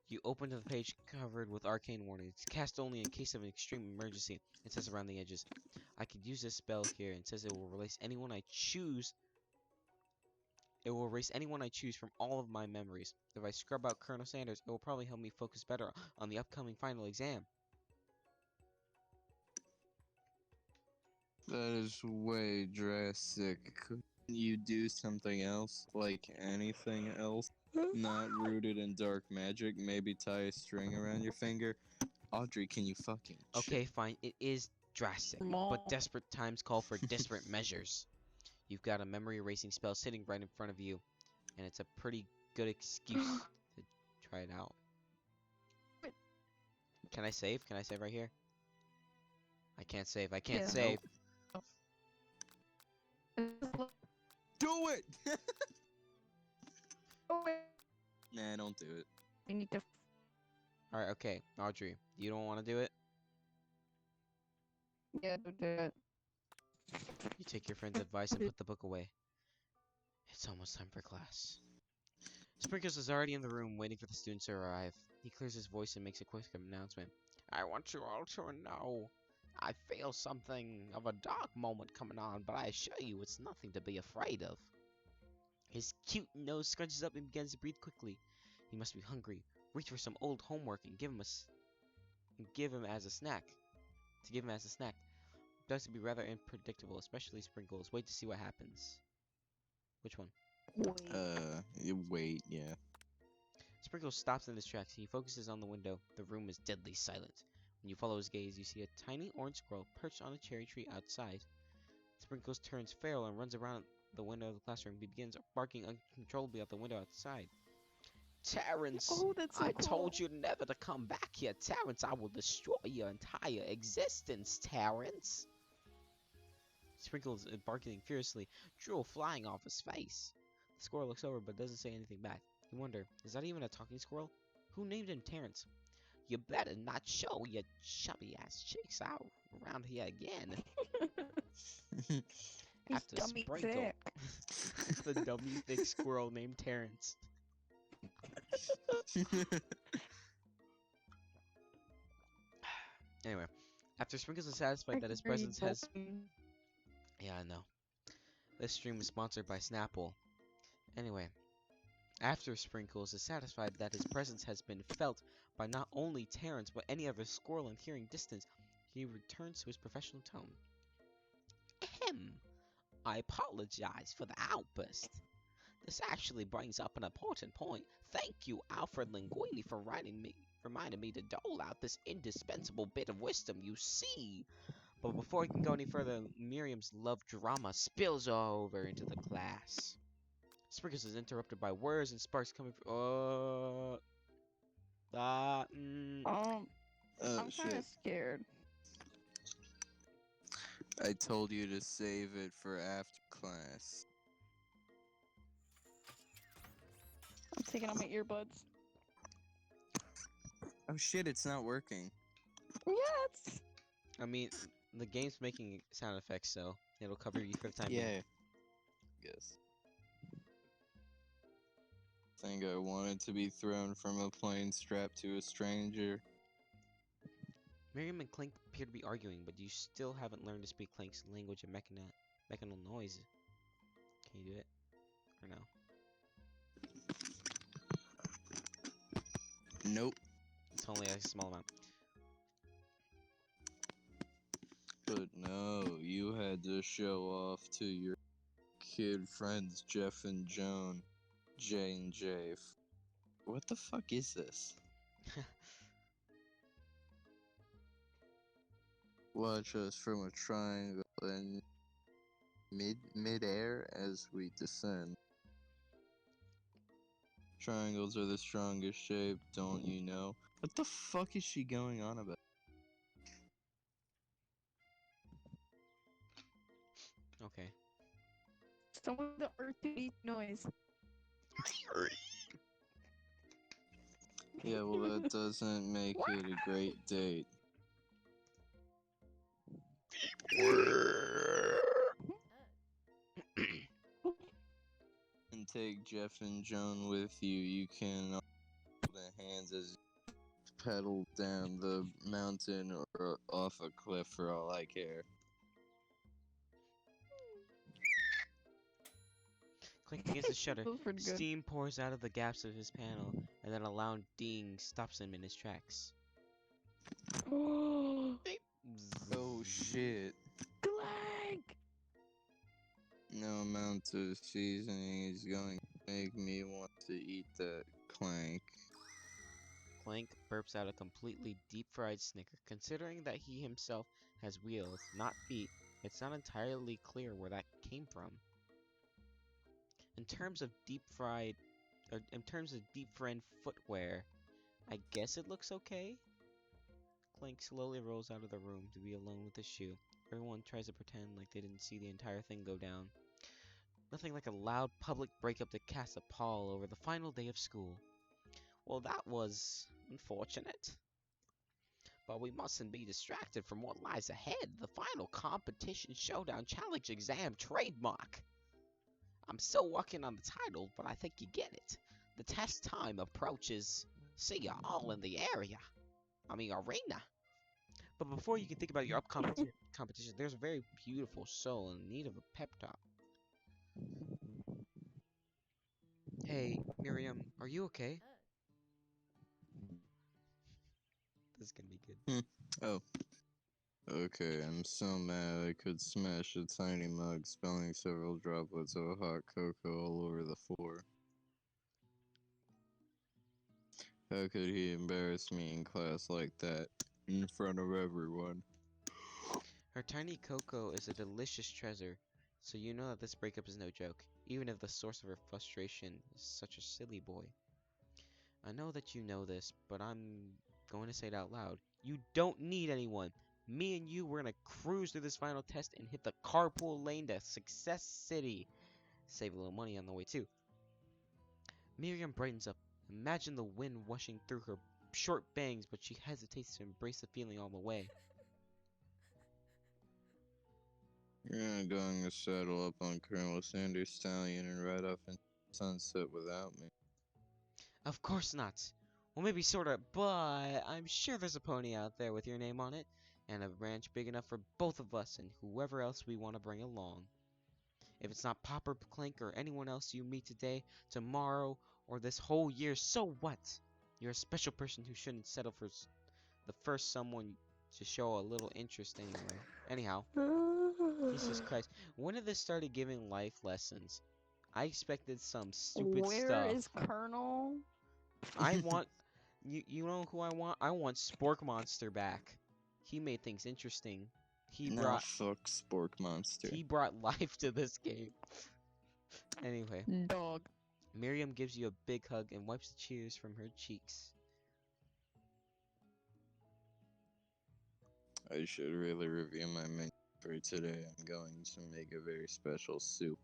You open to the page covered with arcane warnings. Cast only in case of an extreme emergency. It says around the edges. I could use this spell here and says it will erase anyone I choose. It will erase anyone I choose from all of my memories. If I scrub out Colonel Sanders, it will probably help me focus better on the upcoming final exam. That is way drastic. Couldn't you do something else? Like anything else? Not rooted in dark magic? Maybe tie a string around your finger? Audrey, can you fucking Okay, fine. It is drastic, but desperate times call for desperate measures. You've got a memory erasing spell sitting right in front of you, and it's a pretty good excuse to try it out. Can I save? Can I save right here? I can't save. I can't Yeah. save. Do it! Oh, wait. Nah, don't do it. You need to. Alright, okay. Audrey, you don't want to do it? Yeah, do it. You take your friend's advice and put the book away. It's almost time for class. Sprinkles is already in the room waiting for the students to arrive. He clears his voice and makes a quick announcement. I want you all to know I feel something of a dark moment coming on, but I assure you it's nothing to be afraid of. His cute nose scrunches up and begins to breathe quickly. He must be hungry. Reach for some old homework and give him as a snack. does to be rather unpredictable, especially Sprinkles. Wait to see what happens. Which one? Wait, yeah. Sprinkles stops in his tracks. He focuses on the window. The room is deadly silent. When you follow his gaze, you see a tiny orange squirrel perched on a cherry tree outside. Sprinkles turns feral and runs around the window of the classroom. He begins barking uncontrollably out the window outside. Terrence, Oh, that's so I cool. told you never to come back here, Terrence. I will destroy your entire existence, Terrence. Sprinkles is barking furiously, drool flying off his face. The squirrel looks over but doesn't say anything back. You wonder, is that even a talking squirrel? Who named him Terrence? You better not show your chubby ass cheeks out around here again. He's After dummy Sprinkle, thick. the dummy thick squirrel named Terrence. Anyway, after Sprinkles is satisfied that his presence has... Yeah, I know. This stream is sponsored by Snapple. Anyway, after Sprinkles is satisfied that his presence has been felt by not only Terrence but any other squirrel in hearing distance, he returns to his professional tone. Ahem. I apologize for the outburst. This actually brings up an important point. Thank you, Alfred Linguini, for reminding me to dole out this indispensable bit of wisdom, you see. But before he can go any further, Miriam's love drama spills over into the class. Sprinkles is interrupted by words and sparks coming from... I'm kind Shit. of scared. I told you to save it for after class. I'm taking out my earbuds. Oh shit, it's not working. Yes. I mean, the game's making sound effects, so it'll cover you for the time being. Yeah. Guess. Think I wanted to be thrown from a plane strapped to a stranger. Miriam and Clink appear to be arguing, but you still haven't learned to speak Clink's language of mechanal noise. Can you do it? Or no? Nope. It's only a small amount. But no, you had to show off to your kid friends Jeff and Joan. J and J. What the fuck is this? Watch us from a triangle in mid-air as we descend. Triangles are the strongest shape, don't you know? What the fuck is she going on about? Okay. Some of the earthy noise. Yeah, well that doesn't make it a great date. And take Jeff and Joan with you. You can hold the hands as you pedal down the mountain or off a cliff for all I care. Clink begins to shudder. That was pretty good. Steam pours out of the gaps of his panel, and then a loud ding stops him in his tracks. Oh, Oh shit. Clank! No amount of seasoning is going to make me want to eat that clank. Clank burps out a completely deep-fried snicker. Considering that he himself has wheels, not feet, it's not entirely clear where that came from. In terms of deep-fried footwear, I guess it looks okay. Clank slowly rolls out of the room to be alone with his shoe. Everyone tries to pretend like they didn't see the entire thing go down. Nothing like a loud public breakup to cast a pall over the final day of school. Well, that was unfortunate. But we mustn't be distracted from what lies ahead. The final competition showdown challenge exam trademark. I'm still working on the title, but I think you get it. The test time approaches. See ya all in the arena. But before you can think about your upcoming competition, there's a very beautiful soul in need of a pep talk. Hey, Miriam, are you okay? This is gonna be good. Oh. Okay, I'm so mad I could smash a tiny mug, spilling several droplets of hot cocoa all over the floor. How could he embarrass me in class like that, in front of everyone? Her tiny cocoa is a delicious treasure, so you know that this breakup is no joke, even if the source of her frustration is such a silly boy. I know that you know this, but I'm going to say it out loud. You don't need anyone. Me and you, we're gonna cruise through this final test and hit the carpool lane to Success City. Save a little money on the way too. Miriam brightens up. Imagine the wind washing through her short bangs, but she hesitates to embrace the feeling all the way. You're not going to saddle up on Colonel Sanders' stallion and ride off into the sunset without me. Of course not. Well, maybe sorta, but I'm sure there's a pony out there with your name on it, and a ranch big enough for both of us and whoever else we want to bring along. If it's not Popper, Clank, or anyone else you meet today, tomorrow, or this whole year, so what? You're a special person who shouldn't settle for the first someone to show a little interest anyway. Anyhow, Jesus Christ, when did this started giving life lessons? I expected some stupid Where stuff. is Colonel? I want you know who I want? I want Spork Monster back. He made things interesting. He Nah, brought fuck Spork Monster. he brought life to this game. Anyway, Dog. Miriam gives you a big hug and wipes the tears from her cheeks. I should really review my menu for today. I'm going to make a very special soup.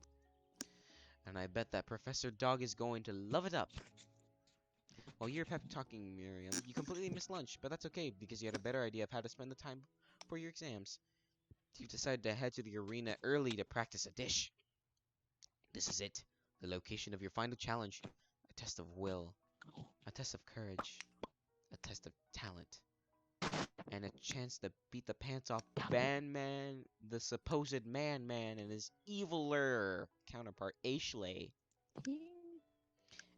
And I bet that Professor Dog is going to love it up. While you're pep talking, Miriam, you completely missed lunch, but that's okay because you had a better idea of how to spend the time for your exams. You decided to head to the arena early to practice a dish. This is it, the location of your final challenge. A test of will, a test of courage, a test of talent, and a chance to beat the pants off Man, the supposed Man, and his eviler counterpart, Ashley.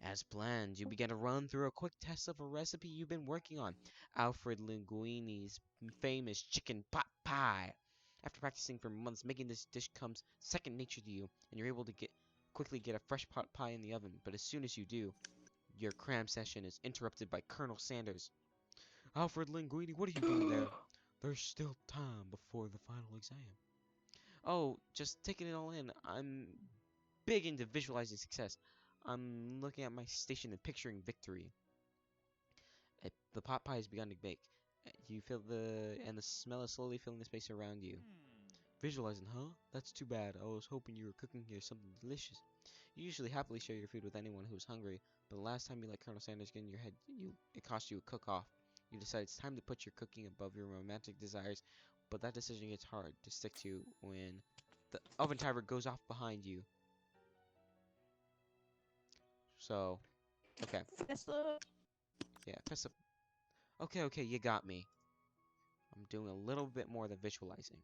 As planned, you began to run through a quick test of a recipe you've been working on, Alfred Linguini's famous chicken pot pie. After practicing for months, making this dish comes second nature to you, and you're able to quickly get a fresh pot pie in the oven. But as soon as you do, your cram session is interrupted by Colonel Sanders. Alfred Linguini, what are you doing there? There's still time before the final exam. Oh, just taking it all in. I'm big into visualizing success. I'm looking at my station and picturing victory. The pot pie has begun to bake. You feel the smell is slowly filling the space around you. Visualizing, huh? That's too bad. I was hoping you were cooking here something delicious. You usually happily share your food with anyone who's hungry, but the last time you let Colonel Sanders get in your head, it cost you a cook-off. You decide it's time to put your cooking above your romantic desires, but that decision gets hard to stick to when the oven timer goes off behind you. So, okay. Yeah, press the... Okay, you got me. I'm doing a little bit more than visualizing.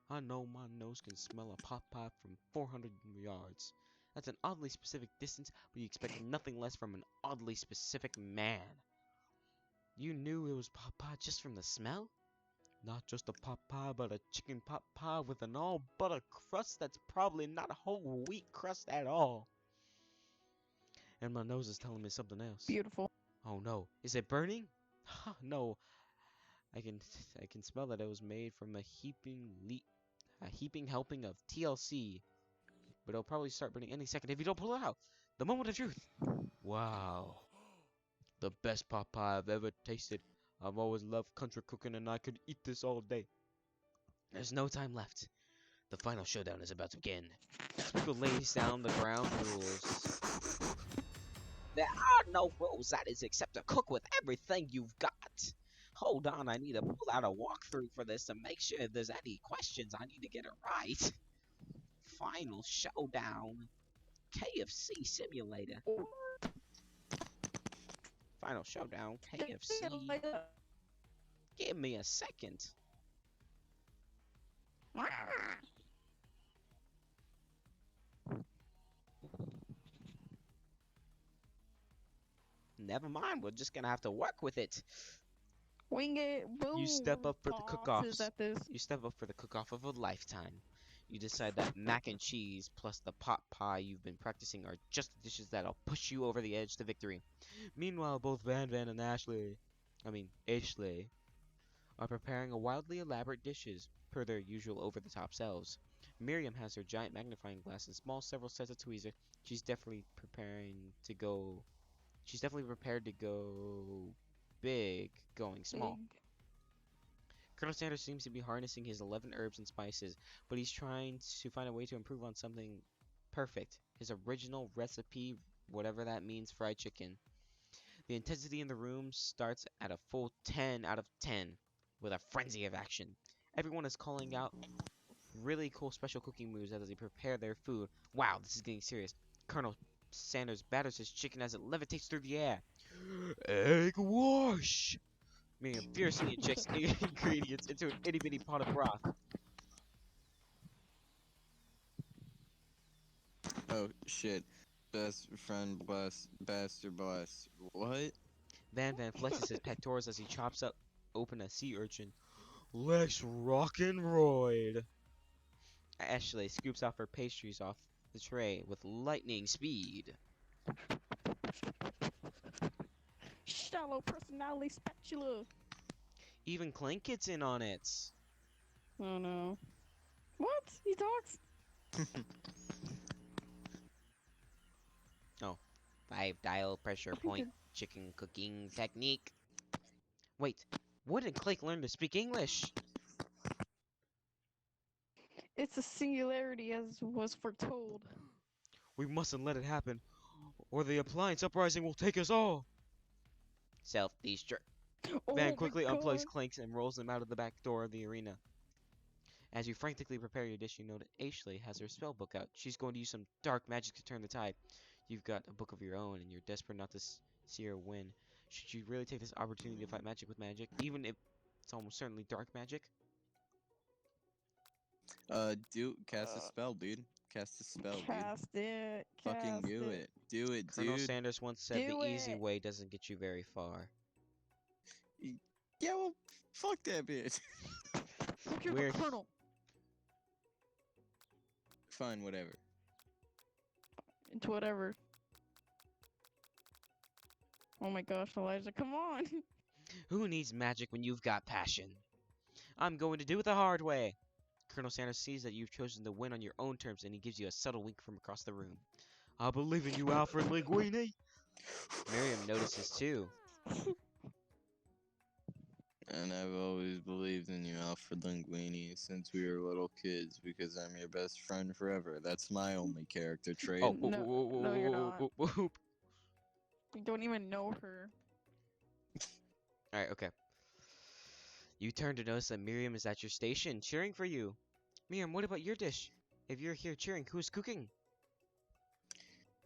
I know my nose can smell a pot pie from 400 yards. That's an oddly specific distance, but you expect nothing less from an oddly specific man. You knew it was pot pie just from the smell? Not just a pot pie, but a chicken pot pie with an all-butter crust that's probably not a whole wheat crust at all. And my nose is telling me something else. Beautiful. Oh no, is it burning? No, I can smell that it was made from a heaping helping of TLC. But it'll probably start burning any second if you don't pull it out. The moment of truth. Wow. The best pot pie I've ever tasted. I've always loved country cooking and I could eat this all day. There's no time left. The final showdown is about to begin. Sprinkle lays down the ground rules. There are no rules, that is, except to cook with everything you've got. Hold on, I need to pull out a walkthrough for this to make sure if there's any questions I need to get it right. Final showdown. KFC simulator. Final showdown. KFC. Give me a second. Never mind, we're just gonna have to work with it. Wing it, boom. You step we're up for the bosses cook-offs. at this. You step up for the cook-off of a lifetime. You decide that mac and cheese plus the pot pie you've been practicing are just the dishes that'll push you over the edge to victory. Meanwhile, both Van Van and Ashley, are preparing a wildly elaborate dishes per their usual over-the-top selves. Miriam has her giant magnifying glass and small several sets of tweezers. She's definitely preparing to go. She's definitely prepared to go big, going small. Big. Colonel Sanders seems to be harnessing his 11 herbs and spices, but he's trying to find a way to improve on something perfect. His original recipe, whatever that means, fried chicken. The intensity in the room starts at a full 10 out of 10 with a frenzy of action. Everyone is calling out really cool special cooking moves as they prepare their food. Wow, this is getting serious. Colonel Sanders batters his chicken as it levitates through the air. Egg wash! Miriam fiercely injects ingredients into an itty bitty pot of broth. Oh shit. Best friend bless, bastard bless. What? Van Van flexes his pectorals as he chops up open a sea urchin. Let's rockin' Ashley scoops off her pastries off the tray with lightning speed. Shallow personality spatula. Even Clank gets in on it. Oh no. What? He talks? 5 dial pressure point chicken cooking technique. Wait, when did Clank learn to speak English? It's a singularity as was foretold. We mustn't let it happen, or the appliance uprising will take us all. Self-destruct. Oh Van my quickly unplugs God. Clanks and rolls them out of the back door of the arena. As you frantically prepare your dish, you note that Ashley has her spell book out. She's going to use some dark magic to turn the tide. You've got a book of your own, and you're desperate not to see her win. Should you really take this opportunity to fight magic with magic, even if it's almost certainly dark magic? Cast a spell, dude. Cast a spell, dude. Cast it. Fucking Cast do it. it. Do it, Colonel dude. Sanders once said Do the easy it. way doesn't get you very far. Yeah, well, fuck that bitch. Look here, We're- the colonel. Fine, whatever. It's whatever. Oh my gosh, Elijah, come on. Who needs magic when you've got passion? I'm going to do it the hard way. Colonel Sanders sees that you've chosen to win on your own terms, and he gives you a subtle wink from across the room. I believe in you, Alfred Linguini. Miriam notices too. And I've always believed in you, Alfred Linguini, since we were little kids, because I'm your best friend forever. That's my only character trait. Oh, No, you're not. You don't even know her. Alright, okay. You turn to notice that Miriam is at your station, cheering for you. Miriam, what about your dish? If you're here cheering, who's cooking?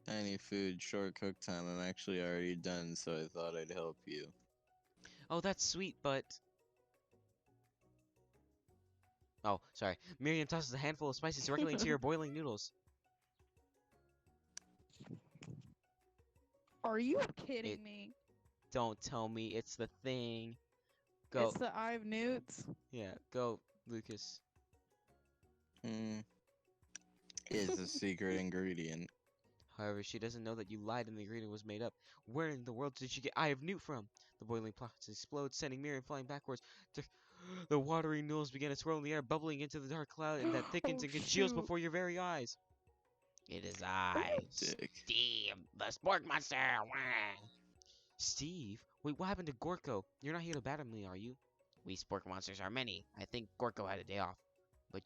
Tiny food, short cook time. I'm actually already done, so I thought I'd help you. Oh, that's sweet, but... Oh, sorry. Miriam tosses a handful of spices directly into your boiling noodles. Are you kidding It- me? Don't tell me it's the thing. Go. It's the Eye of Newts. Yeah, go, Lucas. It's a secret ingredient. However, she doesn't know that you lied and the ingredient was made up. Where in the world did she get Eye of Newt from? The boiling pots explode, sending Miriam flying backwards. The watery noodles begin to swirl in the air, bubbling into the dark cloud, and that thickens Oh, and congeals shoot. before your very eyes. It is I, Dick. Steve, the spork monster. Wah. Steve? Wait, what happened to Gorko? You're not here to battle me, are you? We spork monsters are many. I think Gorko had a day off. But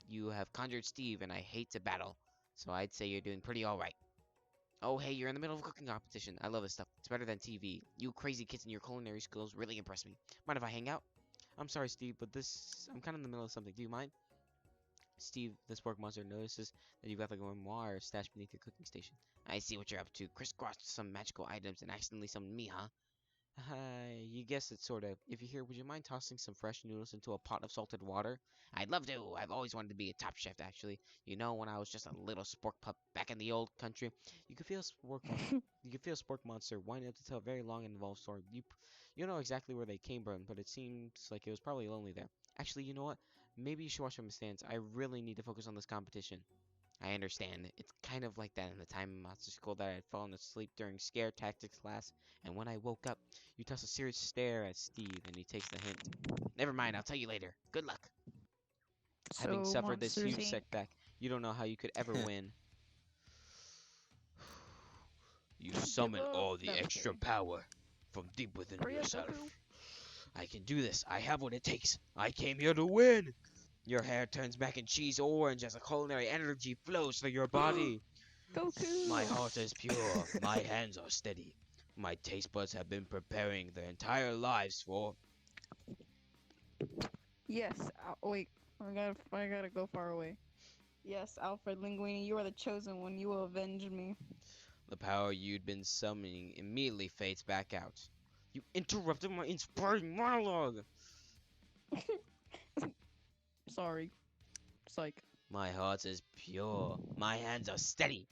you have conjured Steve, and I hate to battle. So I'd say you're doing pretty alright. Oh, hey, you're in the middle of a cooking competition. I love this stuff. It's better than TV. You crazy kids and your culinary skills really impress me. Mind if I hang out? I'm sorry, Steve, but I'm kind of in the middle of something. Do you mind? Steve, the spork monster, notices that you've got the grimoire stashed beneath your cooking station. I see what you're up to. Crisscrossed some magical items and accidentally summoned me, huh? You guessed it, sort of. If you're here, would you mind tossing some fresh noodles into a pot of salted water? I'd love to. I've always wanted to be a top chef, actually. You know, when I was just a little spork pup back in the old country. You could feel you could feel Spork Monster winding up to tell a very long and involved story. You know exactly where they came from, but it seems like it was probably lonely there. Actually, you know what? Maybe you should watch from a stance. I really need to focus on this competition. I understand. It's kind of like that in the time in monster school that I had fallen asleep during scare tactics class, and when I woke up, You toss a serious stare at Steve, and he takes the hint. never mind, I'll tell you later. Good luck. Having So, suffered this Monsters huge Inc. setback, you don't know how you could ever win. You Give summon up. all the No, I'm extra kidding. power from deep within Hurry up, yourself. Goku. I can do this. I have what it takes. I came here to win. Your hair turns mac and cheese orange as a culinary energy flows through your body. Goku. My heart is pure. My hands are steady. My taste buds have been preparing their entire lives for. Yes. Wait. I gotta go far away. Yes, Alfred Linguini, you are the chosen one. You will avenge me. The power you'd been summoning immediately fades back out. You interrupted my inspiring monologue! Sorry. Psych. My heart is pure. My hands are steady.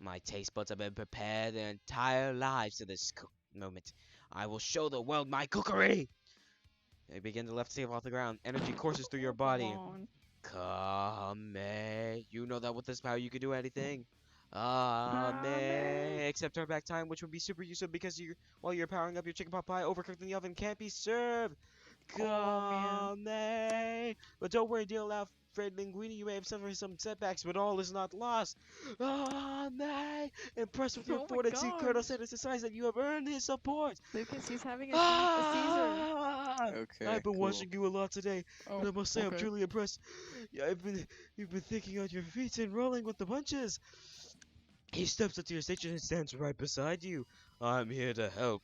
My taste buds have been prepared their entire lives to this moment. I will show the world my cookery! I begin to lift Steve off the ground. Energy courses through your body. Come on. Kame. You know that with this power you can do anything. Kame. Except turn back time, which would be super useful because while you're powering up your chicken pot pie, overcooked in the oven can't be served. Oh, Kame. But don't worry, dear Alfred Linguini, you may have suffered some setbacks, but all is not lost. Kame. Impressed with your Oh my fortitude, Colonel gosh. Sanders decides that you have earned his support. Lucas, he's having a Caesar. Okay, I've been cool. watching you a lot today, and I Oh, must say I'm okay. truly impressed. You've been thinking on your feet and rolling with the punches. He steps up to your station and stands right beside you. I'm here to help.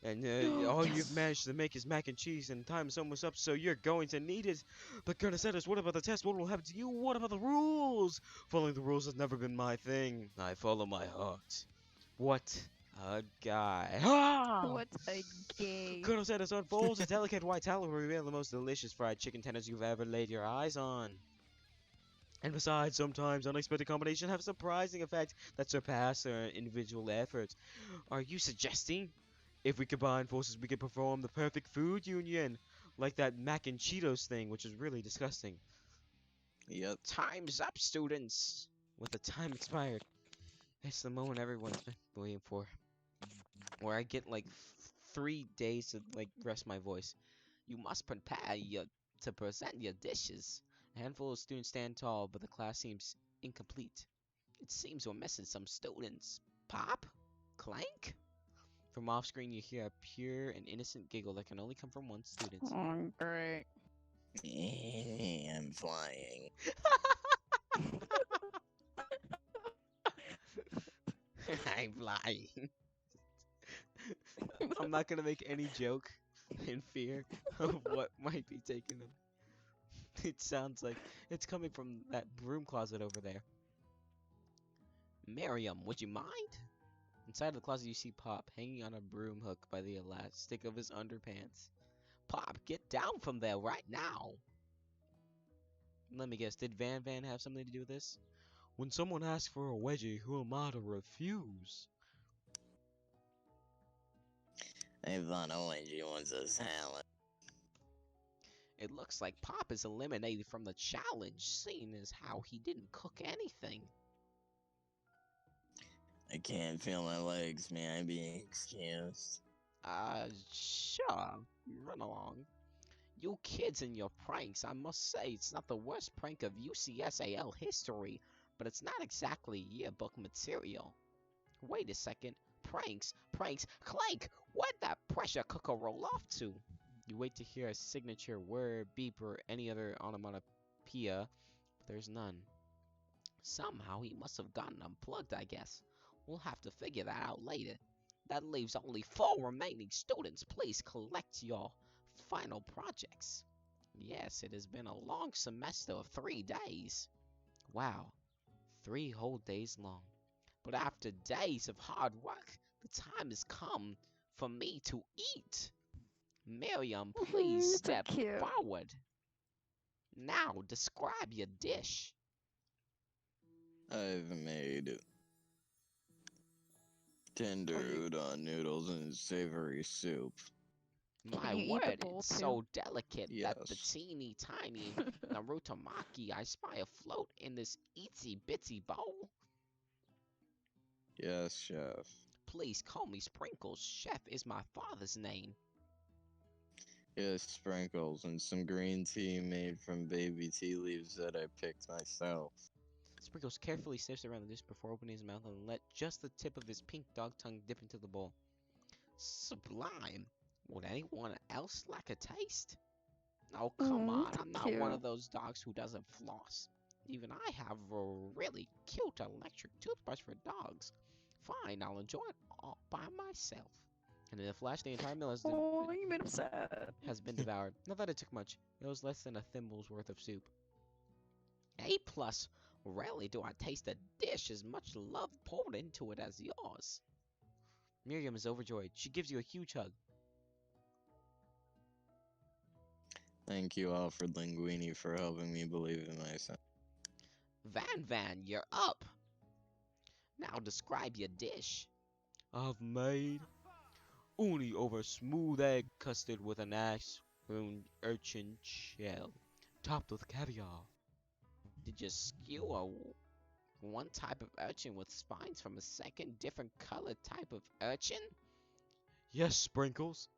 And all you've Yes. managed to make is mac and cheese, and time's almost up, so you're going to need it. But Colonel Sanders, what about the test? What will happen to you? What about the rules? Following the rules has never been my thing. I follow my heart. What a guy. Ah! What a gay. Colonel Sanders unfolds a delicate white towel will reveal the most delicious fried chicken tenders you've ever laid your eyes on. And besides, sometimes unexpected combinations have a surprising effect that surpass their individual efforts. Are you suggesting if we combine forces we could perform the perfect food union? Like that mac and Cheetos thing, which is really disgusting. Yep. Time's up, students! With the time expired. It's the moment everyone's been waiting for. Where I get like 3 days to like rest my voice. You must prepare to present your dishes. A handful of students stand tall, but the class seems incomplete. It seems we're missing some students. Pop? Clank? From off screen, you hear a pure and innocent giggle that can only come from one student. Oh, great. I'm flying. I'm lying. I'm not gonna make any joke in fear of what might be taken. It sounds like it's coming from that broom closet over there. Miriam, would you mind? Inside the closet, you see Pop hanging on a broom hook by the elastic of his underpants. Pop, get down from there right now! Let me guess, did Van Van have something to do with this? When someone asks for a wedgie, who am I to refuse? I thought ONG was a salad. It looks like Pop is eliminated from the challenge, seeing as how he didn't cook anything. I can't feel my legs. May I be excused? Sure. Run along. You kids and your pranks, I must say, it's not the worst prank of UCSAL history, but it's not exactly yearbook material. Wait a second. Pranks, clank! Where'd that pressure cooker roll off to? You wait to hear a signature word, beep, or any other onomatopoeia, but there's none. Somehow he must have gotten unplugged, I guess. We'll have to figure that out later. That leaves only 4 remaining students. Please collect your final projects. Yes, it has been a long semester of 3 days. Wow, 3 whole days long. But after days of hard work, the time has come for me to eat. Miriam, please It's so step cute. forward. Now describe your dish. I've made tender Are you- udon noodles and savory soup. My you eat the word, bowl it's too? so delicate that the Yes. teeny tiny Narutomaki I spy afloat in this itsy bitsy bowl. Yes, chef. Please call me Sprinkles. Chef is my father's name. Yes, sprinkles and some green tea made from baby tea leaves that I picked myself. Sprinkles carefully sniffs around the dish before opening his mouth and let just the tip of his pink dog tongue dip into the bowl. Sublime. Would anyone else like a taste? Oh, come on. It's I'm not one cute. of those dogs who doesn't floss. Even I have a really cute electric toothbrush for dogs. Fine, I'll enjoy it all by myself. And in a flash, the entire meal Oh, you made him sad. has been devoured. Not that it took much. It was less than a thimble's worth of soup. A plus. Rarely do I taste a dish as much love poured into it as yours. Miriam is overjoyed. She gives you a huge hug. Thank you, Alfred Linguini, for helping me believe in myself. Van, you're up. Now describe your dish. I've made uni over smooth egg custard with a nice spoon urchin shell, topped with caviar. Did you skewer one type of urchin with spines from a second different colored type of urchin? Yes, Sprinkles.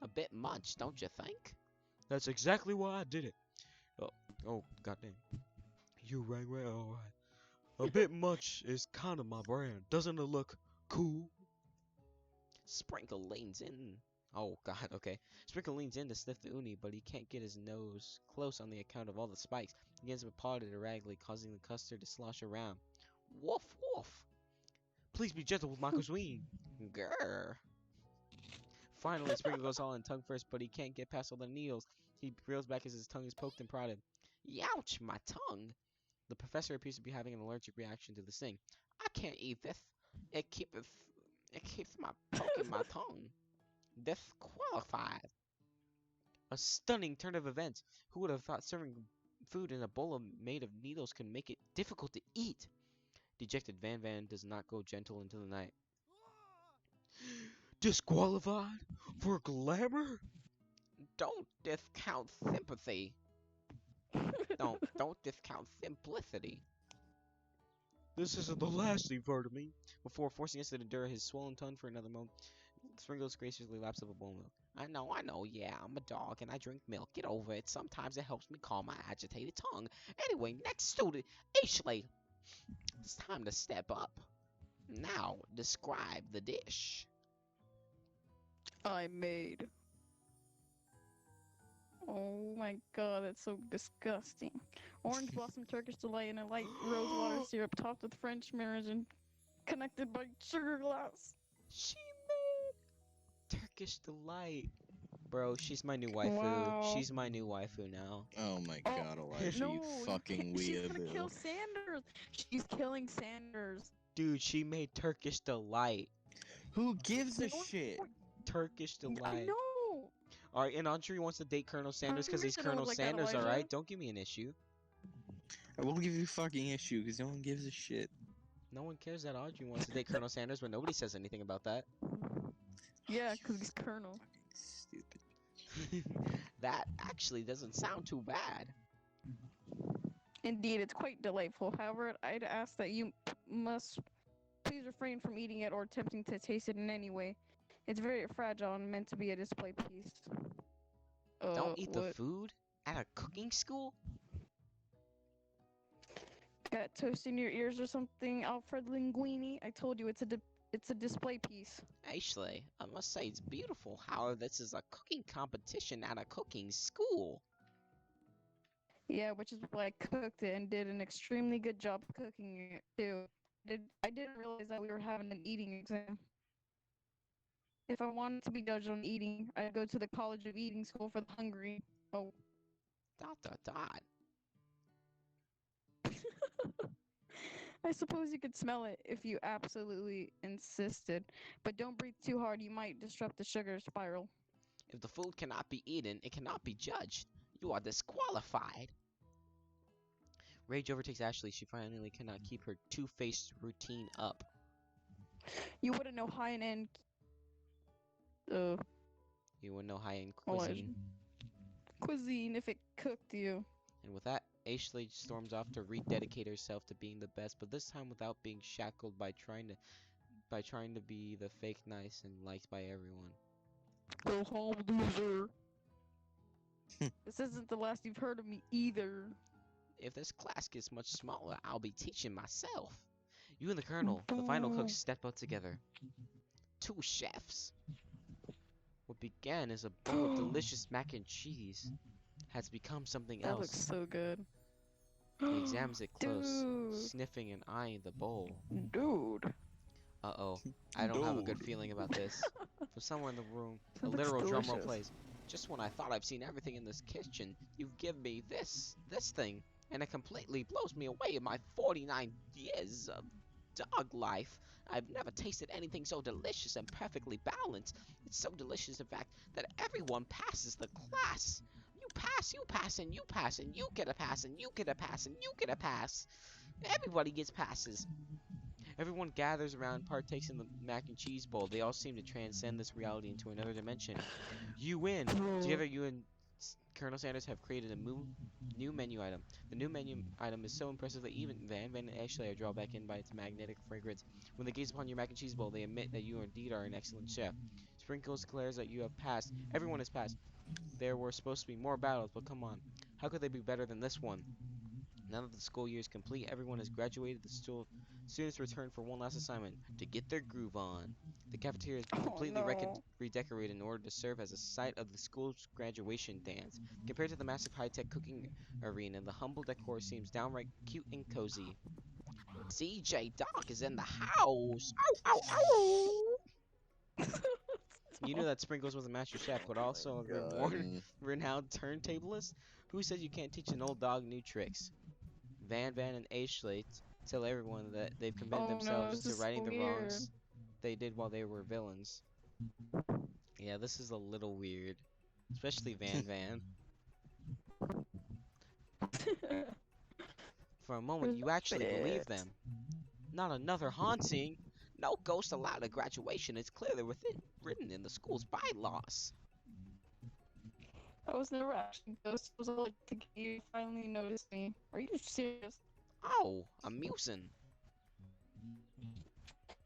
A bit much, don't you think? That's exactly why I did it. Oh, goddamn. You rang right, alright. A bit much is kind of my brand. Doesn't it look cool? Sprinkle leans in. Oh, God, okay. Sprinkle leans in to sniff the uni, but he can't get his nose close on the account of all the spikes. He gets applauded erratically, causing the custard to slosh around. Woof woof. Please be gentle with my cuisine. Grr. Finally, Sprinkle goes all in tongue first, but he can't get past all the needles. He reels back as his tongue is poked and prodded. Youch, my tongue. The professor appears to be having an allergic reaction to this thing. I can't eat this. It keeps my poking my tongue. Disqualified. A stunning turn of events. Who would have thought serving food in a bowl made of needles could make it difficult to eat? Dejected Van does not go gentle into the night. Disqualified? For glamour? Don't discount sympathy. Don't discount simplicity. This isn't the last you've heard of me. Before forcing us to endure his swollen tongue for another moment, Sprinkles graciously laps up a bowl of milk. I know, yeah, I'm a dog and I drink milk. Get over it. Sometimes it helps me calm my agitated tongue. Anyway, next student, Ashley. It's time to step up. Now, describe the dish. I made. Oh my god, that's so disgusting. Orange blossom Turkish delight in a light rosewater syrup topped with French mirrors and connected by sugar glass. She made Turkish delight. Bro, she's my new waifu. Wow. She's my new waifu now. Oh my Oh, god, Elijah, no, you fucking she's gonna kill weeaboo. Sanders. She's killing Sanders. Dude, she made Turkish delight. Who gives a You know what? shit? Turkish I delight. know. Alright, and Audrey wants to date Colonel Sanders because he's reasonable Colonel like that, Sanders, Elijah. alright? Don't give me an issue. I will give you a fucking issue because no one gives a shit. No one cares that Audrey wants to date Colonel Sanders, but nobody says anything about that. Yeah, because he's Colonel. Fucking stupid. That actually doesn't sound too bad. Indeed, it's quite delightful. However, I'd ask that you must please refrain from eating it or attempting to taste it in any way. It's very fragile and meant to be a display piece. Don't eat the what? food at a cooking school? Got toast in your ears or something, Alfred Linguini? I told you it's a display piece. Ashley, I must say it's beautiful. However, this is a cooking competition at a cooking school. Yeah, which is why I cooked it and did an extremely good job cooking it too. I didn't realize that we were having an eating exam. If I wanted to be judged on eating, I'd go to the College of Eating School for the Hungry. Oh. ... I suppose you could smell it if you absolutely insisted, but don't breathe too hard. You might disrupt the sugar spiral. If the food cannot be eaten, it cannot be judged. You are disqualified. Rage overtakes Ashley. She finally cannot keep her two-faced routine up. You wouldn't know high-end. You would know high-end Well, cuisine. Cuisine if it cooked you. And with that, Ashley storms off to rededicate herself to being the best, but this time without being shackled by trying to be the fake nice and liked by everyone. Go home, loser. This isn't the last you've heard of me either. If this class gets much smaller, I'll be teaching myself. You and the Colonel, the final cooks, step out together. Two chefs. What began as a bowl of delicious mac and cheese has become something That else. looks so good. He examines it close, Dude. sniffing and eyeing the bowl. Dude. Uh-oh, I don't have a good Dude. feeling about this. From somewhere in the room, a That looks literal drumroll delicious. plays. Just when I thought I've seen everything in this kitchen, you give me this thing, and it completely blows me away in my 49 years of dog life. I've never tasted anything so delicious and perfectly balanced. It's so delicious, in fact, that everyone passes the class. You pass, and you pass, and you get a pass, and you get a pass, and you get a pass. Everybody gets passes. Everyone gathers around, partakes in the mac and cheese bowl. They all seem to transcend this reality into another dimension. You win. Together, you and Colonel Sanders have created a new menu item. The new menu item is so impressive that even Van and Ashley are drawn back in by its magnetic fragrance. When they gaze upon your mac and cheese bowl, they admit that you indeed are an excellent chef. Sprinkles declares that you have passed. Everyone has passed. There were supposed to be more battles, but come on. How could they be better than this one? Now that the school year is complete, everyone has graduated. The students return for one last assignment, to get their groove on. The cafeteria has been completely redecorated in order to serve as a site of the school's graduation dance. Compared to the massive high-tech cooking arena, the humble decor seems downright cute and cozy. CJ Dog is in the house! Ow, ow, ow! You knew that Sprinkles was a master chef, but also a renowned turntablist? Who says you can't teach an old dog new tricks? Van and Ashley tell everyone that they've committed themselves to righting the wrongs they did while they were villains. Yeah, this is a little weird. Especially Van. For a moment, you actually believe them. Not another haunting. No ghost allowed at graduation. It's clearly written in the school's bylaws. I was never actually ghost. I was like to get you finally noticed me. Are you serious? Oh, amusing.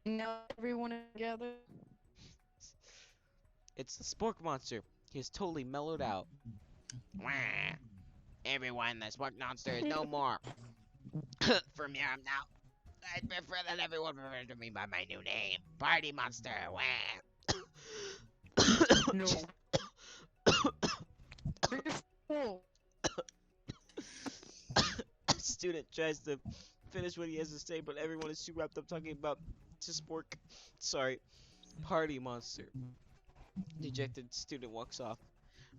Now everyone is together. It's the Spork Monster. He is totally mellowed out. Wah. Everyone, the Spork Monster is no more. From here on out, I'd prefer that everyone refer to me by my new name, Party Monster. Wah. No. Oh. A student tries to finish what he has to say, but everyone is too wrapped up talking about Party Monster. Dejected student walks off.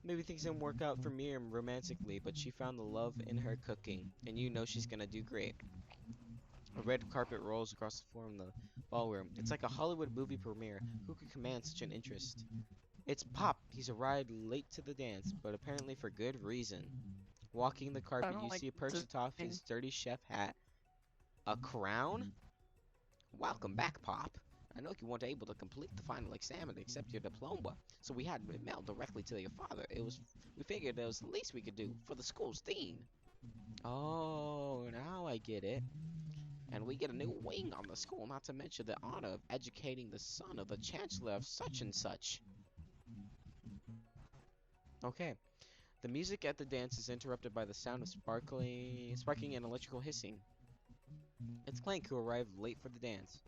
Maybe things didn't work out for Miriam romantically, but she found the love in her cooking, and you know she's gonna do great. A red carpet rolls across the floor in the ballroom. It's like a Hollywood movie premiere. Who could command such an interest? It's Pop. He's arrived late to the dance, but apparently for good reason. Walking the carpet, you see perched atop his dirty chef hat. A crown? Welcome back, Pop. I know you weren't able to complete the final exam and accept your diploma, so we had it mailed directly to your father. We figured it was the least we could do for the school's dean. Oh, now I get it. And we get a new wing on the school, not to mention the honor of educating the son of the chancellor of such and such. Okay. The music at the dance is interrupted by the sound of sparking and electrical hissing. It's Clank who arrived late for the dance.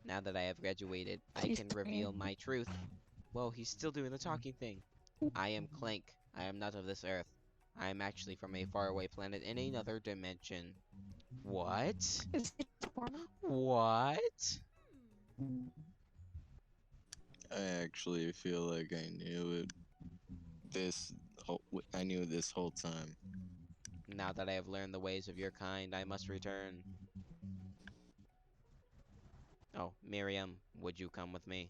Now that I have graduated, I can reveal my truth. Whoa, he's still doing the talking thing. I am Clank. I am not of this earth. I am actually from a faraway planet in another dimension. What? What? I actually feel like I knew it. I knew it this whole time. Now that I have learned the ways of your kind, I must return. Oh, Miriam, would you come with me?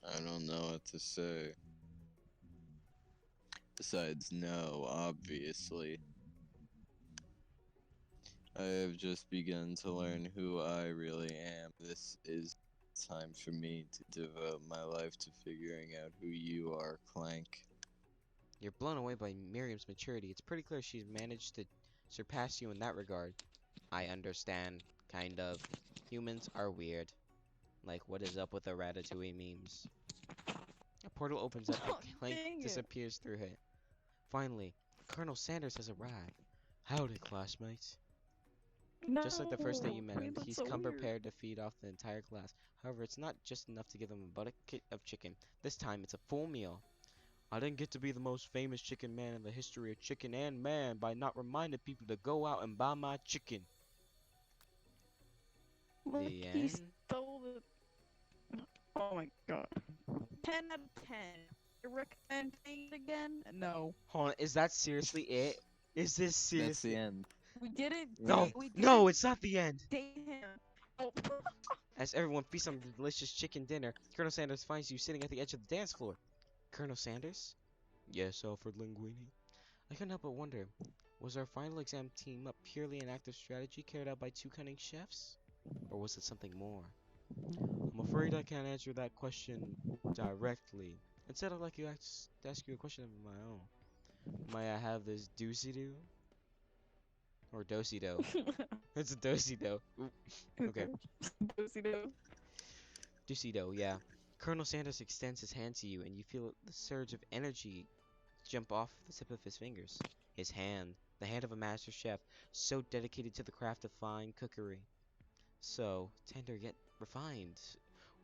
I don't know what to say. Besides, no, obviously. I have just begun to learn who I really am. This is time for me to devote my life to figuring out who you are, Clank. You're blown away by Miriam's maturity. It's pretty clear she's managed to surpass you in that regard. I understand, kind of. Humans are weird. Like, what is up with the Ratatouille memes? A portal opens up Oh, and Clank dang it. disappears through it. Finally, Colonel Sanders has arrived. Howdy, classmates. No, Just like the first day you met he him, looks he's so come weird. prepared to feed off the entire class. However, it's not just enough to give them a bucket of chicken. This time, it's a full meal. I didn't get to be the most famous chicken man in the history of chicken and man by not reminding people to go out and buy my chicken. Look, The he end? stole the. Oh my god. 10 out of 10. You recommend playing it again? No. Hold on, is that seriously it? Is this That's seriously? the end. We didn't No, date. We no, didn't it's not the end. date him. Oh. As everyone feasts on the delicious chicken dinner, Colonel Sanders finds you sitting at the edge of the dance floor. Colonel Sanders? Yes, Alfred Linguini. I couldn't help but wonder, was our final exam team up purely an act of strategy carried out by two cunning chefs? Or was it something more? I'm afraid I can't answer that question directly. Instead, I'd like to ask you a question of my own. May I have this doozy-doo? Or dosey-do? It's a dosey-do. Okay. Do-si-do. Dosey-do, yeah. Colonel Sanders extends his hand to you, and you feel the surge of energy jump off the tip of his fingers. His hand, the hand of a master chef, so dedicated to the craft of fine cookery. So tender yet refined.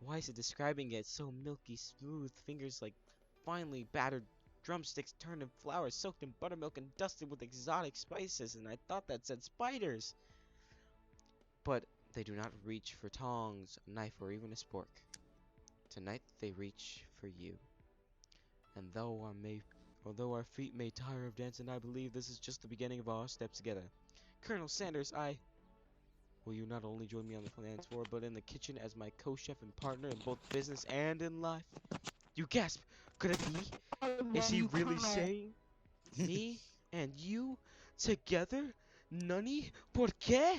Why is it describing it so milky smooth, fingers like finely battered drumsticks turned in flour, soaked in buttermilk and dusted with exotic spices, and I thought that said spiders. But they do not reach for tongs, a knife, or even a spork. Tonight they reach for you. And although our feet may tire of dancing, I believe this is just the beginning of our steps together. Colonel Sanders, will you not only join me on the dance floor, but in the kitchen as my co-chef and partner in both business and in life? You gasp! Could it be? Is he really saying me and you together? Nani? ¿Por qué?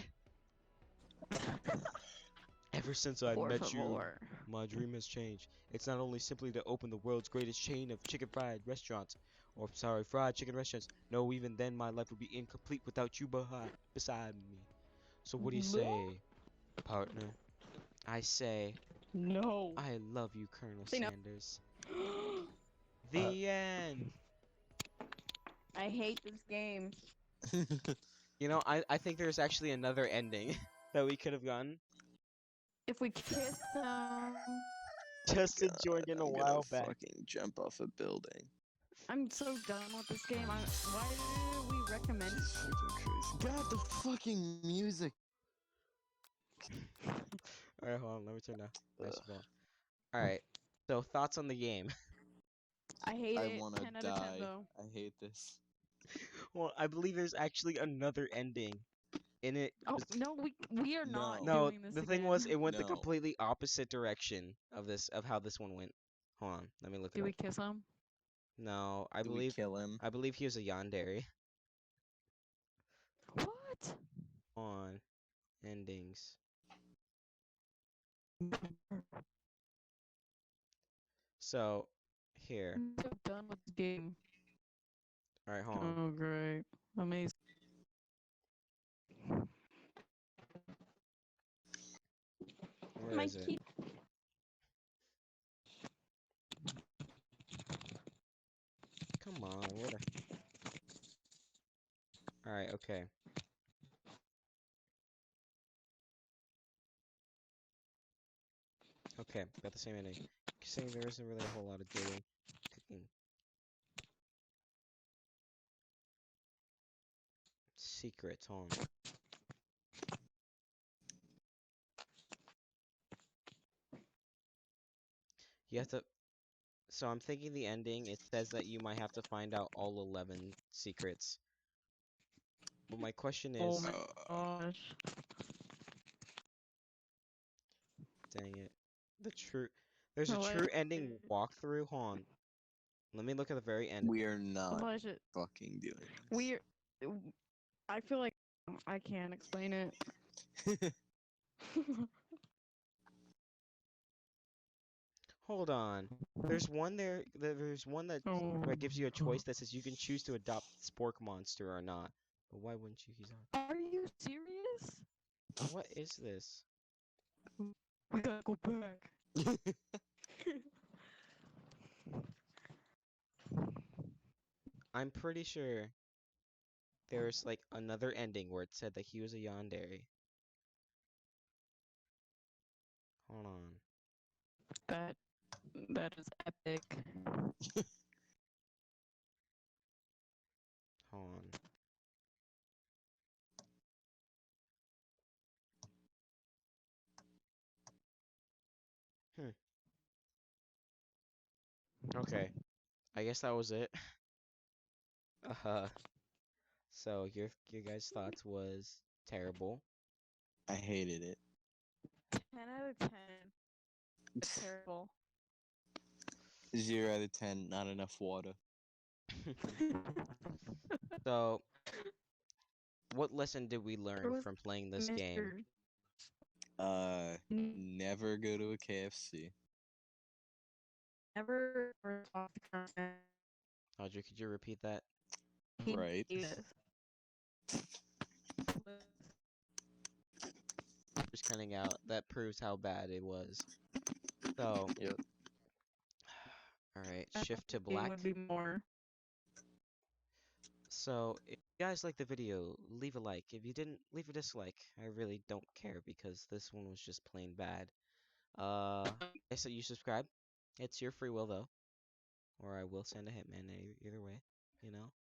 Ever since I Por met you, favor. my dream has changed. It's not only simply to open the world's greatest chain of fried chicken restaurants. No, even then my life would be incomplete without you beside me. So what do you say, partner? I say, No. I love you, Colonel Say no. Sanders. The end. I hate this game. You know, I think there's actually another ending that we could have gotten. If we kiss them. Just God, enjoying it a I'm gonna while back. fucking jump off a building. I'm so done with this game. Why did we recommend This is fucking crazy. God, the fucking music. Alright, hold on, let me turn down. Nice Ugh. ball. Alright. So thoughts on the game. I hate I it. wanna 10 out of 10 die. though. I hate this. Well, I believe there's actually another ending in it. Oh no, we are not No, doing this the again. thing was, it went the No. completely opposite direction of how this one went. Hold on, let me look it Do up. we kiss them? No, I Do we believe kill him? he was a yandere. What? On endings. So here. I'm so done with this game. All right, hold on. Oh great, amazing. Where My is it? key. Come on, where the? All right, okay. Okay, got the same ending. Saying there isn't really a whole lot of doing, cooking. Secrets, hold on. You have to. So I'm thinking the ending. It says that you might have to find out all 11 secrets But my question Oh is, my Uh, gosh. dang it, the true. There's a Elijah, true ending walkthrough. Hold on. Let me look at the very end. we are not Elijah, fucking doing this. we. I feel like I can't explain it. Hold on. There's one there. There's one that Oh. that gives you a choice that says you can choose to adopt Spork Monster or not. But why wouldn't you? He's on. Are you serious? What is this? We gotta go back. I'm pretty sure there's like another ending where it said that he was a yandere. Hold on. That is epic. Hold on. Hmm. Okay. I guess that was it. Uh, so your guys' thoughts was terrible. I hated it. 10 out of 10. It's terrible. 0 out of 10, not enough water. So, what lesson did we There learn was from playing this game? Never go to a KFC. Never talk to Colonel. Audrey, could you repeat that? Right. Just cutting out. That proves how bad it was. So, Yep. all right, shift to black. Would be more. So, if you guys liked the video, leave a like. If you didn't, leave a dislike. I really don't care because this one was just plain bad. I said you subscribe. It's your free will though, or I will send a hitman either way, you know.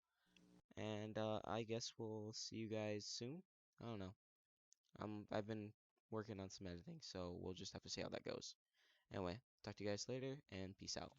And I guess we'll see you guys soon. I don't know. I've been working on some editing, so we'll just have to see how that goes. Anyway, talk to you guys later, and peace out.